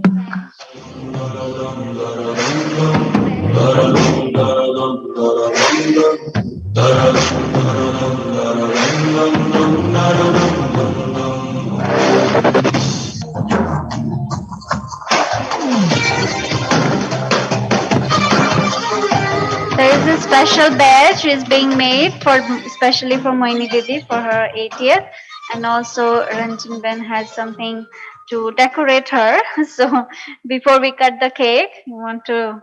There is a special badge is being made for especially for Mohini Didi for her 80th, and also Ranjan Ben has something to decorate her. So before we cut the cake, we want to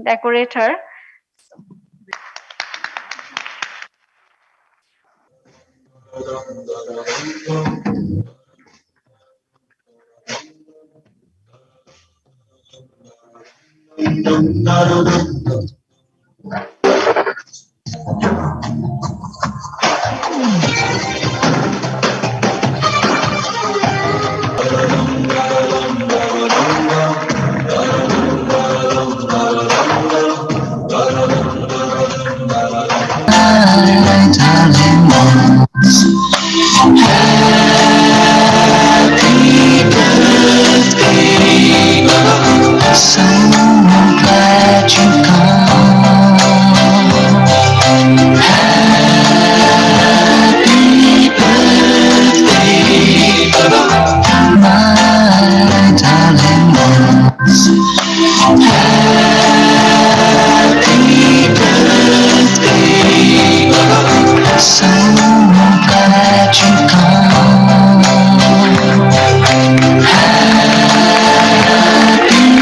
decorate her. So glad you come. Happy birthday, my darling ones. Happy birthday. So glad you come. Happy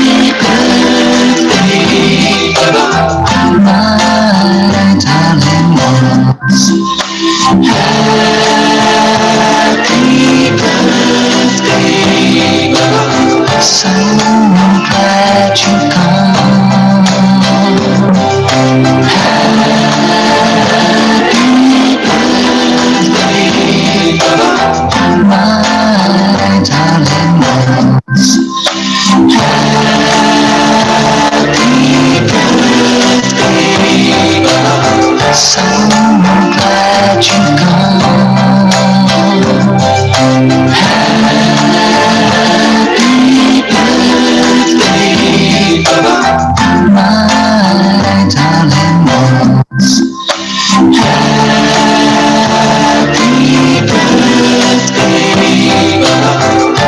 birthday, my darling ones. Happy birthday, so glad you come. Happy birthday, my darling ones. Happy birthday, so glad you come. Happy birthday, my darling ones. Happy birthday,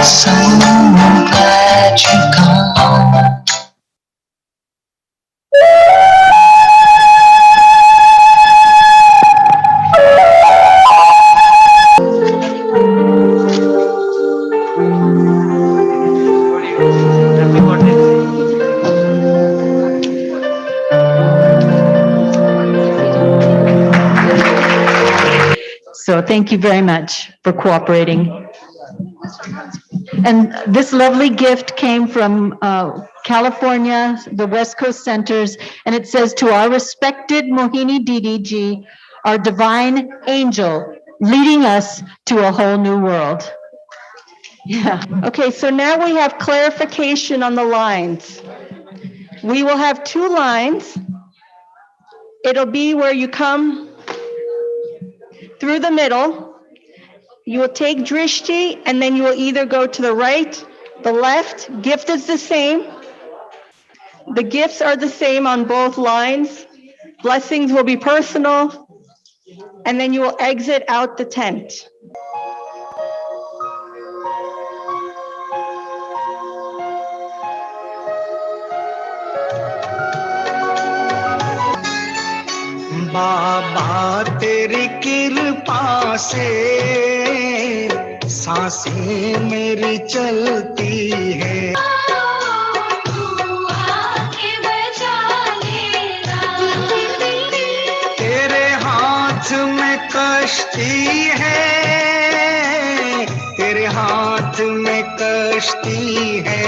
so glad you come. So thank you very much for cooperating. And this lovely gift came from California, the West Coast Centers, and it says, "To our respected Mohini Didi ji, our divine angel, leading us to a whole new world." Yeah. Okay, so now we have clarification on the lines. We will have two lines. It'll be where you come through the middle. You will take drishti, and then you will either go to the right, the left. Gift is the same. The gifts are the same on both lines. Blessings will be personal, and then you will exit out the tent. बाबा तेरी कृपा से सांसें मेरी चलती है। तेरे हाथ में कश्ती है, तेरे हाथ में कश्ती है।